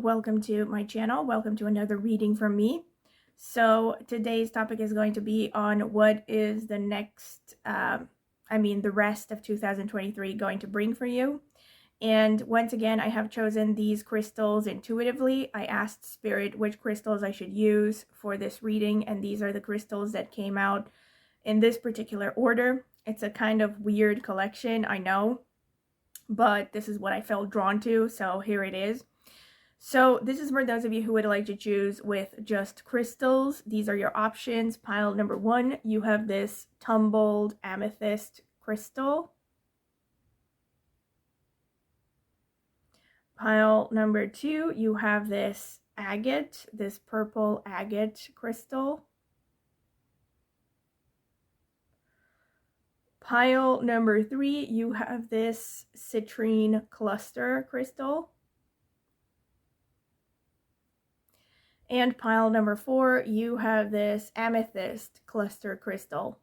welcome to my channel. Welcome to another reading from me. So today's topic is going to be on what is the next, the rest of 2023 going to bring for you. And once again, I have chosen these crystals intuitively. I asked Spirit which crystals I should use for this reading, and these are the crystals that came out in this particular order. It's a kind of weird collection, I know, but this is what I felt drawn to, so here it is. So this is for those of you who would like to choose with just crystals. These are your options. Pile number 1, you have this tumbled amethyst crystal. Pile number 2, you have this agate, this purple agate crystal. Pile number 3, you have this citrine cluster crystal. And pile number 4, you have this amethyst cluster crystal.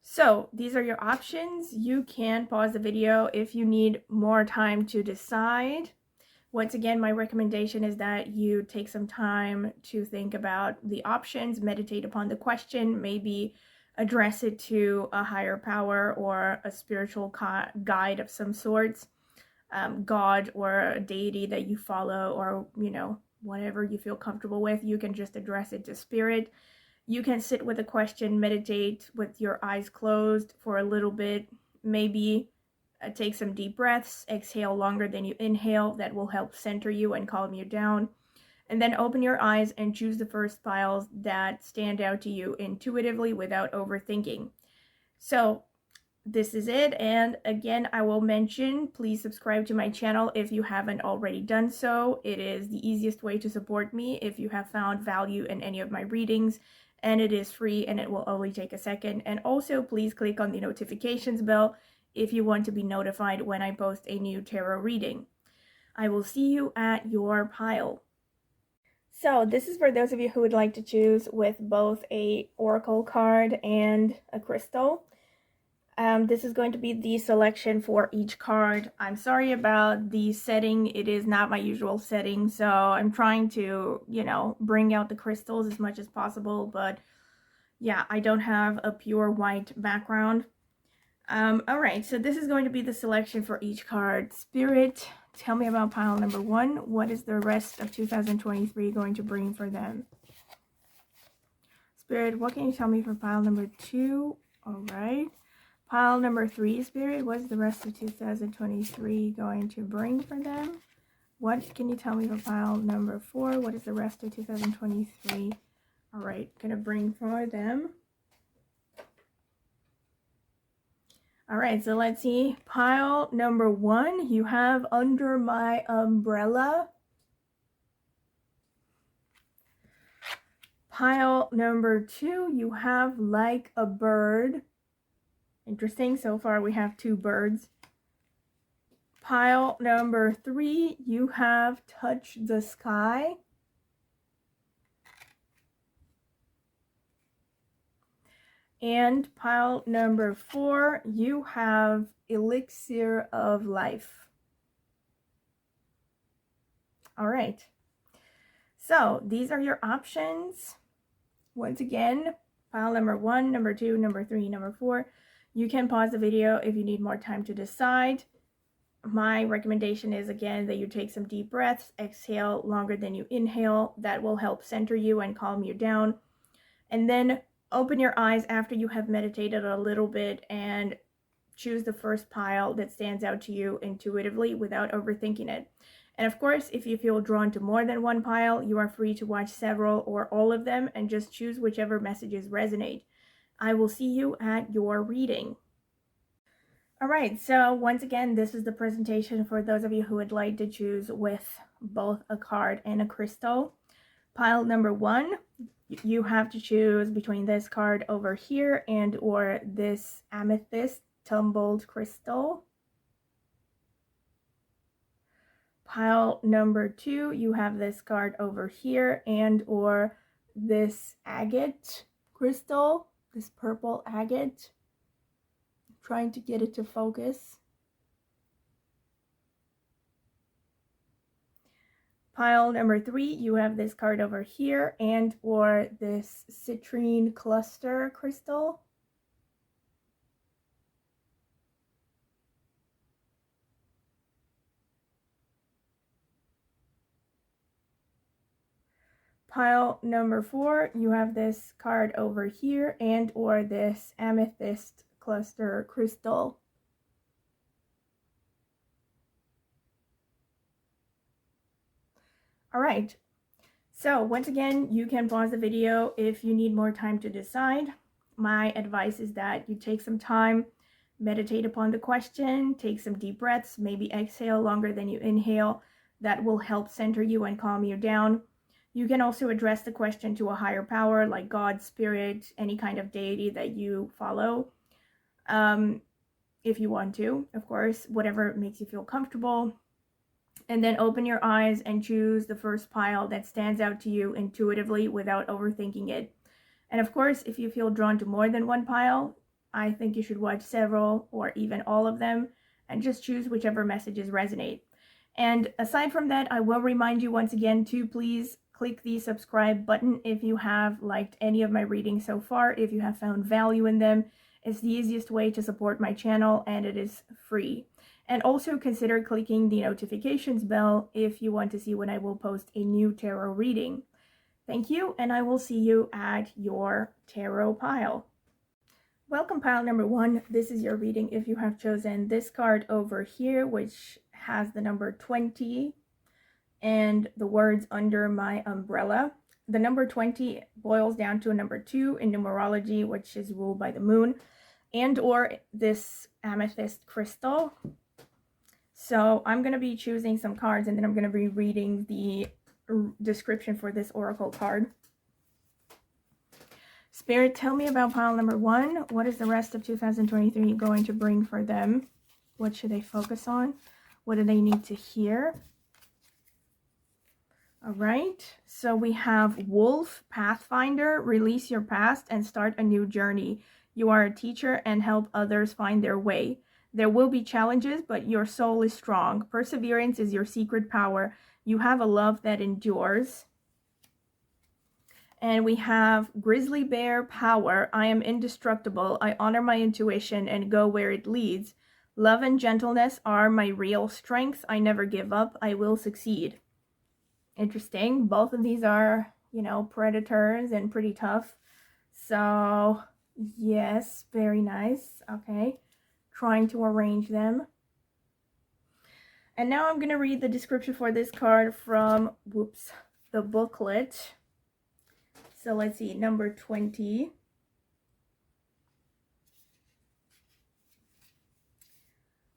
So these are your options. You can pause the video if you need more time to decide. Once again, my recommendation is that you take some time to think about the options, meditate upon the question, maybe address it to a higher power or a spiritual guide of some sorts, God or a deity that you follow, or, whatever you feel comfortable with. You can just address it to Spirit. You can sit with a question, meditate with your eyes closed for a little bit, maybe take some deep breaths, exhale longer than you inhale. That will help center you and calm you down. And then open your eyes and choose the first piles that stand out to you intuitively without overthinking. So this is it. And again, I will mention, please subscribe to my channel if you haven't already done so. It is the easiest way to support me if you have found value in any of my readings. And it is free and it will only take a second. And also please click on the notifications bell if you want to be notified when I post a new tarot reading. I will see you at your pile. So this is for those of you who would like to choose with both a oracle card and a crystal. This is going to be the selection for each card. I'm sorry about the setting. It is not my usual setting, so I'm trying to, bring out the crystals as much as possible, but yeah, I don't have a pure white background. Alright, so this is going to be the selection for each card. Spirit, tell me about pile number 1. What is the rest of 2023 going to bring for them? Spirit, what can you tell me for pile number 2? Alright. Pile number 3, Spirit, what is the rest of 2023 going to bring for them? What can you tell me for pile number 4? What is the rest of 2023? Alright, gonna bring for them. Alright, so let's see. Pile number 1, you have Under My Umbrella. Pile number 2, you have Like a Bird. Interesting, so far we have 2 birds. Pile number 3, you have Touch the Sky. And pile number 4, you have Elixir of Life. All right. So these are your options. Once again, pile number 1, number 2, number 3, number 4. You can pause the video if you need more time to decide. My recommendation is, again, that you take some deep breaths, exhale longer than you inhale. That will help center you and calm you down. And then open your eyes after you have meditated a little bit and choose the first pile that stands out to you intuitively without overthinking it. And of course, if you feel drawn to more than one pile, you are free to watch several or all of them and just choose whichever messages resonate. I will see you at your reading. Alright, so once again, this is the presentation for those of you who would like to choose with both a card and a crystal. Pile number 1, you have to choose between this card over here and or this amethyst tumbled crystal. Pile number 2, you have this card over here and or this agate crystal, this purple agate. I'm trying to get it to focus. Pile number 3, you have this card over here and or this citrine cluster crystal. Pile number 4, you have this card over here and or this amethyst cluster crystal. All right, so once again, you can pause the video if you need more time to decide. My advice is that you take some time, meditate upon the question, take some deep breaths, maybe exhale longer than you inhale. That will help center you and calm you down. You can also address the question to a higher power like God, Spirit, any kind of deity that you follow. If you want to, of course, whatever makes you feel comfortable. And then open your eyes and choose the first pile that stands out to you intuitively without overthinking it. And of course, if you feel drawn to more than one pile, I think you should watch several or even all of them and just choose whichever messages resonate. And aside from that, I will remind you once again to please click the subscribe button if you have liked any of my readings so far, if you have found value in them. It's the easiest way to support my channel and it is free. And also consider clicking the notifications bell if you want to see when I will post a new tarot reading. Thank you, and I will see you at your tarot pile. Welcome, pile number 1. This is your reading if you have chosen this card over here, which has the number 20 and the words under my umbrella. The number 20 boils down to a number 2 in numerology, which is ruled by the moon, and or this amethyst crystal. So I'm going to be choosing some cards and then I'm going to be reading the description for this oracle card. Spirit, tell me about pile number 1. What is the rest of 2023 going to bring for them? What should they focus on? What do they need to hear? All right, so we have Wolf, Pathfinder, release your past and start a new journey. You are a teacher and help others find their way. There will be challenges, but your soul is strong. Perseverance is your secret power. You have a love that endures. And we have Grizzly Bear, Power. I am indestructible. I honor my intuition and go where it leads. Love and gentleness are my real strength. I never give up. I will succeed. Interesting. Both of these are, you know, predators and pretty tough. So, yes, very nice. Okay. Trying to arrange them. And now I'm going to read the description for this card from, the booklet. So let's see, number 20.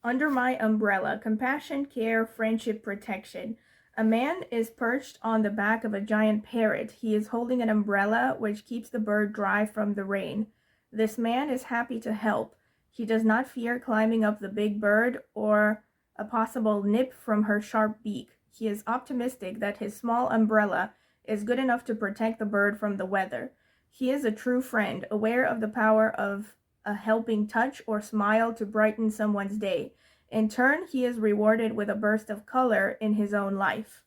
Under my umbrella, compassion, care, friendship, protection. A man is perched on the back of a giant parrot. He is holding an umbrella which keeps the bird dry from the rain. This man is happy to help. He does not fear climbing up the big bird or a possible nip from her sharp beak. He is optimistic that his small umbrella is good enough to protect the bird from the weather. He is a true friend, aware of the power of a helping touch or smile to brighten someone's day. In turn, he is rewarded with a burst of color in his own life.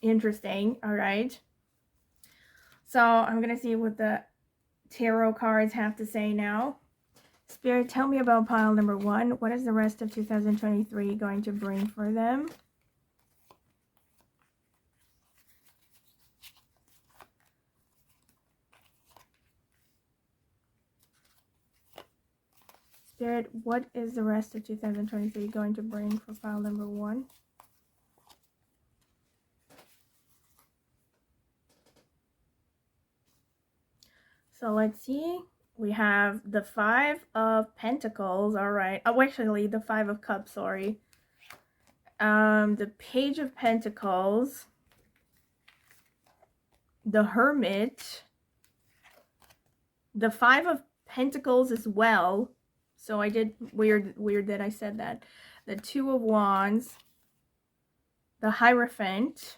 Interesting. All right. So I'm going to see what the tarot cards have to say now. Spirit, tell me about pile number 1. What is the rest of 2023 going to bring for them? Spirit, what is the rest of 2023 going to bring for pile number 1? So let's see. We have the 5 of Pentacles. All right. Oh, actually, the 5 of Cups, sorry. The Page of Pentacles. The Hermit. The 5 of Pentacles as well. So I did, weird that I said that. The 2 of Wands. The Hierophant.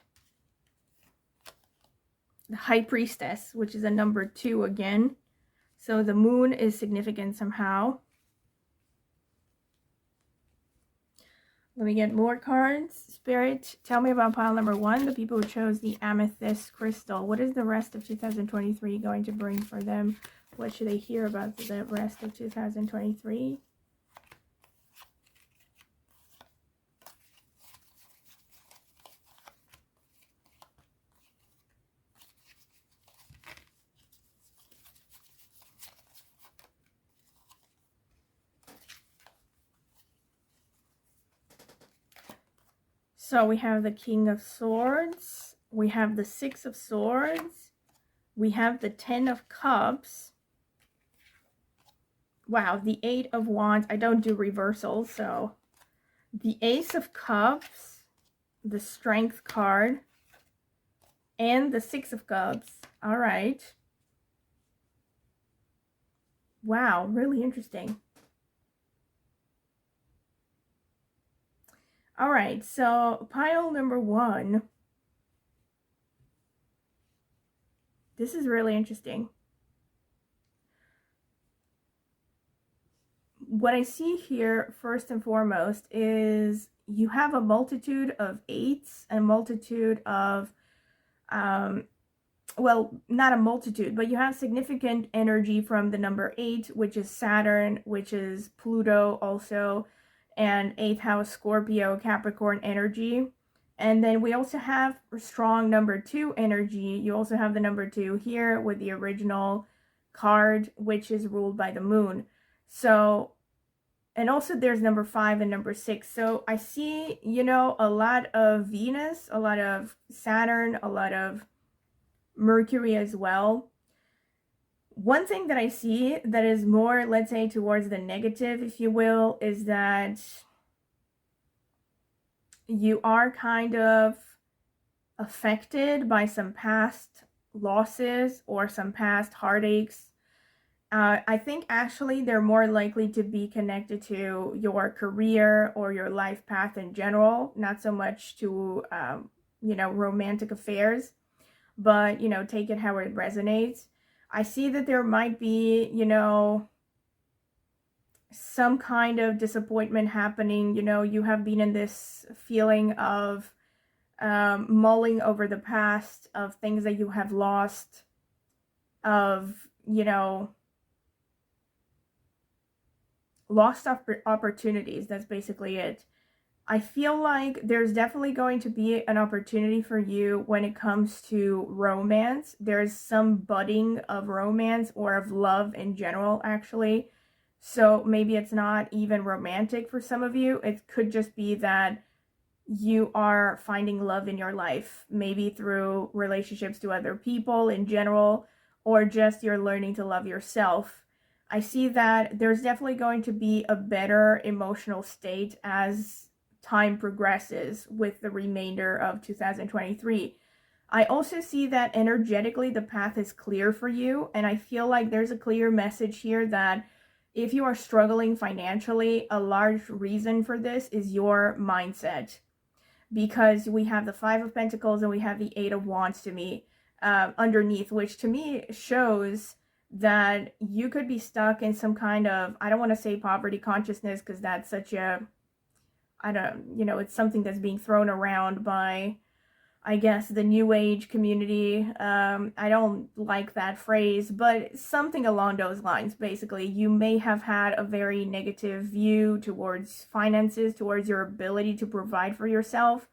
The High Priestess, which is a number 2 again. So the moon is significant somehow. Let me get more cards. Spirit, tell me about pile number 1, the people who chose the amethyst crystal. What is the rest of 2023 going to bring for them? What should they hear about the rest of 2023? So we have the King of Swords, we have the Six of Swords, we have the 10 of Cups. Wow, the 8 of Wands. I don't do reversals, so the Ace of Cups, the Strength card, and the 6 of Cups. All right. Wow, really interesting. All right, so pile number 1. This is really interesting. What I see here, first and foremost, is you have a multitude of 8s, a multitude of, well, not a multitude, but you have significant energy from the number 8, which is Saturn, which is Pluto also, and 8th house Scorpio, Capricorn energy. And then we also have strong number 2 energy. You also have the number 2 here with the original card, which is ruled by the moon. So, and also there's number 5 and number 6. So I see, you know, a lot of Venus, a lot of Saturn, a lot of Mercury as well. One thing that I see that is more, let's say, towards the negative, if you will, is that you are kind of affected by some past losses or some past heartaches. I think actually they're more likely to be connected to your career or your life path in general, not so much to, you know, romantic affairs, but, you know, take it how it resonates. I see that there might be, you know, some kind of disappointment happening. You know, you have been in this feeling of mulling over the past, of things that you have lost, of, you know, lost opportunities. That's basically it. I feel like there's definitely going to be an opportunity for you when it comes to romance. There's some budding of romance or of love in general, actually. So maybe it's not even romantic for some of you. It could just be that you are finding love in your life, maybe through relationships to other people in general, or just you're learning to love yourself. I see that there's definitely going to be a better emotional state as time progresses with the remainder of 2023. I also see that energetically the path is clear for you, and I feel like there's a clear message here that if you are struggling financially, a large reason for this is your mindset, because we have the 5 of Pentacles and we have the 8 of Wands to me underneath, which to me shows that you could be stuck in some kind of, I don't want to say poverty consciousness, because that's such a, I don't, you know, it's something that's being thrown around by, I guess, the new age community. I don't like that phrase, but something along those lines. Basically, you may have had a very negative view towards finances, towards your ability to provide for yourself.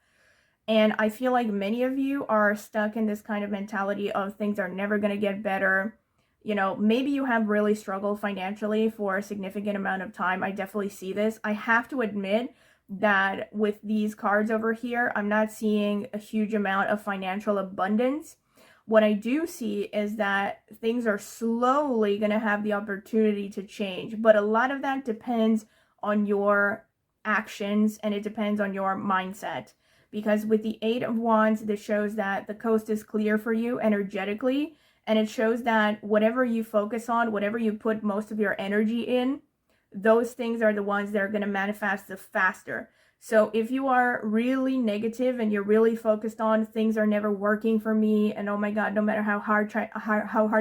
And I feel like many of you are stuck in this kind of mentality of things are never going to get better. You know, maybe you have really struggled financially for a significant amount of time. I definitely see this. I have to admit that with these cards over here, I'm not seeing a huge amount of financial abundance. What I do see is that things are slowly going to have the opportunity to change, but a lot of that depends on your actions and it depends on your mindset. Because with the 8 of Wands, this shows that the coast is clear for you energetically, and it shows that whatever you focus on, whatever you put most of your energy in, those things are the ones that are going to manifest the faster. So if you are really negative and you're really focused on things are never working for me, and oh my God, no matter how hard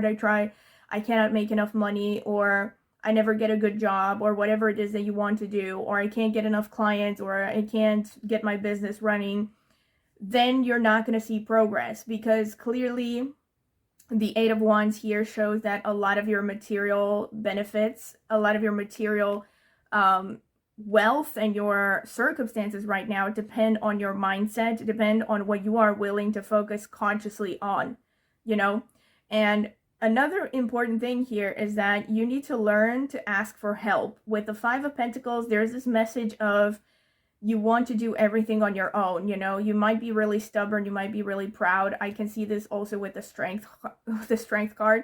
I try, I cannot make enough money, or I never get a good job, or whatever it is that you want to do, or I can't get enough clients, or I can't get my business running, then you're not going to see progress, because clearly the Eight of Wands here shows that a lot of your material benefits, a lot of your material wealth and your circumstances right now depend on your mindset, depend on what you are willing to focus consciously on, you know? And another important thing here is that you need to learn to ask for help. With the Five of Pentacles, there's this message of you want to do everything on your own, you know? You might be really stubborn, you might be really proud. I can see this also with the Strength card.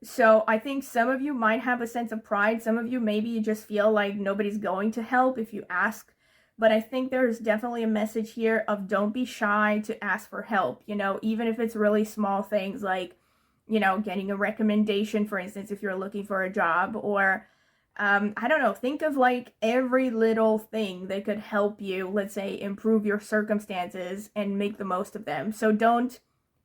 So I think some of you might have a sense of pride. Some of you, maybe you just feel like nobody's going to help if you ask. But I think there's definitely a message here of don't be shy to ask for help, you know, even if it's really small things like, you know, getting a recommendation, for instance, if you're looking for a job, or I don't know, think of like every little thing that could help you, let's say, improve your circumstances and make the most of them. So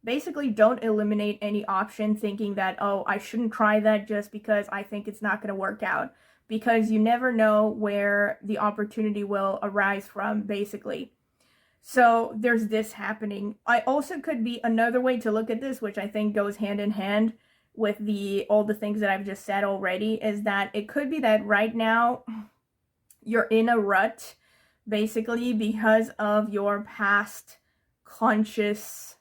basically don't eliminate any option thinking that, oh, I shouldn't try that just because I think it's not going to work out, because you never know where the opportunity will arise from, basically. So there's this happening. I also could be another way to look at this, which I think goes hand in hand with all the things that I've just said already, is that it could be that right now you're in a rut, basically because of your past consciousness,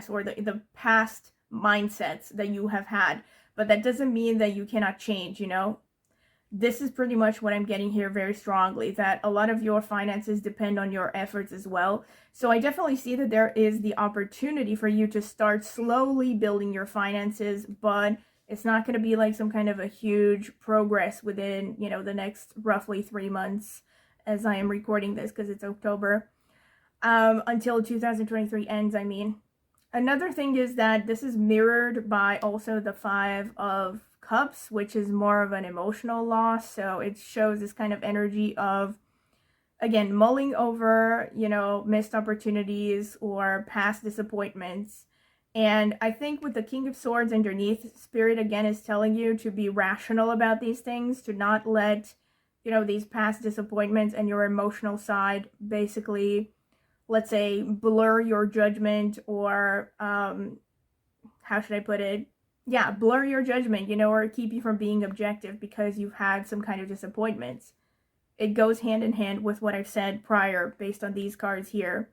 or the past mindsets that you have had. But that doesn't mean that you cannot change, you know? This is pretty much what I'm getting here very strongly, that a lot of your finances depend on your efforts as well. So I definitely see that there is the opportunity for you to start slowly building your finances, but it's not going to be like some kind of a huge progress within, you know, the next roughly 3 months, as I am recording this, because it's October, until 2023 ends, I mean. Another thing is that this is mirrored by also the Five of Cups, which is more of an emotional loss. So it shows this kind of energy of, again, mulling over, you know, missed opportunities or past disappointments. And I think with the King of Swords underneath, Spirit again is telling you to be rational about these things, to not let, you know, these past disappointments and your emotional side basically, let's say, blur your judgment, or how should I put it? Yeah, blur your judgment, you know, or keep you from being objective because you've had some kind of disappointments. It goes hand in hand with what I've said prior based on these cards here.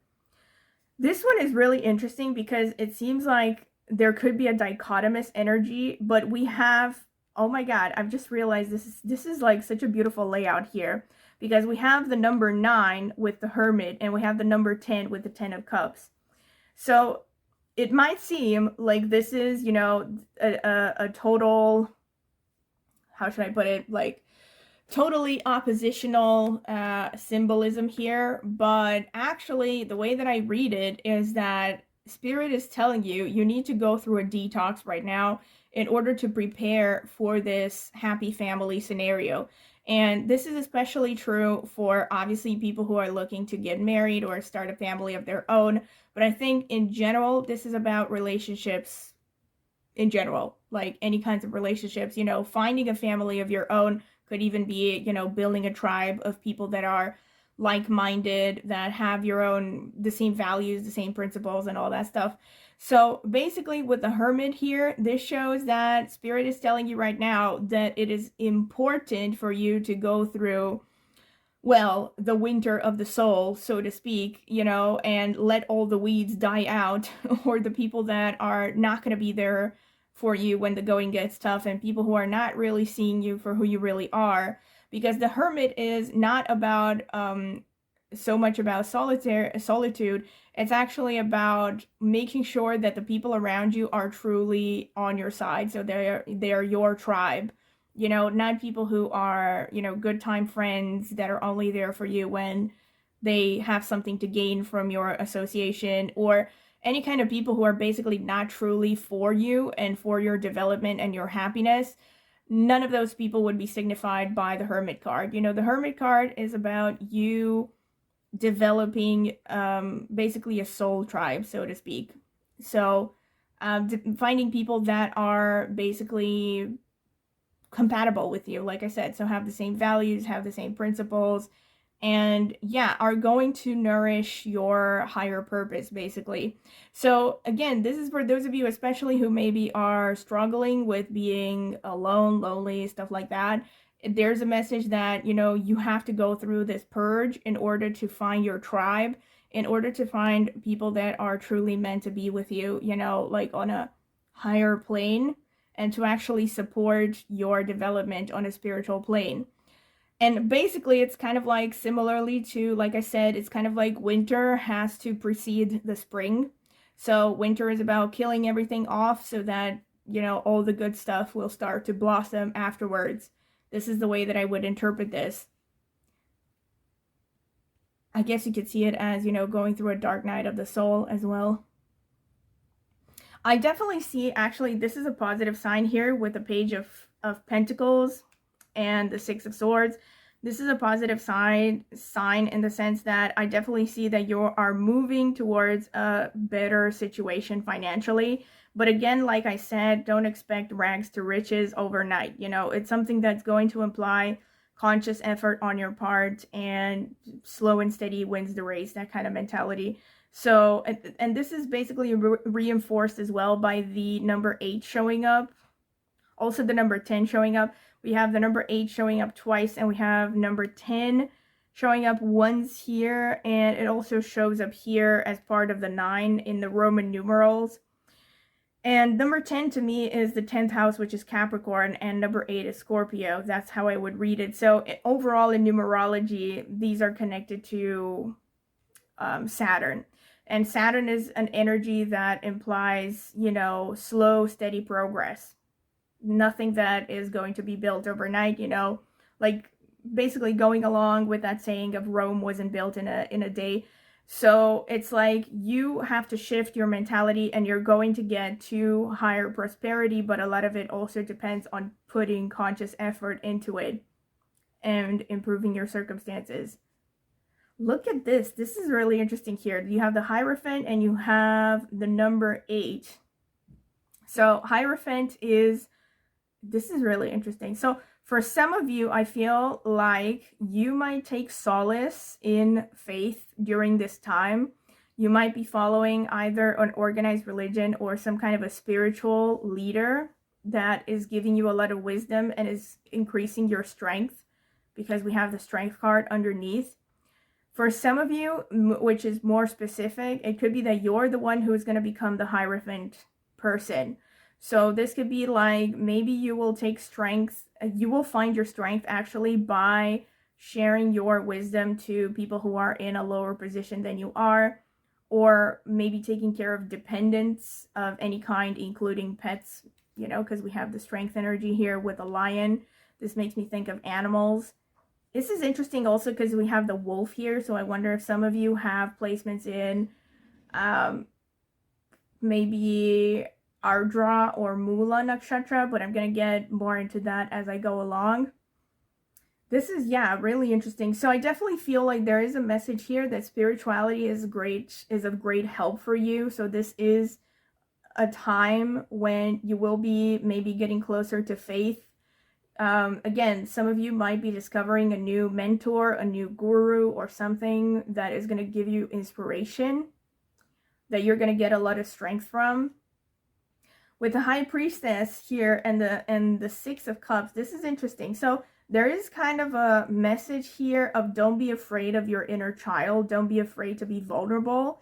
This one is really interesting because it seems like there could be a dichotomous energy, but we have, oh my God, I've just realized this is like such a beautiful layout here, because we have the number 9 with the Hermit, and we have the number 10 with the 10 of Cups. So it might seem like this is, you know, a total, how should I put it, like totally oppositional symbolism here, but actually the way that I read it is that Spirit is telling you you need to go through a detox right now in order to prepare for this happy family scenario. And this is especially true for obviously people who are looking to get married or start a family of their own. But I think in general, this is about relationships in general, like any kinds of relationships, you know, finding a family of your own could even be, you know, building a tribe of people that are like-minded, that have the same values, the same principles, and all that stuff. So basically with the Hermit here, this shows that Spirit is telling you right now that it is important for you to go through, well, the winter of the soul, so to speak, you know, and let all the weeds die out, or the people that are not going to be there for you when the going gets tough, and people who are not really seeing you for who you really are. Because the Hermit is not about so much about solitude. It's actually about making sure that the people around you are truly on your side, so they're your tribe. You know, not people who are, you know, good time friends that are only there for you when they have something to gain from your association, or any kind of people who are basically not truly for you and for your development and your happiness. None of those people would be signified by the Hermit card. You know, the Hermit card is about you developing basically a soul tribe, so to speak. So finding people that are basically compatible with you, like I said, so have the same values, have the same principles, and yeah, are going to nourish your higher purpose, basically. So again, this is for those of you especially who maybe are struggling with being alone, lonely, stuff like that. There's a message that, you know, you have to go through this purge in order to find your tribe, in order to find people that are truly meant to be with you, you know, like on a higher plane, and to actually support your development on a spiritual plane. And basically, it's kind of like similarly to, like I said, it's kind of like winter has to precede the spring. So winter is about killing everything off so that, you know, all the good stuff will start to blossom afterwards. This is the way that I would interpret this. I guess you could see it as, you know, going through a dark night of the soul as well. I definitely see, actually, this is a positive sign here with the Page of Pentacles and the Six of Swords. This is a positive sign in the sense that I definitely see that you are moving towards a better situation financially. But again, like I said, don't expect rags to riches overnight. You know, it's something that's going to imply conscious effort on your part, and slow and steady wins the race, that kind of mentality. So, and this is basically reinforced as well by the number 8 showing up. Also the number 10 showing up. We have the number 8 showing up twice, and we have number 10 showing up once here, and it also shows up here as part of the 9 in the Roman numerals. And number 10 to me is the 10th house, which is Capricorn, and number 8 is Scorpio. That's how I would read it. So overall in numerology, these are connected to Saturn. And Saturn is an energy that implies, you know, slow, steady progress. Nothing that is going to be built overnight, you know, like basically going along with that saying of Rome wasn't built in a day. So it's like you have to shift your mentality, and you're going to get to higher prosperity, but a lot of it also depends on putting conscious effort into it and improving your circumstances. Look at this. This is really interesting here. You have the Hierophant and you have the number 8. So Hierophant is, this is really interesting. So for some of you, I feel like you might take solace in faith during this time. You might be following either an organized religion or some kind of a spiritual leader that is giving you a lot of wisdom and is increasing your strength, because we have the Strength card underneath. For some of you, which is more specific, it could be that you're the one who is going to become the Hierophant person. So this could be like, maybe you will take strength, you will find your strength actually by sharing your wisdom to people who are in a lower position than you are, or maybe taking care of dependents of any kind, including pets, you know, because we have the Strength energy here with a lion. This makes me think of animals. This is interesting also because we have the wolf here, so I wonder if some of you have placements in maybe Ardra or Mula Nakshatra, but I'm going to get more into that as I go along. This is, yeah, really interesting. So I definitely feel like there is a message here that spirituality is of great help for you. So this is a time when you will be maybe getting closer to faith. Again, some of you might be discovering a new mentor, a new guru, or something that is going to give you inspiration, that you're going to get a lot of strength from. With the High Priestess here and the Six of Cups, this is interesting. So there is kind of a message here of don't be afraid of your inner child. Don't be afraid to be vulnerable.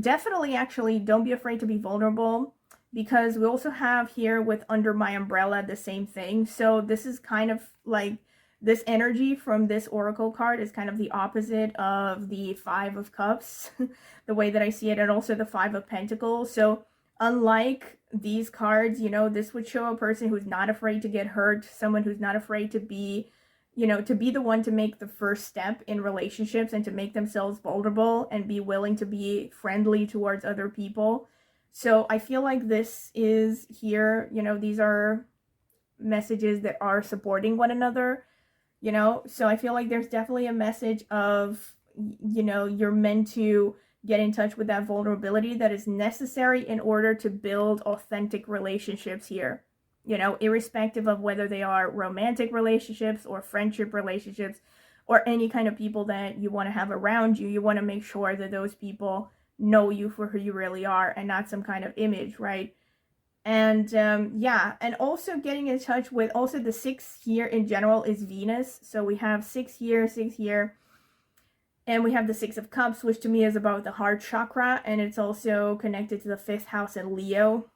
Definitely, actually, don't be afraid to be vulnerable, because we also have here with Under My Umbrella the same thing. So this is kind of like, this energy from this oracle card is kind of the opposite of the Five of Cups, the way that I see it, and also the Five of Pentacles. So unlike these cards, you know, this would show a person who's not afraid to get hurt, someone who's not afraid to be, you know, to be the one to make the first step in relationships and to make themselves vulnerable and be willing to be friendly towards other people. So I feel like this is here, you know, these are messages that are supporting one another, you know. So I feel like there's definitely a message of, you know, you're meant to get in touch with that vulnerability that is necessary in order to build authentic relationships here. You know, irrespective of whether they are romantic relationships or friendship relationships or any kind of people that you want to have around you, you want to make sure that those people know you for who you really are and not some kind of image, right? And yeah, and also getting in touch with, also the 6th here in general is Venus. So we have 6 here, and we have the 6 of Cups, which to me is about the heart chakra, and it's also connected to the 5th house in Leo.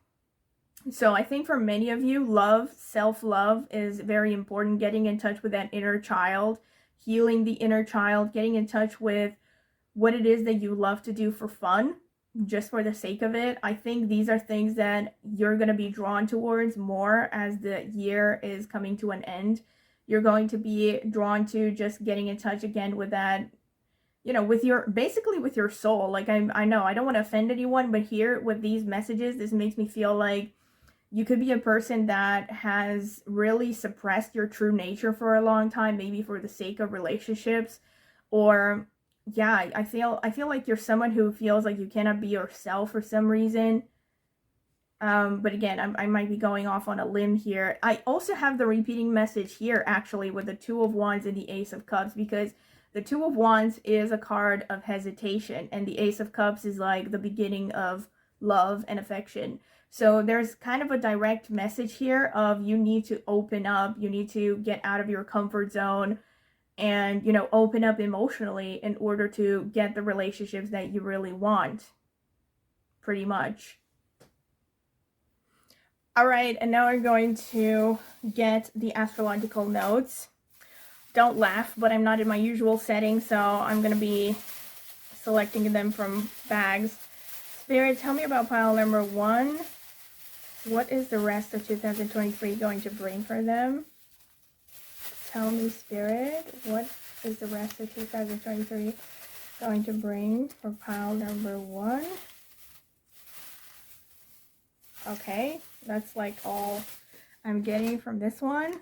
So I think for many of you, love, self-love is very important. Getting in touch with that inner child, healing the inner child, getting in touch with what it is that you love to do for fun, just for the sake of it. I think these are things that you're going to be drawn towards more as the year is coming to an end. You're going to be drawn to just getting in touch again with that, you know, with your, basically with your soul. Like I know I don't want to offend anyone, but here with these messages, this makes me feel like you could be a person that has really suppressed your true nature for a long time, maybe for the sake of relationships, or yeah, I feel like you're someone who feels like you cannot be yourself for some reason. But again, I might be going off on a limb here. I also have the repeating message here actually with the 2 of Wands and the Ace of Cups, because the 2 of Wands is a card of hesitation, and the Ace of Cups is like the beginning of love and affection. So there's kind of a direct message here of you need to open up, you need to get out of your comfort zone and, you know, open up emotionally in order to get the relationships that you really want, pretty much. All right, and now we're going to get the astrological notes. Don't laugh, but I'm not in my usual setting, so I'm going to be selecting them from bags. Spirit, tell me about pile number 1. What is the rest of 2023 going to bring for them? Tell me, Spirit, what is the rest of 2023 going to bring for pile number 1? Okay, that's like all I'm getting from this one.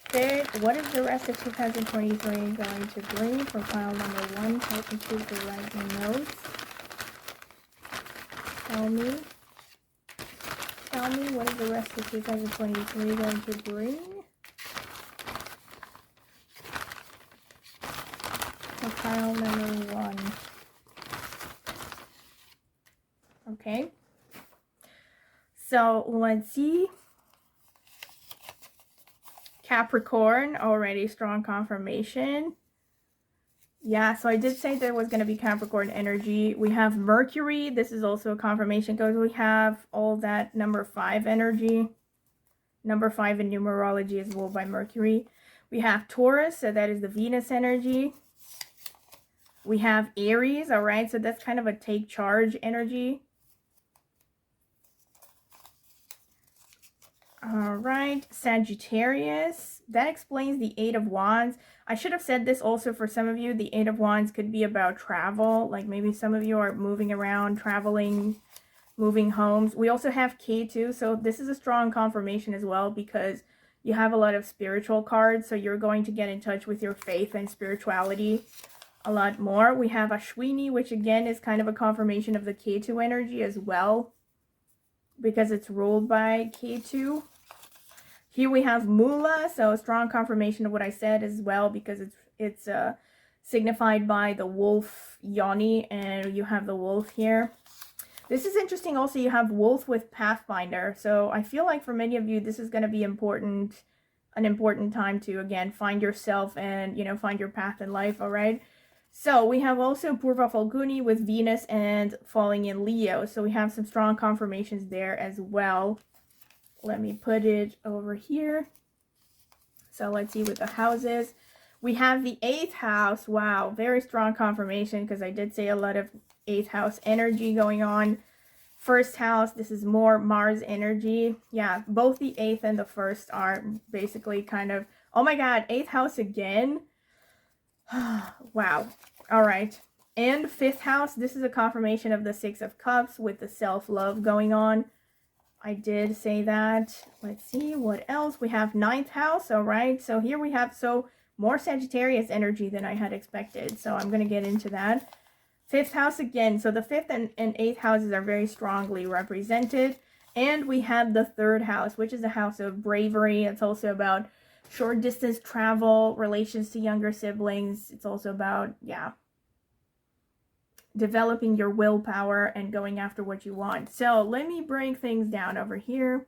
Spirit, what is the rest of 2023 going to bring for pile number 1? Help me choose the rising notes. Tell me what is the rest of 2023 going to bring for pile number 1. Okay, so let's see. Capricorn, already strong confirmation. Yeah, so I did say there was going to be Capricorn energy. We have Mercury. This is also a confirmation because we have all that number 5 energy. Number 5 in numerology is ruled by Mercury. We have Taurus, so that is the Venus energy. We have Aries, all right, so that's kind of a take charge energy. All right, Sagittarius. That explains the 8 of Wands. I should have said this also for some of you. The 8 of Wands could be about travel. Like maybe some of you are moving around, traveling, moving homes. We also have K2. So this is a strong confirmation as well because you have a lot of spiritual cards. So you're going to get in touch with your faith and spirituality a lot more. We have Ashwini, which again is kind of a confirmation of the K2 energy as well because it's ruled by K2. Here we have Mula, so a strong confirmation of what I said as well because it's signified by the wolf Yoni, and you have the wolf here. This is interesting also, you have wolf with Pathfinder, so I feel like for many of you this is going to be an important time to, again, find yourself and, you know, find your path in life, all right? So we have also Purva Falguni with Venus and falling in Leo, so we have some strong confirmations there as well. Let me put it over here. So let's see with the houses. We have the 8th house. Wow, very strong confirmation because I did say a lot of 8th house energy going on. 1st house, this is more Mars energy. Yeah, both the 8th and the 1st are basically kind of, oh my god, 8th house again. Wow. All right. And 5th house, this is a confirmation of the 6 of Cups with the self-love going on. I did say that. Let's see what else. We have 9th house. All right. So here we have more Sagittarius energy than I had expected. So I'm going to get into that. Fifth house again. So the fifth and eighth houses are very strongly represented. And we have the third house, which is a house of bravery. It's also about short distance travel, relations to younger siblings. It's also about, yeah, developing your willpower and going after what you want. So let me bring things down over here.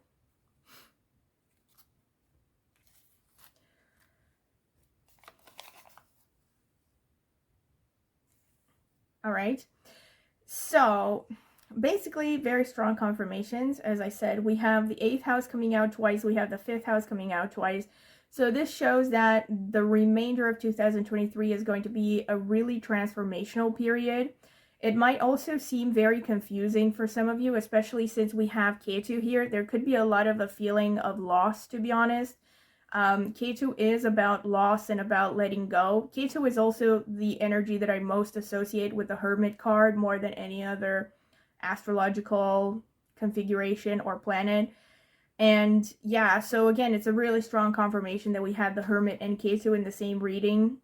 All right. So basically very strong confirmations. As I said, we have the eighth house coming out twice. We have the fifth house coming out twice. So this shows that the remainder of 2023 is going to be a really transformational period. It might also seem very confusing for some of you, especially since we have Ketu here. There could be a lot of a feeling of loss, to be honest. Ketu is about loss and about letting go. Ketu is also the energy that I most associate with the Hermit card more than any other astrological configuration or planet. And yeah, so again, it's a really strong confirmation that we have the Hermit and Ketu in the same reading.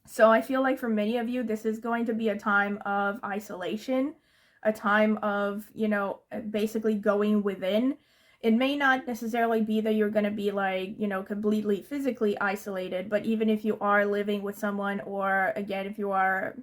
So I feel like for many of you, this is going to be a time of isolation, a time of, you know, basically going within. It may not necessarily be that you're going to be like, you know, completely physically isolated, but even if you are living with someone, or again, if you are,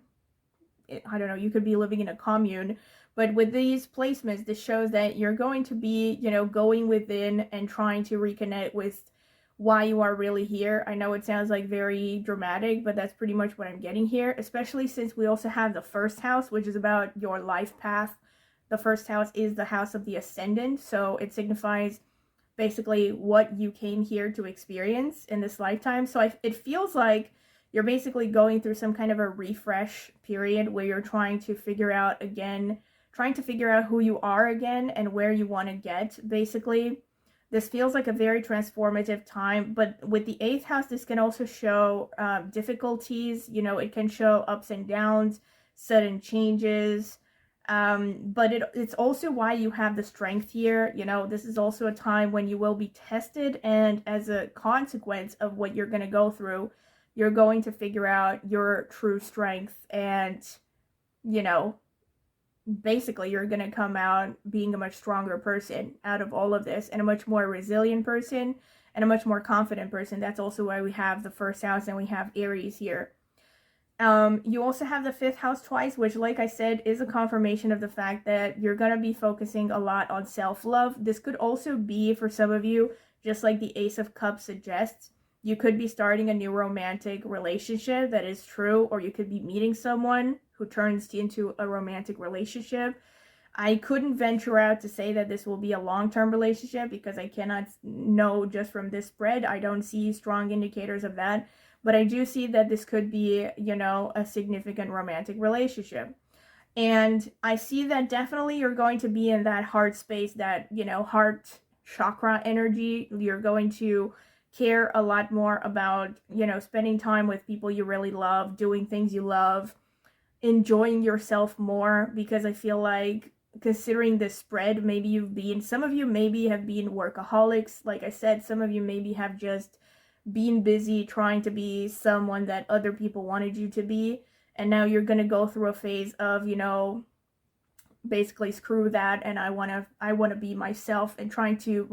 I don't know, you could be living in a commune, but with these placements, this shows that you're going to be, you know, going within and trying to reconnect with why you are really here. I know it sounds like very dramatic, but that's pretty much what I'm getting here, especially since we also have the first house, which is about your life path. The first house is the house of the ascendant, so it signifies basically what you came here to experience in this lifetime. So it feels like you're basically going through some kind of a refresh period where you're trying to figure out again, trying to figure out who you are again and where you want to get, basically. This feels like a very transformative time, but with the eighth house, this can also show difficulties. You know, it can show ups and downs, sudden changes, but it's also why you have the strength here. You know, this is also a time when you will be tested, and as a consequence of what you're going to go through, you're going to figure out your true strength, and, you know, basically you're going to come out being a much stronger person out of all of this, and a much more resilient person, and a much more confident person. That's also why we have the first house and we have Aries here. You also have the fifth house twice, which, like I said, is a confirmation of the fact that you're going to be focusing a lot on self-love. This could also be, for some of you, just like the Ace of Cups suggests, you could be starting a new romantic relationship. That is true. Or you could be meeting someone who turns into a romantic relationship. I couldn't venture out to say that this will be a long-term relationship because I cannot know just from this spread. I don't see strong indicators of that. But I do see that this could be, you know, a significant romantic relationship. And I see that definitely you're going to be in that heart space, that, you know, heart chakra energy. You're going to care a lot more about, you know, spending time with people you really love, doing things you love, enjoying yourself more, because I feel like, considering the spread, maybe some of you maybe have been workaholics. Like I said, some of you maybe have just been busy trying to be someone that other people wanted you to be, and now you're going to go through a phase of, you know, basically screw that, and I want to be myself, and trying to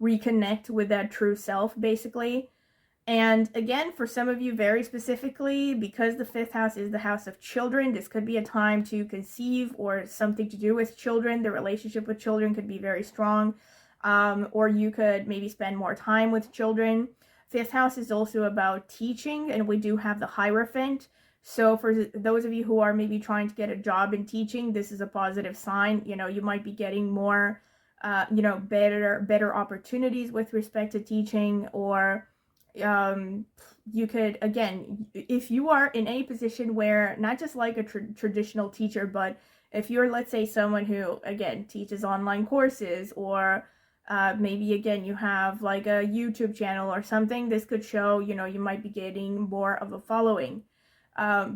reconnect with that true self, basically. And again, for some of you very specifically, because the fifth house is the house of children, this could be a time to conceive or something to do with children. The relationship with children could be very strong, or you could maybe spend more time with children. Fifth house is also about teaching, and we do have the Hierophant. So for those of you who are maybe trying to get a job in teaching, this is a positive sign. You know, you might be getting more, you know, better opportunities with respect to teaching, or you could, again, if you are in a position where, not just like a traditional teacher, but if you're, let's say, someone who, again, teaches online courses, or maybe, again, you have like a YouTube channel or something, this could show, you know, you might be getting more of a following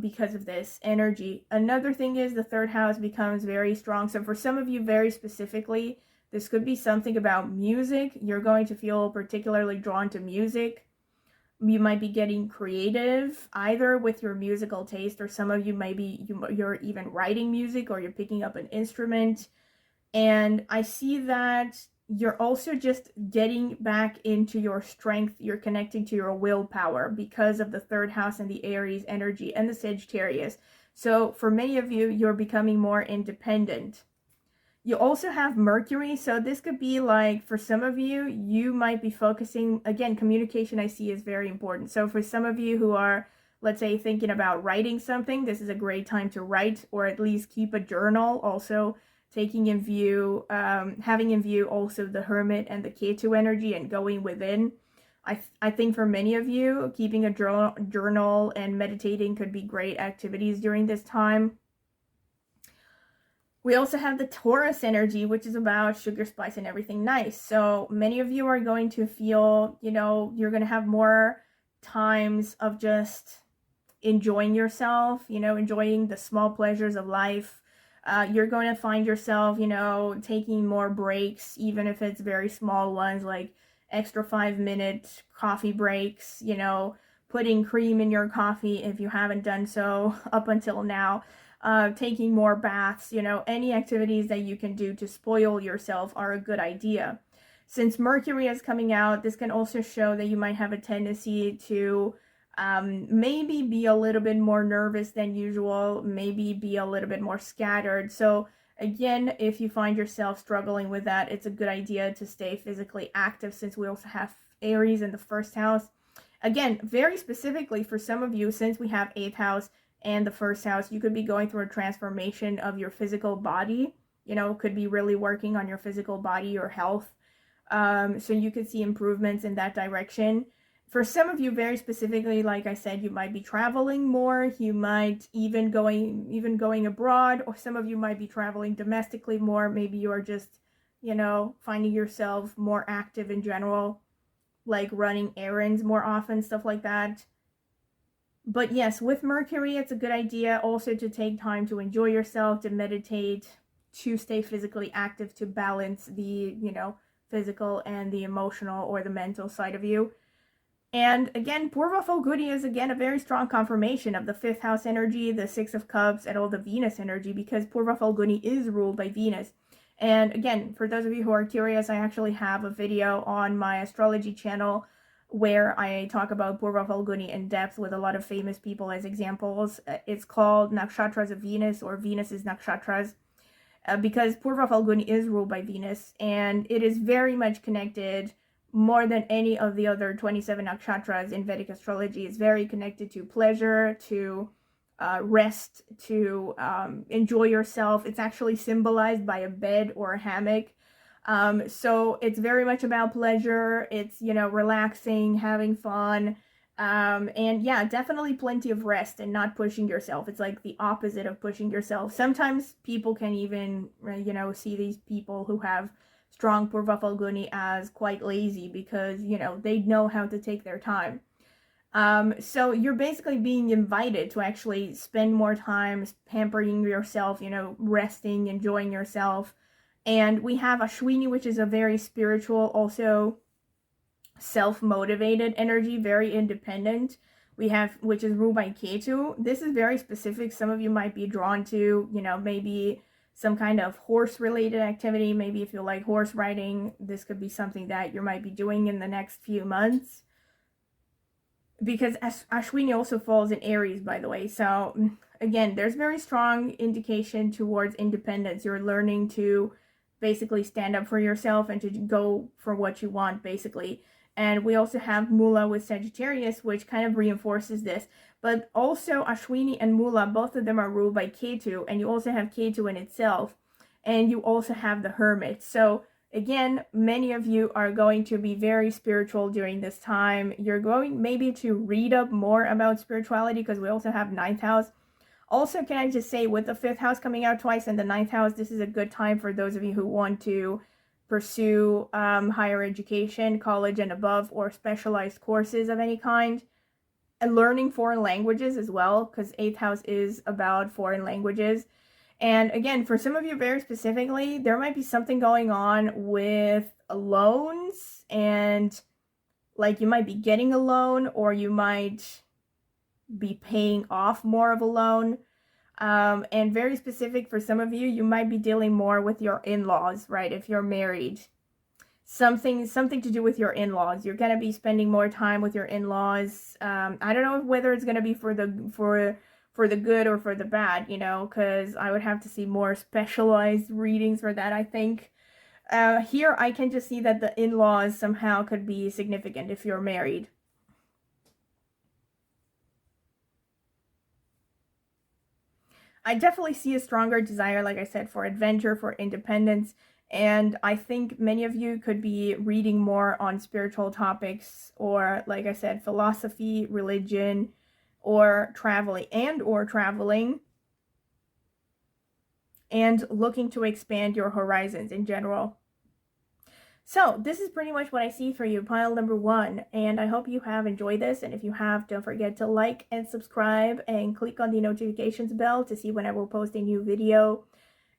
because of this energy. Another thing is the third house becomes very strong. So for some of you very specifically, this could be something about music. You're going to feel particularly drawn to music. You might be getting creative either with your musical taste, or some of you maybe you're even writing music, or you're picking up an instrument. And I see that you're also just getting back into your strength. You're connecting to your willpower because of the third house and the Aries energy and the Sagittarius. So for many of you, you're becoming more independent. You also have Mercury, so this could be like, for some of you, you might be focusing, again, communication I see is very important. So for some of you who are, let's say, thinking about writing something, this is a great time to write, or at least keep a journal. Also taking in view, having in view also the Hermit and the Ketu energy and going within. I think for many of you, keeping a journal and meditating could be great activities during this time. We also have the Taurus energy, which is about sugar, spice, and everything nice. So many of you are going to feel, you know, you're going to have more times of just enjoying yourself, you know, enjoying the small pleasures of life. You're going to find yourself, you know, taking more breaks, even if it's very small ones, like extra 5-minute coffee breaks, you know, putting cream in your coffee if you haven't done so up until now. Taking more baths, you know, any activities that you can do to spoil yourself are a good idea. Since Mercury is coming out, this can also show that you might have a tendency to maybe be a little bit more nervous than usual, maybe be a little bit more scattered. So again, if you find yourself struggling with that, it's a good idea to stay physically active, since we also have Aries in the first house. Again, very specifically for some of you, since we have 8th house and the first house, you could be going through a transformation of your physical body, you know, could be really working on your physical body or health. So you could see improvements in that direction. For some of you, very specifically, like I said, you might be traveling more, you might even going abroad, or some of you might be traveling domestically more. Maybe you are just, you know, finding yourself more active in general, like running errands more often, stuff like that. But yes, with Mercury, it's a good idea also to take time to enjoy yourself, to meditate, to stay physically active, to balance the, you know, physical and the emotional or the mental side of you. And again, Purva Falguni is again a very strong confirmation of the 5th house energy, the 6 of Cups, and all the Venus energy, because Purva Falguni is ruled by Venus. And again, for those of you who are curious, I actually have a video on my astrology channel where I talk about Purva Falguni in depth with a lot of famous people as examples. It's called Nakshatras of Venus, or Venus's Nakshatras, because Purva Falguni is ruled by Venus, and it is very much connected, more than any of the other 27 nakshatras in Vedic astrology. Is very connected to pleasure, to rest, to enjoy yourself. It's actually symbolized by a bed or a hammock. So it's very much about pleasure. It's, you know, relaxing, having fun, and yeah, definitely plenty of rest and not pushing yourself. It's like the opposite of pushing yourself. Sometimes people can even, you know, see these people who have strong Purva Falguni as quite lazy, because, you know, they know how to take their time. So you're basically being invited to actually spend more time pampering yourself, you know, resting, enjoying yourself. And we have Ashwini, which is a very spiritual, also self-motivated energy, very independent. We have, which is ruled by Ketu. This is very specific. Some of you might be drawn to, you know, maybe some kind of horse-related activity. Maybe if you like horse riding, this could be something that you might be doing in the next few months. Because Ashwini also falls in Aries, by the way. So again, there's very strong indication towards independence. You're learning to basically stand up for yourself and to go for what you want, basically. And we also have Mula with Sagittarius, which kind of reinforces this. But also Ashwini and Mula, both of them are ruled by Ketu, and you also have Ketu in itself, and you also have the Hermit. So again, many of you are going to be very spiritual during this time. You're going maybe to read up more about spirituality, because we also have 9th house. Also, can I just say, with the 5th house coming out twice and the 9th house, this is a good time for those of you who want to pursue higher education, college and above, or specialized courses of any kind. And learning foreign languages as well, because 8th house is about foreign languages. And again, for some of you very specifically, there might be something going on with loans and Like you might be getting a loan, or you might be paying off more of a loan. And very specific for some of you, you might be dealing more with your in-laws, right? If you're married, something to do with your in-laws. You're going to be spending more time with your in-laws. I don't know whether it's going to be for the good or for the bad, you know, because I would have to see more specialized readings for that, I think. Here I can just see that the in-laws somehow could be significant if you're married. I definitely see a stronger desire, like I said, for adventure, for independence. And I think many of you could be reading more on spiritual topics, or, like I said, philosophy, religion, or traveling, and looking to expand your horizons in general. So this is pretty much what I see for you, pile number 1, and I hope you have enjoyed this. And if you have, don't forget to like and subscribe and click on the notifications bell to see when I will post a new video.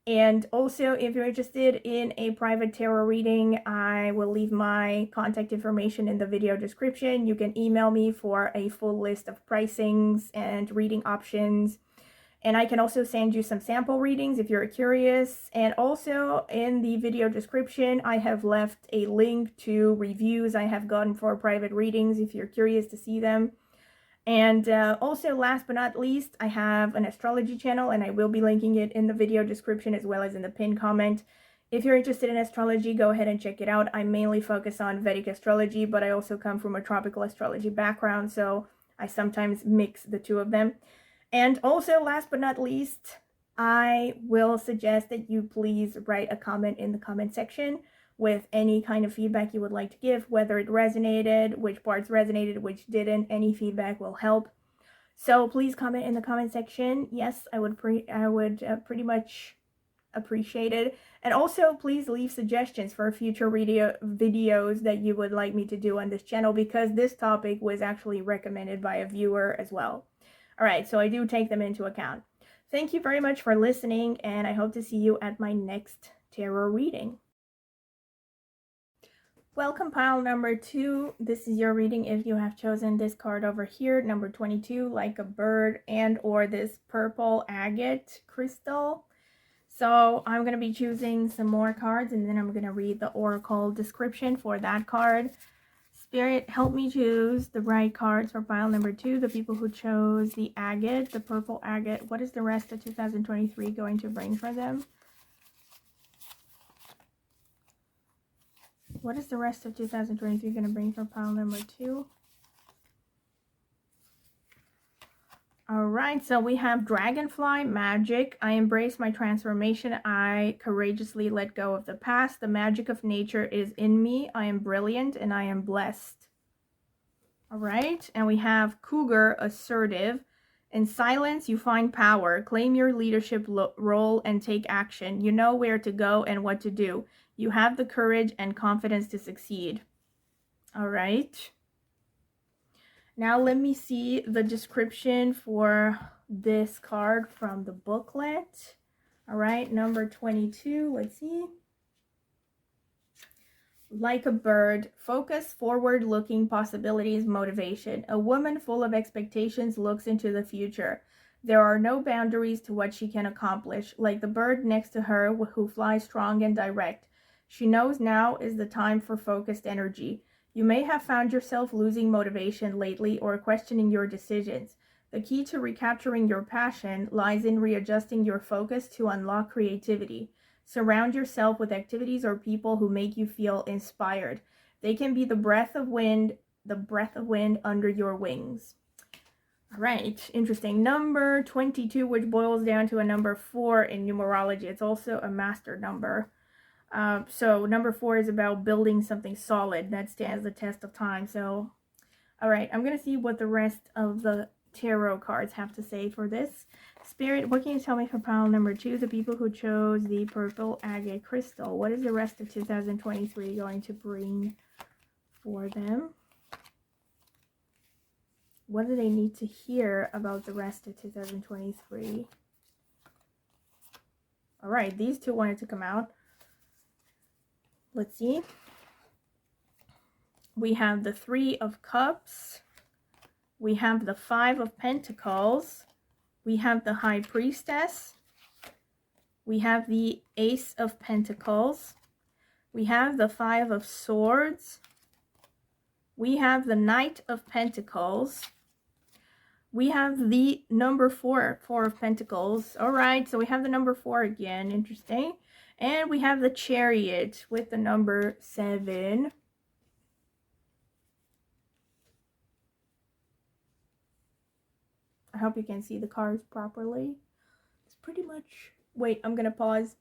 And also, if you're interested in a private tarot reading, I will leave my contact information in the video description. You can email me for a full list of pricings and reading options. And I can also send you some sample readings if you're curious. And also in the video description, I have left a link to reviews I have gotten for private readings if you're curious to see them. And also, last but not least, I have an astrology channel, and I will be linking it in the video description as well as in the pinned comment. If you're interested in astrology, go ahead and check it out. I mainly focus on Vedic astrology, but I also come from a tropical astrology background, so I sometimes mix the two of them. And also, last but not least, I will suggest that you please write a comment in the comment section with any kind of feedback you would like to give, whether it resonated, which parts resonated, which didn't. Any feedback will help. So please comment in the comment section. Yes, I would pretty much appreciate it. And also, please leave suggestions for future videos that you would like me to do on this channel, because this topic was actually recommended by a viewer as well. All right, so I do take them into account. Thank you very much for listening, and I hope to see you at my next tarot reading. Welcome, pile number 2. This is your reading if you have chosen this card over here, number 22, like a bird, and or this purple agate crystal. So I'm going to be choosing some more cards, and then I'm going to read the oracle description for that card. Spirit, help me choose the right cards for pile number 2. The people who chose the agate, the purple agate. What is the rest of 2023 going to bring for them? What is the rest of 2023 going to bring for pile number 2? All right, so we have dragonfly magic. I embrace my transformation. I courageously let go of the past. The magic of nature is in me. I am brilliant and I am blessed. All right, and we have cougar, assertive. In silence, you find power. Claim your leadership role and take action. You know where to go and what to do. You have the courage and confidence to succeed. All right. Now let me see the description for this card from the booklet. All right, number 22, let's see. Like a bird, focus, forward-looking possibilities, motivation. A woman full of expectations looks into the future. There are no boundaries to what she can accomplish. Like the bird next to her who flies strong and direct. She knows now is the time for focused energy. You may have found yourself losing motivation lately or questioning your decisions. The key to recapturing your passion lies in readjusting your focus to unlock creativity. Surround yourself with activities or people who make you feel inspired. They can be the breath of wind under your wings. All right, interesting. Number 22, which boils down to a number 4 in numerology. It's also a master number. So number 4 is about building something solid that stands the test of time. So, all right, I'm going to see what the rest of the tarot cards have to say for this. Spirit, what can you tell me for pile number 2, the people who chose the purple agate crystal? What is the rest of 2023 going to bring for them? What do they need to hear about the rest of 2023? All right, these two wanted to come out. Let's see. We have the Three of Cups. We have the Five of Pentacles. We have the High Priestess. We have the Ace of Pentacles. We have the Five of Swords. We have the Knight of Pentacles. We have the number 4, Four of Pentacles. All right, so we have the number 4 again. Interesting. And we have the Chariot with the number 7. I hope you can see the cards properly. It's pretty much... Wait, I'm going to pause.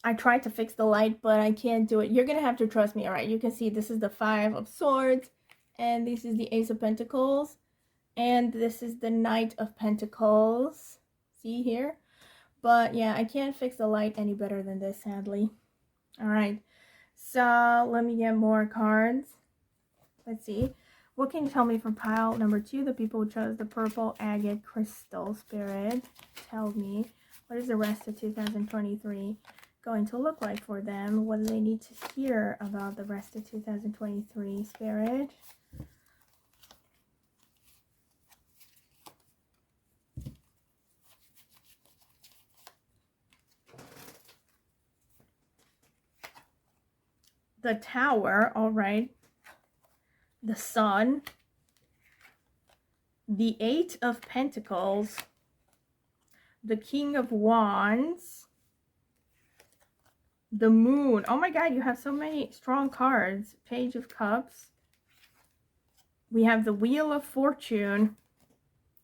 I tried to fix the light, but I can't do it. You're going to have to trust me. All right, you can see this is the Five of Swords. And this is the Ace of Pentacles. And this is the Knight of Pentacles. See here? But yeah, I can't fix the light any better than this, sadly. All right. So let me get more cards. Let's see. What can you tell me from pile number 2? The people who chose the purple agate crystal. Spirit, tell me. What is the rest of 2023 going to look like for them? What do they need to hear about the rest of 2023, Spirit? The Tower, all right. The Sun. The Eight of Pentacles. The King of Wands. The Moon. Oh my god, you have so many strong cards. Page of Cups. We have the Wheel of Fortune.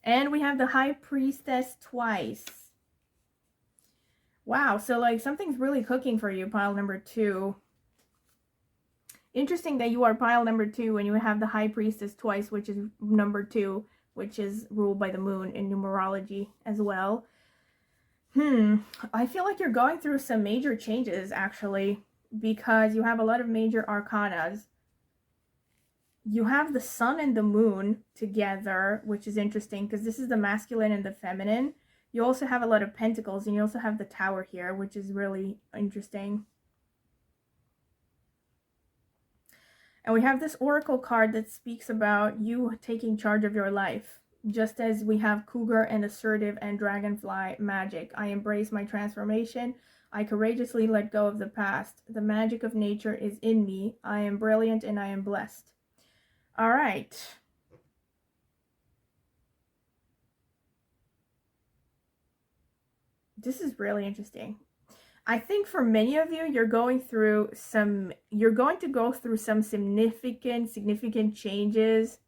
And we have the High Priestess twice. Wow, so like something's really cooking for you, pile number 2. Interesting that you are pile number 2 when you have the High Priestess twice, which is number 2, which is ruled by the moon in numerology as well. I feel like you're going through some major changes, actually, because you have a lot of major arcanas. You have the Sun and the Moon together, which is interesting because this is the masculine and the feminine. You also have a lot of pentacles, and you also have the Tower here, which is really interesting. And we have this oracle card that speaks about you taking charge of your life. Just as we have cougar and assertive and dragonfly magic. I embrace my transformation. I courageously let go of the past. The magic of nature is in me. I am brilliant and I am blessed. All right. This is really interesting. I think for many of you, you're going to go through some significant changes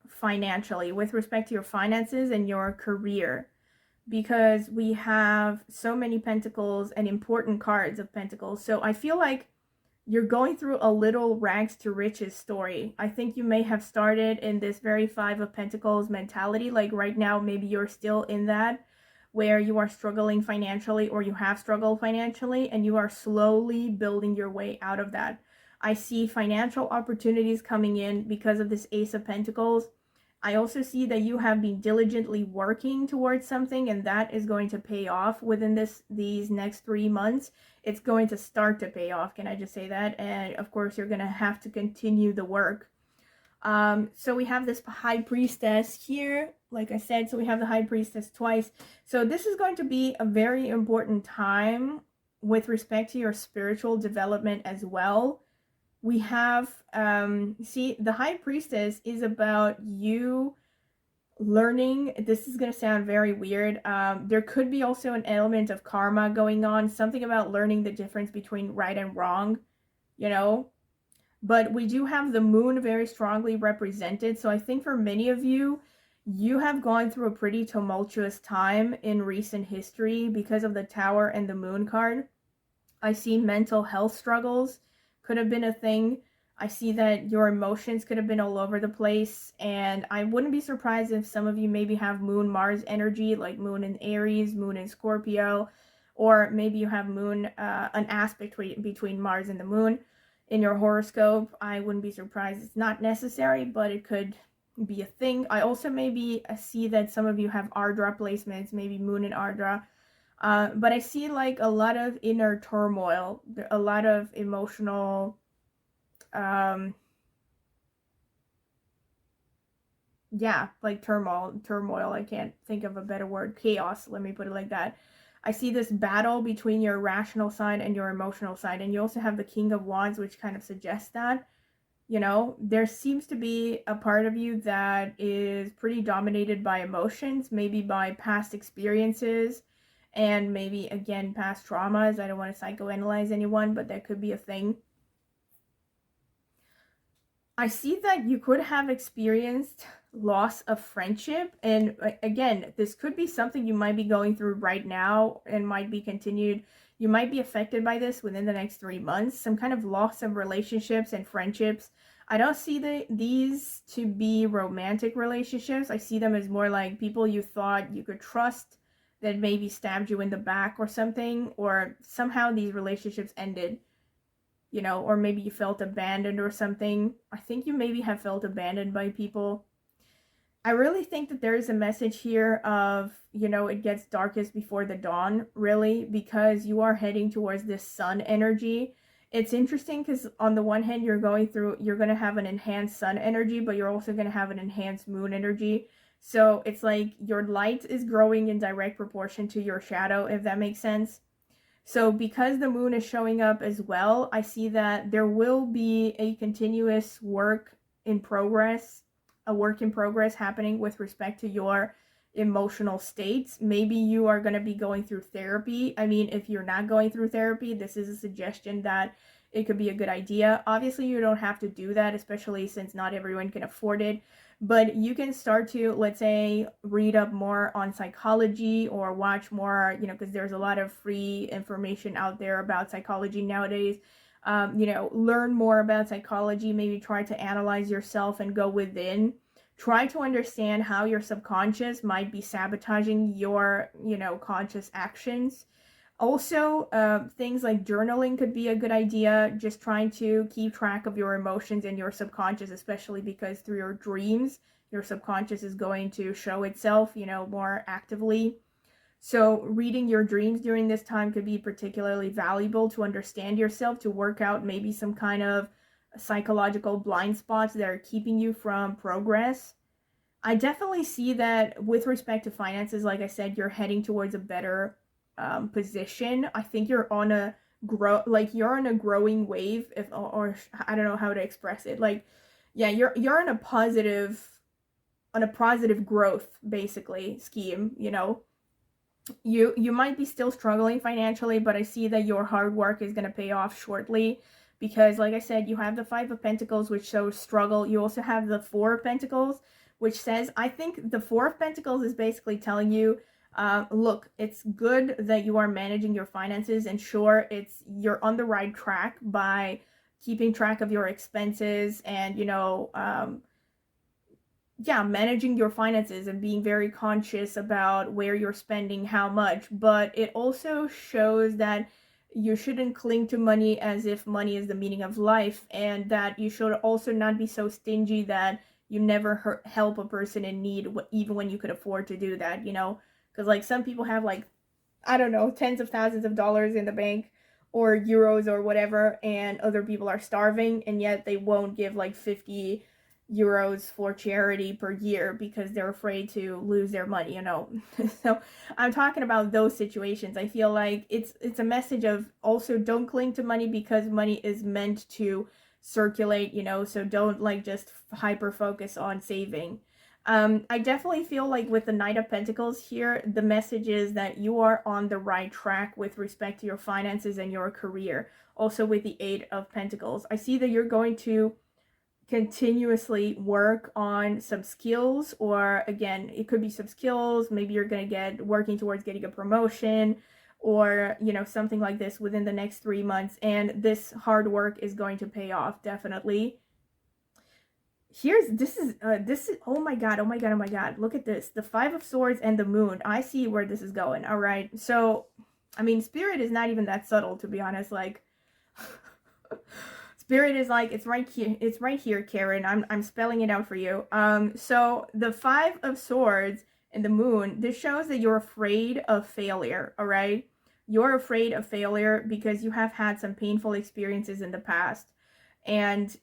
financially with respect to your finances and your career, because we have so many pentacles and important cards of pentacles. So I feel like you're going through a little rags to riches story. I think you may have started in this very Five of Pentacles mentality. Like right now, maybe you're still in that, where you are struggling financially, or you have struggled financially, and you are slowly building your way out of that. I see financial opportunities coming in because of this Ace of Pentacles. I also see that you have been diligently working towards something, and that is going to pay off within these next 3 months. It's going to start to pay off. Can I just say that? And of course, you're going to have to continue the work. So we have this High Priestess here, like I said, so we have the High Priestess twice. So this is going to be a very important time with respect to your spiritual development as well. We have, see, the High Priestess is about you learning. This is going to sound very weird. There could be also an element of karma going on, something about learning the difference between right and wrong, you know. But we do have the moon very strongly represented. So I think for many of you, you have gone through a pretty tumultuous time in recent history because of the Tower and the Moon card. I see mental health struggles could have been a thing. I see that your emotions could have been all over the place. And I wouldn't be surprised if some of you maybe have Moon Mars energy, like Moon in Aries, Moon in Scorpio, or maybe you have Moon, an aspect between Mars and the Moon in your horoscope. I wouldn't be surprised. It's not necessary, but it could be a thing. I also maybe see that some of you have Ardra placements, maybe Moon in Ardra. But I see like a lot of inner turmoil, a lot of emotional yeah, like turmoil. I can't think of a better word. Chaos, let me put it like that. I see this battle between your rational side and your emotional side. And you also have the King of Wands, which kind of suggests that. You know, there seems to be a part of you that is pretty dominated by emotions, maybe by past experiences, and maybe, again, past traumas. I don't want to psychoanalyze anyone, but that could be a thing. I see that you could have experienced loss of friendship, and again, this could be something you might be going through right now and might be continued. You might be affected by this within the next 3 months, some kind of loss of relationships and friendships. I don't see these to be romantic relationships. I see them as more like people you thought you could trust that maybe stabbed you in the back or something, or somehow these relationships ended. You know, or maybe you felt abandoned or something. I think you maybe have felt abandoned by people. I really think that there is a message here of, you know, it gets darkest before the dawn, really, because you are heading towards this sun energy. It's interesting because on the one hand, you're going to have an enhanced sun energy, but you're also going to have an enhanced moon energy. So it's like your light is growing in direct proportion to your shadow, if that makes sense. So because the moon is showing up as well, I see that there will be a continuous work in progress happening with respect to your emotional states. Maybe you are going to be going through therapy. I mean, if you're not going through therapy, this is a suggestion that it could be a good idea. Obviously, you don't have to do that, especially since not everyone can afford it. But you can start to, let's say, read up more on psychology or watch more, you know, because there's a lot of free information out there about psychology nowadays. You know, learn more about psychology, maybe try to analyze yourself and go within. Try to understand how your subconscious might be sabotaging your, you know, conscious actions. Also, things like journaling could be a good idea, just trying to keep track of your emotions and your subconscious, especially because through your dreams, your subconscious is going to show itself, you know, more actively. So reading your dreams during this time could be particularly valuable to understand yourself, to work out maybe some kind of psychological blind spots that are keeping you from progress. I definitely see that with respect to finances, like I said, you're heading towards a better position. I think you're on a you're on a growing wave, if or I don't know how to express it. Like, yeah, you're on a positive growth basically scheme, you know. You might be still struggling financially, but I see that your hard work is going to pay off shortly, because like I said, you have the 5 of Pentacles, which shows struggle. You also have the 4 of Pentacles, which says, I think the 4 of Pentacles is basically telling you, look, it's good that you are managing your finances, and sure, you're on the right track by keeping track of your expenses and, you know, yeah, managing your finances and being very conscious about where you're spending how much. But it also shows that you shouldn't cling to money as if money is the meaning of life, and that you should also not be so stingy that you never help a person in need, even when you could afford to do that, you know. Because, like, some people have, like, I don't know, tens of thousands of dollars in the bank or euros or whatever, and other people are starving, and yet they won't give, like, 50 euros for charity per year because they're afraid to lose their money, you know. So I'm talking about those situations. I feel like it's a message of also don't cling to money, because money is meant to circulate, you know, so don't like just hyper focus on saving. I definitely feel like with the Knight of Pentacles here, the message is that you are on the right track with respect to your finances and your career. Also with the 8 of Pentacles, I see that you're going to continuously work on some skills, or again, it could be some skills. Maybe you're going to get working towards getting a promotion, or, you know, something like this within the next 3 months. And this hard work is going to pay off, definitely. This is oh my god, look at this, the 5 of Swords and the Moon. I see where this is going. All right, so I mean, Spirit is not even that subtle, to be honest. Like, Spirit is like, it's right here, Karen. I'm spelling it out for you. So the 5 of Swords and the Moon, this shows that you're afraid of failure. All right, you're afraid of failure because you have had some painful experiences in the past. And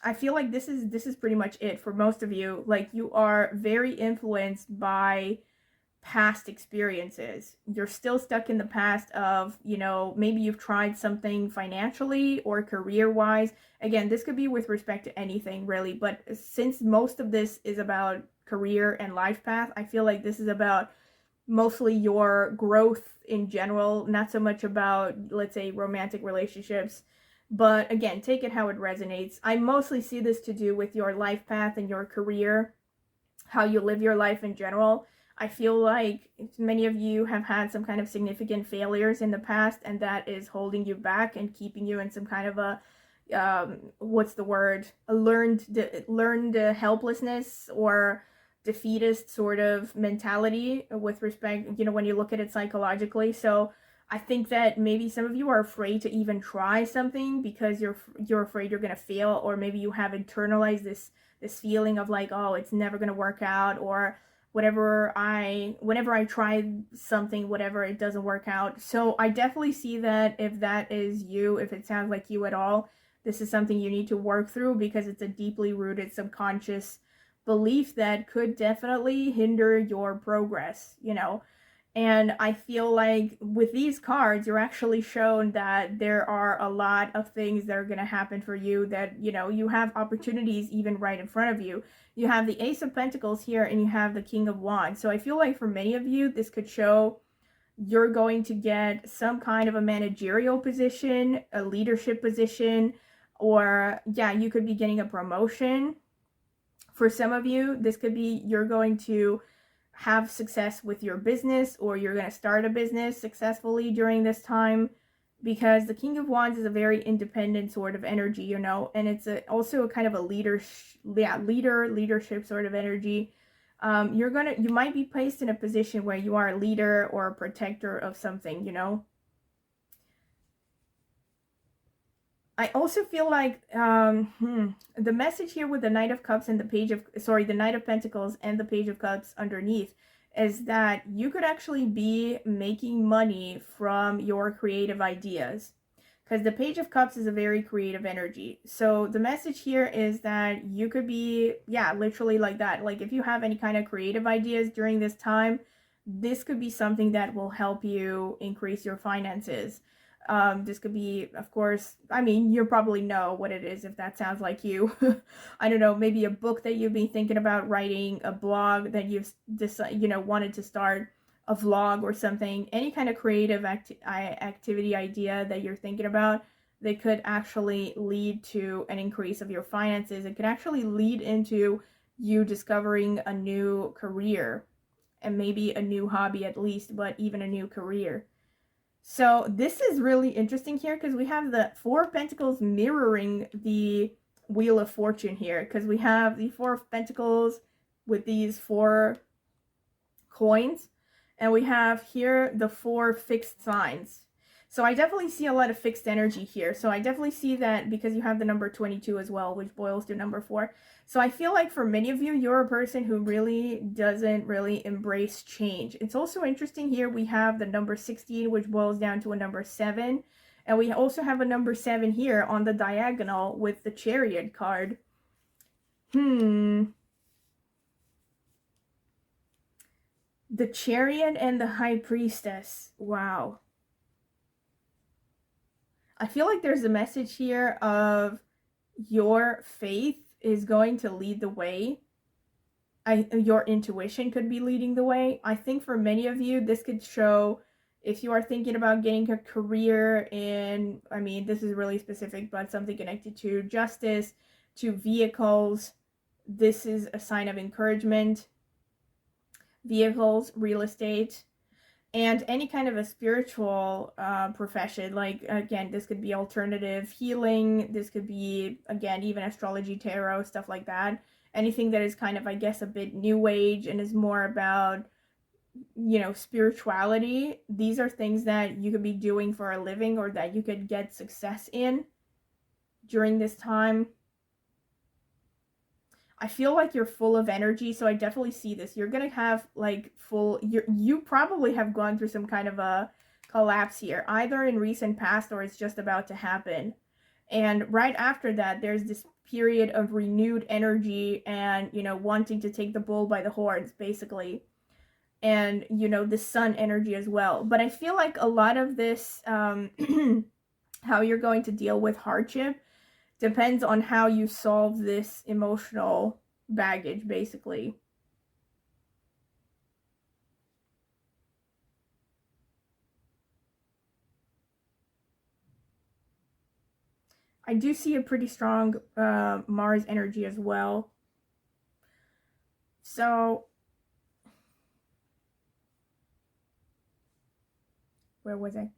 I feel like this is pretty much it for most of you. Like, you are very influenced by past experiences. You're still stuck in the past of, you know, maybe you've tried something financially or career wise. Again, this could be with respect to anything really, but since most of this is about career and life path, I feel like this is about mostly your growth in general, not so much about, let's say, romantic relationships. But again, take it how it resonates. I mostly see this to do with your life path and your career, how you live your life in general. I feel like many of you have had some kind of significant failures in the past, and that is holding you back and keeping you in some kind of a what's the word, a learned helplessness or defeatist sort of mentality with respect, you know, when you look at it psychologically. So I think that maybe some of you are afraid to even try something because you're afraid you're going to fail, or maybe you have internalized this feeling of like, oh, it's never going to work out, or whenever I try something, whatever, it doesn't work out. So I definitely see that if that is you, if it sounds like you at all, this is something you need to work through, because it's a deeply rooted subconscious belief that could definitely hinder your progress, you know. And I feel like with these cards, you're actually shown that there are a lot of things that are going to happen for you, that, you know, you have opportunities even right in front of you. You have the Ace of Pentacles here, and you have the King of Wands. So I feel like for many of you, this could show you're going to get some kind of a managerial position, a leadership position, or yeah, you could be getting a promotion. For some of you, this could be you're going to have success with your business, or you're going to start a business successfully during this time, because the King of Wands is a very independent sort of energy, you know, and it's also a kind of a leadership sort of energy. You might be placed in a position where you are a leader or a protector of something, you know. I also feel like the message here with the Knight of Cups and the Knight of Pentacles and the Page of Cups underneath is that you could actually be making money from your creative ideas, because the Page of Cups is a very creative energy. So the message here is that you could be, yeah, literally like that. Like if you have any kind of creative ideas during this time, this could be something that will help you increase your finances. This could be, of course, I mean, you probably know what it is if that sounds like you. I don't know, maybe a book that you've been thinking about writing, a blog that you've decided, you know, wanted to start, a vlog or something, any kind of creative activity idea that you're thinking about, that could actually lead to an increase of your finances. It could actually lead into you discovering a new career, and maybe a new hobby at least, but even a new career. So this is really interesting here, because we have the Four of Pentacles mirroring the Wheel of Fortune here, because we have the Four of Pentacles with these 4 coins, and we have here the 4 fixed signs. So I definitely see a lot of fixed energy here. So I definitely see that, because you have the number 22 as well, which boils to number 4. So I feel like for many of you, you're a person who really doesn't really embrace change. It's also interesting here, we have the number 16, which boils down to a number 7. And we also have a number 7 here on the diagonal with the Chariot card. The Chariot and the High Priestess. Wow. I feel like there's a message here of your faith is going to lead the way. Your intuition could be leading the way. I think for many of you, this could show if you are thinking about getting a career in, I mean, this is really specific, but something connected to justice, to vehicles. This is a sign of encouragement. Vehicles, real estate, and any kind of a spiritual profession. Like, again, this could be alternative healing. This could be, again, even astrology, tarot, stuff like that. Anything that is kind of, I guess, a bit new age and is more about, you know, spirituality. These are things that you could be doing for a living, or that you could get success in during this time. I feel like you're full of energy, so I definitely see this. You're gonna have like you probably have gone through some kind of a collapse here, either in recent past or it's just about to happen. And right after that, there's this period of renewed energy and, you know, wanting to take the bull by the horns, basically. And, you know, the sun energy as well. But I feel like a lot of this, how you're going to deal with hardship, depends on how you solve this emotional baggage, basically. I do see a pretty strong Mars energy as well. So, where was I?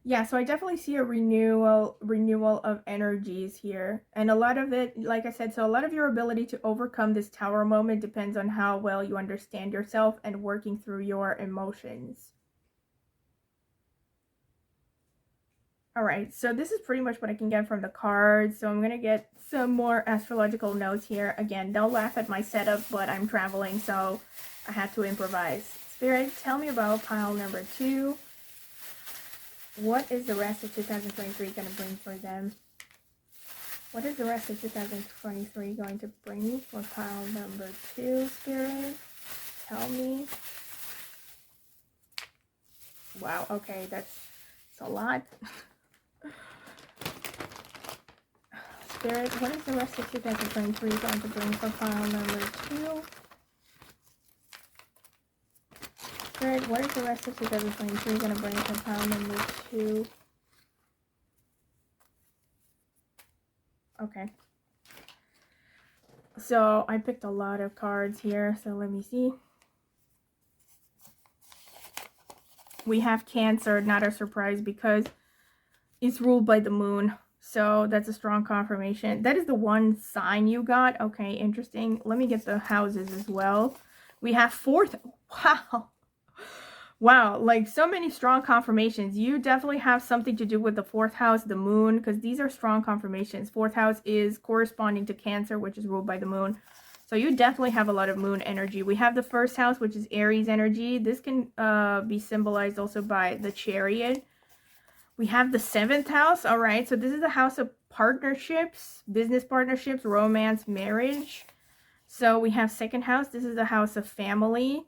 Yeah, so I definitely see a renewal of energies here. And a lot of it, like I said, so a lot of your ability to overcome this tower moment depends on how well you understand yourself and working through your emotions. All right, so this is pretty much what I can get from the cards. So I'm going to get some more astrological notes here. Again, don't laugh at my setup, but I'm traveling, so I had to improvise. Spirit, tell me about pile number 2. What is the rest of 2023 going to bring for them? What is the rest of 2023 going to bring for pile number 2, Spirit? Tell me. Wow, okay, that's a lot. Spirit, what is the rest of 2023 going to bring for pile number 2? Spirit, what is the rest of 2023 going to bring for pile number 2? Okay. So I picked a lot of cards here, so let me see. We have Cancer, not a surprise because it's ruled by the moon. So that's a strong confirmation. That is the one sign you got. Okay, interesting. Let me get the houses as well. We have 4th. Wow. Wow, like so many strong confirmations. You definitely have something to do with the 4th house, the moon, because these are strong confirmations. 4th house is corresponding to Cancer, which is ruled by the moon. So you definitely have a lot of moon energy. We have the 1st house, which is Aries energy. This can be symbolized also by the Chariot. We have the 7th house. All right, so this is the house of partnerships, business partnerships, romance, marriage. So we have 2nd house. This is the house of family.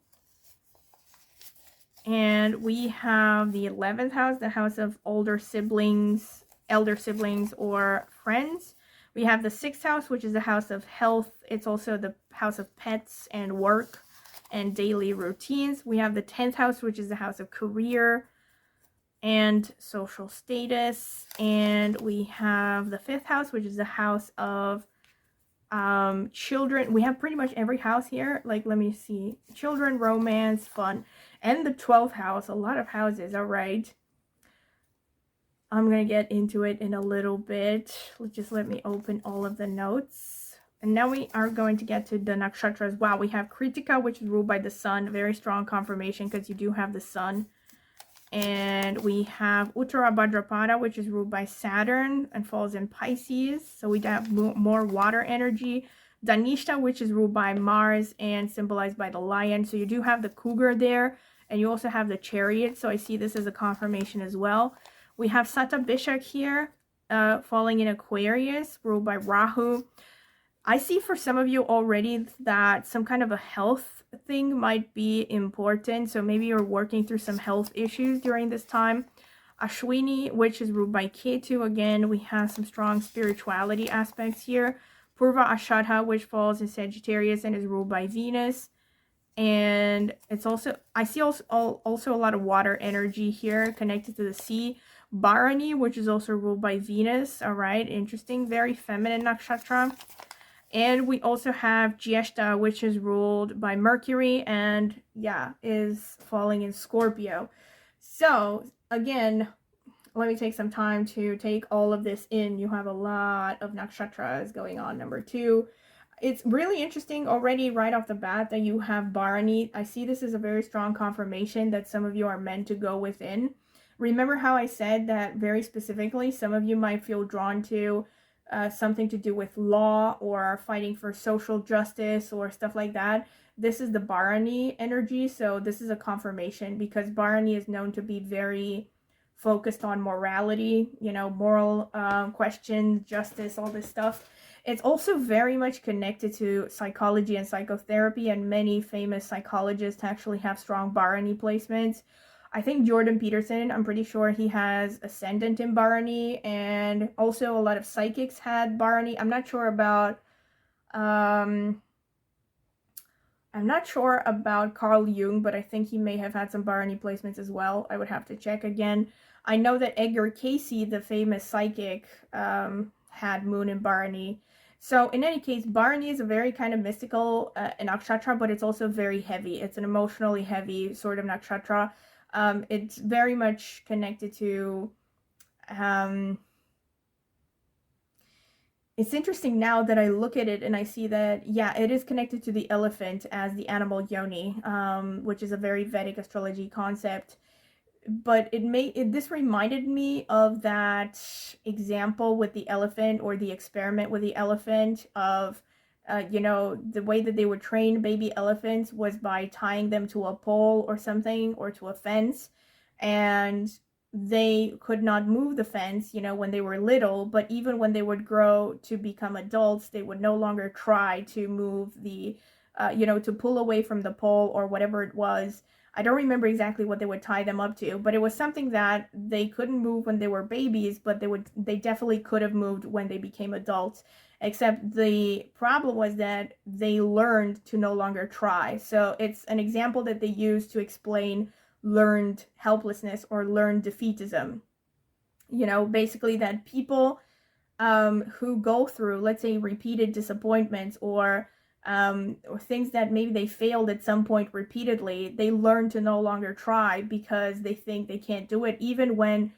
And we have the 11th house, the house of older siblings, elder siblings, or friends. We have the 6th house, which is the house of health. It's also the house of pets and work and daily routines. We have the 10th house, which is the house of career and social status. And we have the 5th house, which is the house of children. We have pretty much every house here. Like, let me see. Children, romance, fun. And the 12th house. A lot of houses. All right. I'm going to get into it in a little bit. Just let me open all of the notes. And now we are going to get to the nakshatras. Wow, we have Kritika, which is ruled by the sun. Very strong confirmation because you do have the sun. And we have Uttara Bhadrapada, which is ruled by Saturn and falls in Pisces. So we have more water energy. Dhanishta, which is ruled by Mars and symbolized by the lion. So you do have the cougar there. And you also have the chariot. So I see this as a confirmation as well. We have Satabhishak here, falling in Aquarius, ruled by Rahu. I see for some of you already that some kind of a health thing might be important. So maybe you're working through some health issues during this time. Ashwini, which is ruled by Ketu. Again, we have some strong spirituality aspects here. Purva Ashadha, which falls in Sagittarius and is ruled by Venus. And it's also, I see also a lot of water energy here connected to the sea. Bharani, which is also ruled by Venus. All right, interesting. Very feminine nakshatra. And we also have Jyeshta, which is ruled by Mercury and, yeah, is falling in Scorpio. So, again, let me take some time to take all of this in. You have a lot of nakshatras going on. Number 2. It's really interesting already right off the bat that you have Bharani. I see this as a very strong confirmation that some of you are meant to go within. Remember how I said that very specifically, some of you might feel drawn to something to do with law or fighting for social justice or stuff like that. This is the Bharani energy, so this is a confirmation because Bharani is known to be very focused on morality, you know, moral questions, justice, all this stuff. It's also very much connected to psychology and psychotherapy, and many famous psychologists actually have strong Bharani placements. I think Jordan Peterson, I'm pretty sure he has ascendant in Bharani, and also a lot of psychics had Bharani. I'm not sure about Carl Jung, but I think he may have had some Bharani placements as well. I would have to check again. I know that Edgar Cayce, the famous psychic, had moon in Bharani. So in any case, Bharani is a very kind of mystical nakshatra, but it's also very heavy. It's an emotionally heavy sort of nakshatra. It's very much connected to... It's interesting now that I look at it and I see that, yeah, it is connected to the elephant as the animal yoni, which is a very Vedic astrology concept. But this reminded me of that example with the elephant, or the experiment with the elephant of, you know, the way that they would train baby elephants was by tying them to a pole or something, or to a fence. And they could not move the fence, you know, when they were little, but even when they would grow to become adults, they would no longer try to move the, you know, to pull away from the pole or whatever it was. I don't remember exactly what they would tie them up to, but it was something that they couldn't move when they were babies, but they definitely could have moved when they became adults. Except the problem was that they learned to no longer try. So it's an example that they use to explain learned helplessness or learned defeatism. You know, basically that people who go through, let's say, repeated disappointments, or things that maybe they failed at some point repeatedly, they learn to no longer try because they think they can't do it, even when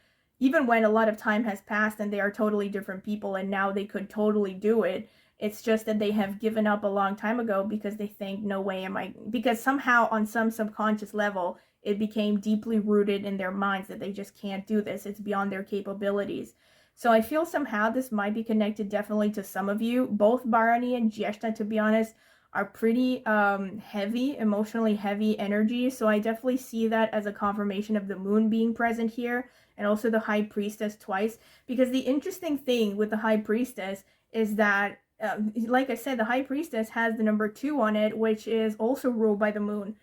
a lot of time has passed and they are totally different people and now they could totally do it. It's just that they have given up a long time ago because they think, no way am I, because somehow on some subconscious level it became deeply rooted in their minds that they just can't do this. It's beyond their capabilities. So I feel somehow this might be connected definitely to some of you. Both Bharani and Jyeshta, to be honest, are pretty heavy, emotionally heavy energy. So I definitely see that as a confirmation of the moon being present here, and also the High Priestess twice. Because the interesting thing with the High Priestess is that, like I said, the High Priestess has the number 2 on it, which is also ruled by the moon.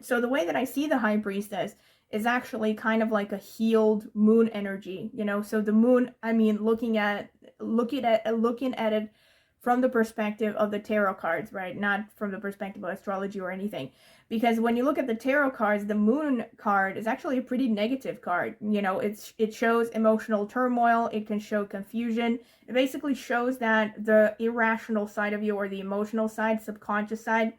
So the way that I see the High Priestess is actually kind of like a healed moon energy, you know. So the moon, I mean, looking at it from the perspective of the tarot cards, right? Not from the perspective of astrology or anything. Because when you look at the tarot cards, the moon card is actually a pretty negative card. You know, it shows emotional turmoil, it can show confusion. It basically shows that the irrational side of you, or the emotional side, subconscious side,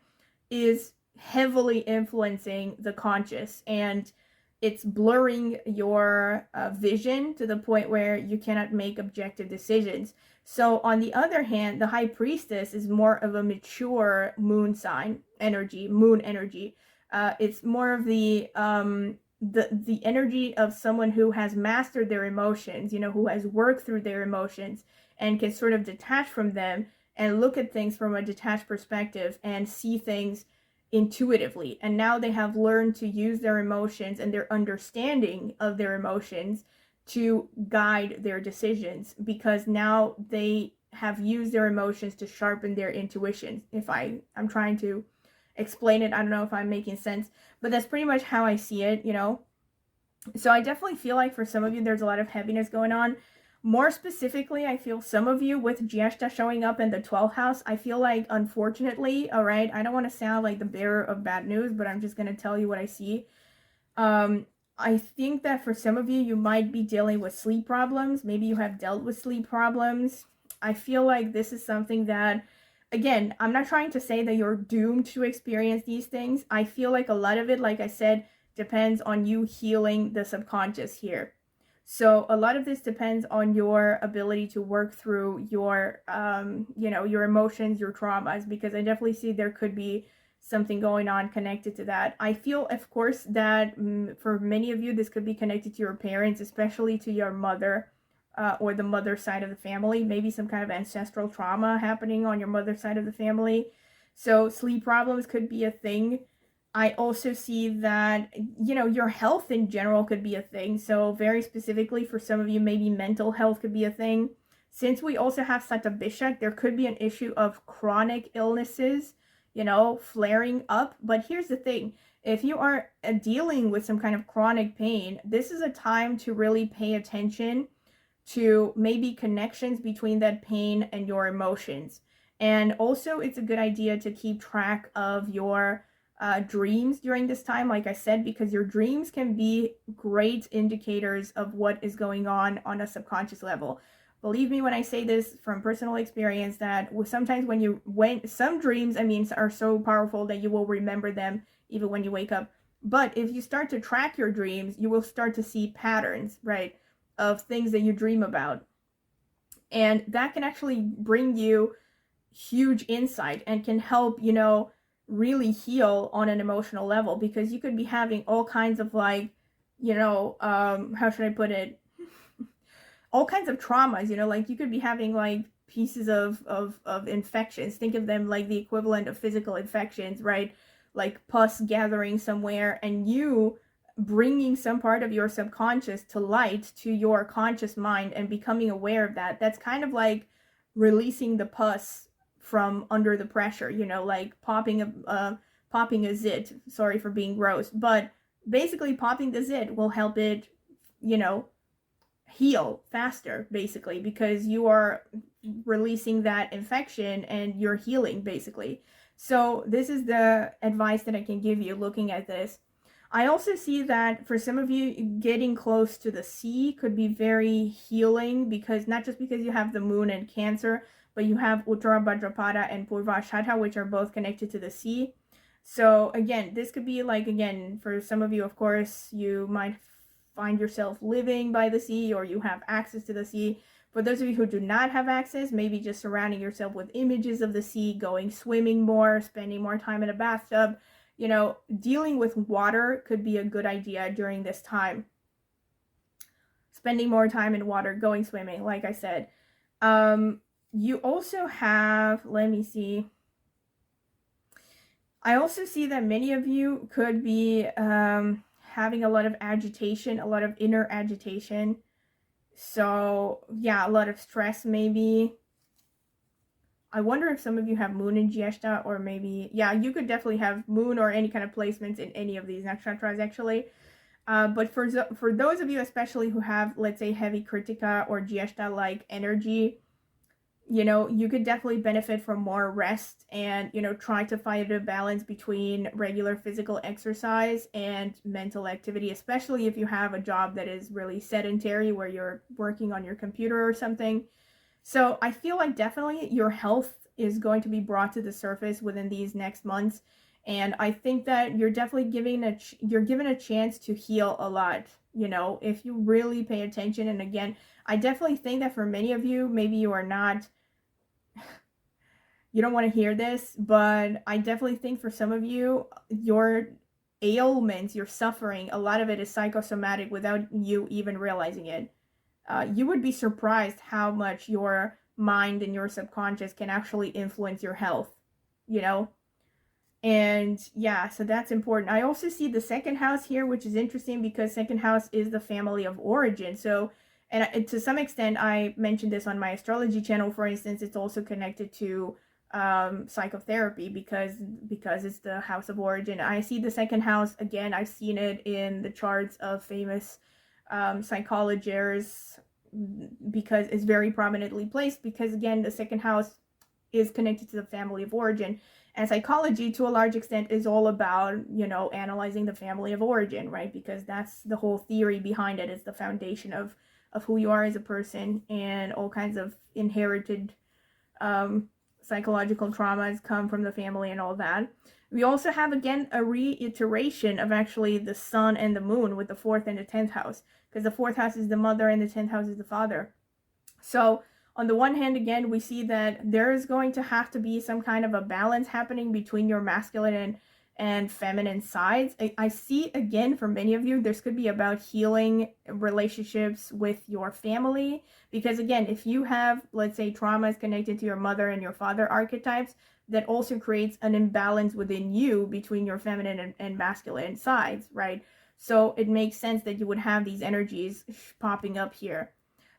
is heavily influencing the conscious, and it's blurring your vision to the point where you cannot make objective decisions. So on the other hand, the High Priestess is more of a mature moon sign energy, moon energy. It's more of the energy of someone who has mastered their emotions, you know, who has worked through their emotions and can sort of detach from them and look at things from a detached perspective and see things intuitively. And now they have learned to use their emotions and their understanding of their emotions to guide their decisions, because now they have used their emotions to sharpen their intuitions. If I'm trying to explain it, I don't know if I'm making sense, but that's pretty much how I see it, you know. So I definitely feel like for some of you there's a lot of heaviness going on. More specifically, I feel some of you with Jyeshta showing up in the 12th house, I feel like, unfortunately, all right, I don't want to sound like the bearer of bad news, but I'm just going to tell you what I see. I think that for some of you, you might be dealing with sleep problems. Maybe you have dealt with sleep problems. I feel like this is something that, again, I'm not trying to say that you're doomed to experience these things. I feel like a lot of it, like I said, depends on you healing the subconscious here. So a lot of this depends on your ability to work through your, you know, your emotions, your traumas, because I definitely see there could be something going on connected to that. I feel, of course, that for many of you, this could be connected to your parents, especially to your mother, or the mother side of the family. Maybe some kind of ancestral trauma happening on your mother's side of the family. So sleep problems could be a thing. I also see that, you know, your health in general could be a thing. So very specifically for some of you, maybe mental health could be a thing. Since we also have Satabishak, there could be an issue of chronic illnesses, you know, flaring up. But here's the thing. If you are dealing with some kind of chronic pain, this is a time to really pay attention to maybe connections between that pain and your emotions. And also, it's a good idea to keep track of your dreams during this time, like I said, because your dreams can be great indicators of what is going on a subconscious level. Believe me when I say this from personal experience, that sometimes when some dreams, I mean, are so powerful that you will remember them even when you wake up. But if you start to track your dreams, you will start to see patterns, right, of things that you dream about. And that can actually bring you huge insight and can help, you know, really heal on an emotional level, because you could be having all kinds of, like, you know, how should I put it? All kinds of traumas, you know, like you could be having like pieces of infections. Think of them like the equivalent of physical infections, right? Like pus gathering somewhere, and you bringing some part of your subconscious to light, to your conscious mind, and becoming aware of that. That's kind of like releasing the pus from under the pressure, you know, like popping a zit. Sorry for being gross, but basically popping the zit will help it, you know, heal faster, basically, because you are releasing that infection and you're healing, basically. So this is the advice that I can give you looking at this. I also see that for some of you, getting close to the sea could be very healing, because not just because you have the moon and Cancer, but you have Uttara Bhadrapada and Purvashadha, which are both connected to the sea. So again, this could be like, again, for some of you, of course, you might find yourself living by the sea, or you have access to the sea. For those of you who do not have access, maybe just surrounding yourself with images of the sea, going swimming more, spending more time in a bathtub, you know, dealing with water could be a good idea during this time. Spending more time in water, going swimming, like I said. You also have, let me see. I also see that many of you could be having a lot of agitation, a lot of inner agitation. So yeah, a lot of stress maybe. I wonder if some of you have moon in Jyeshta, or maybe, yeah, you could definitely have moon or any kind of placements in any of these nakshatras, actually. But for those of you especially who have, let's say, heavy Kritika or Jyeshta-like energy, you know, you could definitely benefit from more rest and, you know, try to find a balance between regular physical exercise and mental activity, especially if you have a job that is really sedentary, where you're working on your computer or something. So I feel like definitely your health is going to be brought to the surface within these next months. And I think that you're definitely given a chance to heal a lot, you know, if you really pay attention. And again, I definitely think that for many of you, maybe you are not, you don't want to hear this, but I definitely think for some of you, your ailments, your suffering, a lot of it is psychosomatic without you even realizing it. You would be surprised how much your mind and your subconscious can actually influence your health, you know? And yeah, so that's important. I also see the second house here, which is interesting because second house is the family of origin. So, and to some extent, I mentioned this on my astrology channel, for instance, it's also connected to psychotherapy because it's the house of origin. I see the second house, again, I've seen it in the charts of famous psychologists, because it's very prominently placed, because again, the second house is connected to the family of origin. And psychology, to a large extent, is all about, you know, analyzing the family of origin, right? Because that's the whole theory behind it. It's the foundation of who you are as a person, and all kinds of inherited psychological traumas come from the family and all that. We also have, again, a reiteration of actually the sun and the moon with the 4th and the 10th house, because the 4th house is the mother and the 10th house is the father. So on the one hand, again, we see that there is going to have to be some kind of a balance happening between your masculine and feminine sides. I see, again, for many of you, this could be about healing relationships with your family. Because again, if you have, let's say, traumas connected to your mother and your father archetypes, that also creates an imbalance within you between your feminine and masculine sides, right? So it makes sense that you would have these energies popping up here.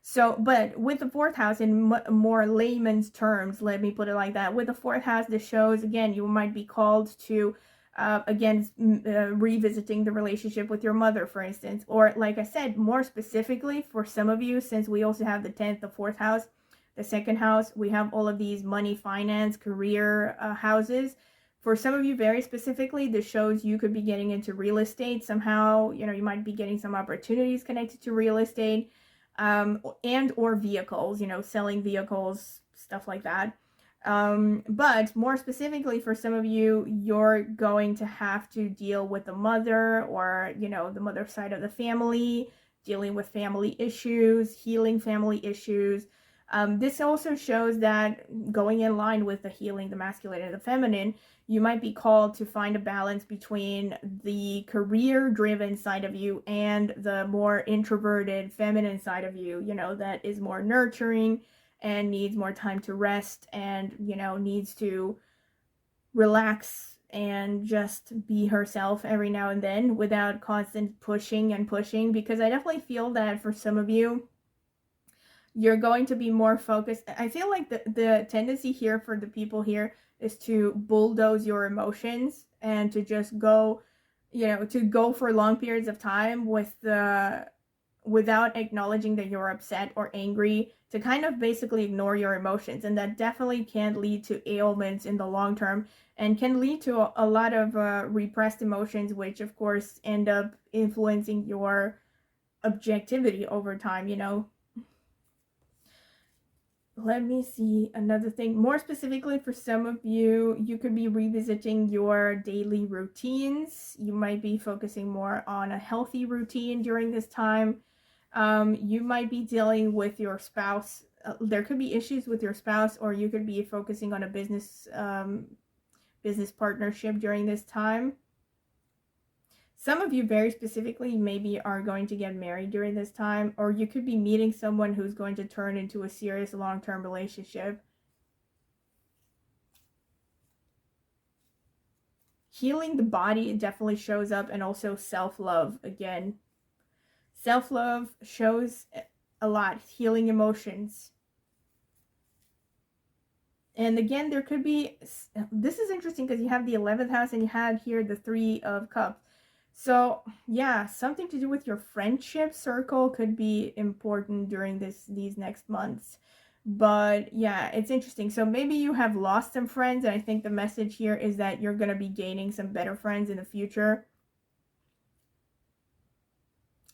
So, but with the fourth house, in more layman's terms, let me put it like that, with the fourth house, this shows, again, you might be called to revisiting the relationship with your mother, for instance, or like I said, more specifically for some of you, since we also have the 10th, the fourth house, the second house, we have all of these money, finance, career houses. For some of you, very specifically, this shows you could be getting into real estate somehow. You know, you might be getting some opportunities connected to real estate, and or vehicles, you know, selling vehicles, stuff like that. But more specifically for some of you, you're going to have to deal with the mother, or, you know, the mother side of the family, dealing with family issues, healing family issues. This also shows that, going in line with the healing, the masculine and the feminine, you might be called to find a balance between the career-driven side of you and the more introverted feminine side of you, you know, that is more nurturing and needs more time to rest and, you know, needs to relax and just be herself every now and then without constant pushing and pushing. Because I definitely feel that for some of you, you're going to be more focused. I feel like the tendency here for the people here is to bulldoze your emotions and to just go, you know, to go for long periods of time without acknowledging that you're upset or angry, to kind of basically ignore your emotions. And that definitely can lead to ailments in the long term and can lead to a lot of repressed emotions, which of course end up influencing your objectivity over time, you know. Let me see another thing. More specifically, for some of you, you could be revisiting your daily routines. You might be focusing more on a healthy routine during this time. You might be dealing with your spouse. There could be issues with your spouse, or you could be focusing on a business partnership during this time. Some of you very specifically maybe are going to get married during this time, or you could be meeting someone who's going to turn into a serious long-term relationship. Healing the body definitely shows up, and also self-love again. Self-love shows a lot. Healing emotions. And again, there could be, this is interesting because you have the 11th house and you had here the 3 of Cups. So yeah, something to do with your friendship circle could be important during these next months. But yeah, it's interesting. So maybe you have lost some friends, and I think the message here is that you're going to be gaining some better friends in the future.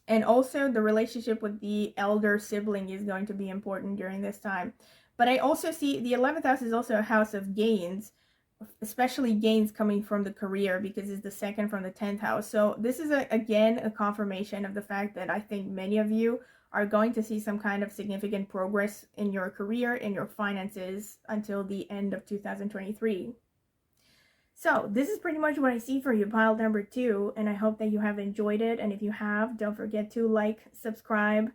And also the relationship with the elder sibling is going to be important during this time. But I also see the 11th house is also a house of gains, especially gains coming from the career, because it's the second from the 10th house. So this is again a confirmation of the fact that I think many of you are going to see some kind of significant progress in your career, in your finances, until the end of 2023. So this is pretty much what I see for you, pile number 2, and I hope that you have enjoyed it. And if you have, don't forget to like, subscribe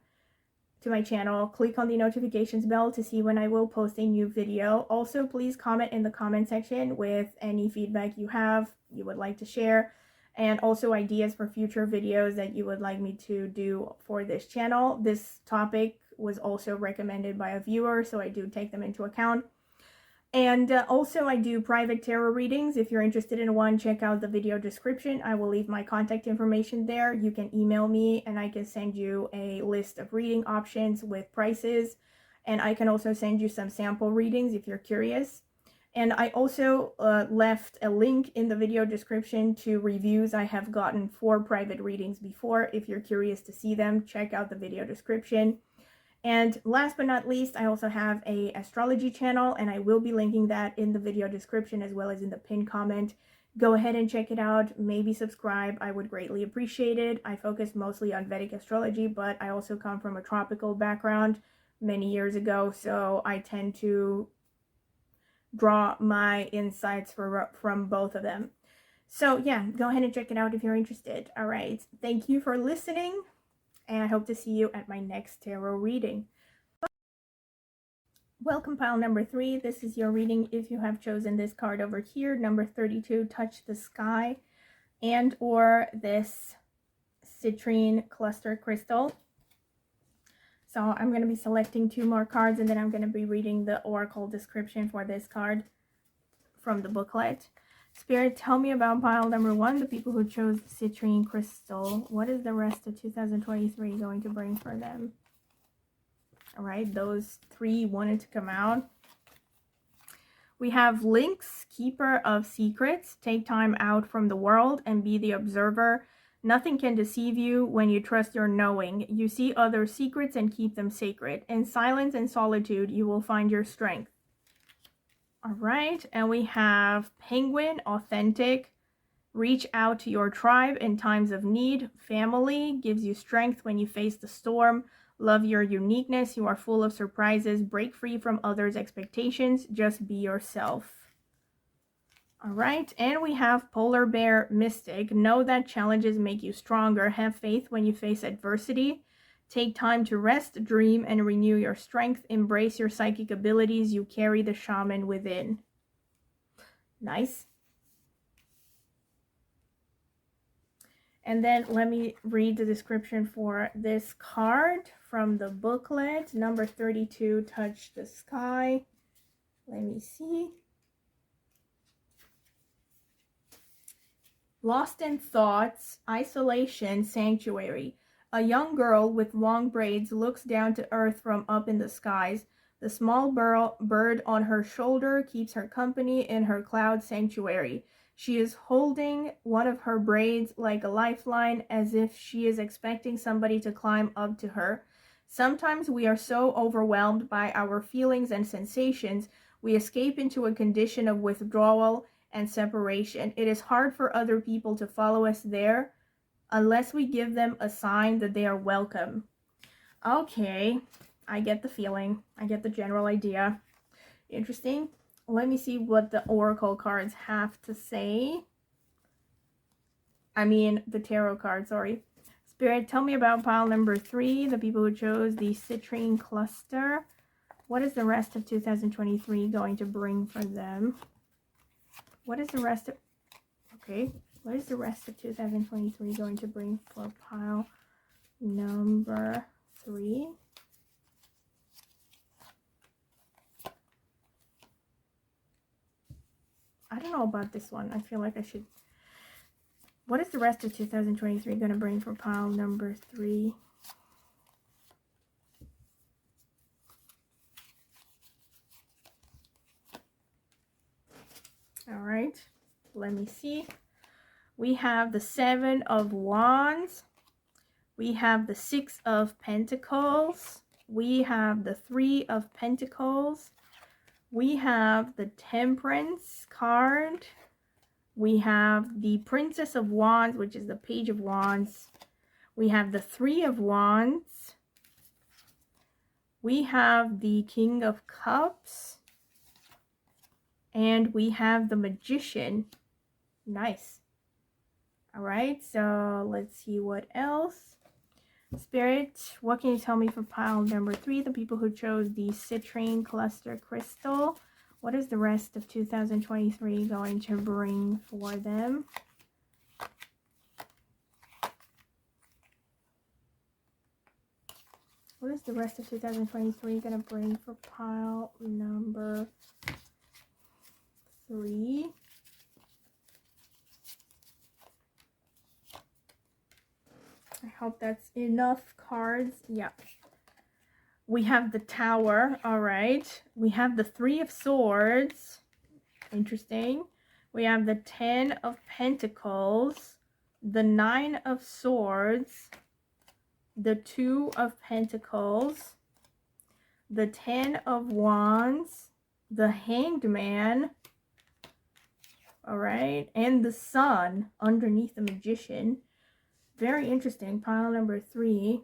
to my channel, click on the notifications bell to see when I will post a new video. Also, please comment in the comment section with any feedback you have, you would like to share, and also ideas for future videos that you would like me to do for this channel. This topic was also recommended by a viewer, so I do take them into account. And also, I do private tarot readings. If you're interested in one, check out the video description. I will leave my contact information there. You can email me and I can send you a list of reading options with prices. And I can also send you some sample readings if you're curious. And I also left a link in the video description to reviews I have gotten for private readings before. If you're curious to see them, check out the video description. And last but not least, I also have a astrology channel, and I will be linking that in the video description as well as in the pinned comment. Go ahead and check it out. Maybe subscribe. I would greatly appreciate it. I focus mostly on Vedic astrology, but I also come from a tropical background many years ago, so I tend to draw my insights from both of them. So yeah, go ahead and check it out if you're interested. All right. Thank you for listening, and I hope to see you at my next tarot reading. Welcome, pile number 3. This is your reading if you have chosen this card over here, number 32, Touch the Sky, and or this citrine cluster crystal. So I'm going to be selecting 2 more cards, and then I'm going to be reading the oracle description for this card from the booklet. Spirit, tell me about pile number 1, the people who chose citrine crystal. What is the rest of 2023 going to bring for them? All right, those 3 wanted to come out. We have Lynx, Keeper of Secrets. Take time out from the world and be the observer. Nothing can deceive you when you trust your knowing. You see other secrets and keep them sacred. In silence and solitude, you will find your strength. All right, and we have Penguin, Authentic. Reach out to your tribe in times of need. Family gives you strength when you face the storm. Love your uniqueness. You are full of surprises. Break free from others' expectations. Just be yourself. All right, and we have Polar Bear, Mystic. Know that challenges make you stronger. Have faith when you face adversity. Take time to rest, dream, and renew your strength. Embrace your psychic abilities. You carry the shaman within. Nice. And then let me read the description for this card from the booklet. Number 32, Touch the Sky. Let me see. Lost in thoughts, isolation, sanctuary. A young girl with long braids looks down to earth from up in the skies. The small bird on her shoulder keeps her company in her cloud sanctuary. She is holding one of her braids like a lifeline, as if she is expecting somebody to climb up to her. Sometimes we are so overwhelmed by our feelings and sensations, we escape into a condition of withdrawal and separation. It is hard for other people to follow us there unless we give them a sign that they are welcome. Okay, I get the feeling. I get the general idea. Interesting. Let me see what the oracle cards have to say. I mean, the tarot card, sorry. Spirit, tell me about pile number 3, the people who chose the citrine cluster. What is the rest of 2023 going to bring for them? What is the rest of... Okay, what is the rest of 2023 going to bring for pile number 3? I don't know about this one. I feel like I should... What is the rest of 2023 going to bring for pile number 3? All right, let me see. We have the 7 of Wands. We have the 6 of Pentacles. We have the 3 of Pentacles. We have the Temperance card. We have the Princess of Wands, which is the Page of Wands. We have the 3 of Wands. We have the King of Cups. And we have the Magician. Nice. All right, so let's see what else. Spirit, what can you tell me for pile number 3, the people who chose the citrine cluster crystal? What is the rest of 2023 going to bring for them? What is the rest of 2023 going to bring for pile number 3? I hope that's enough cards. Yeah. We have the Tower. All right. We have the 3 of Swords. Interesting. We have the 10 of Pentacles. The 9 of Swords. The 2 of Pentacles. The 10 of Wands. The Hanged Man. All right. And the Sun underneath the Magician. Very interesting. Pile number 3.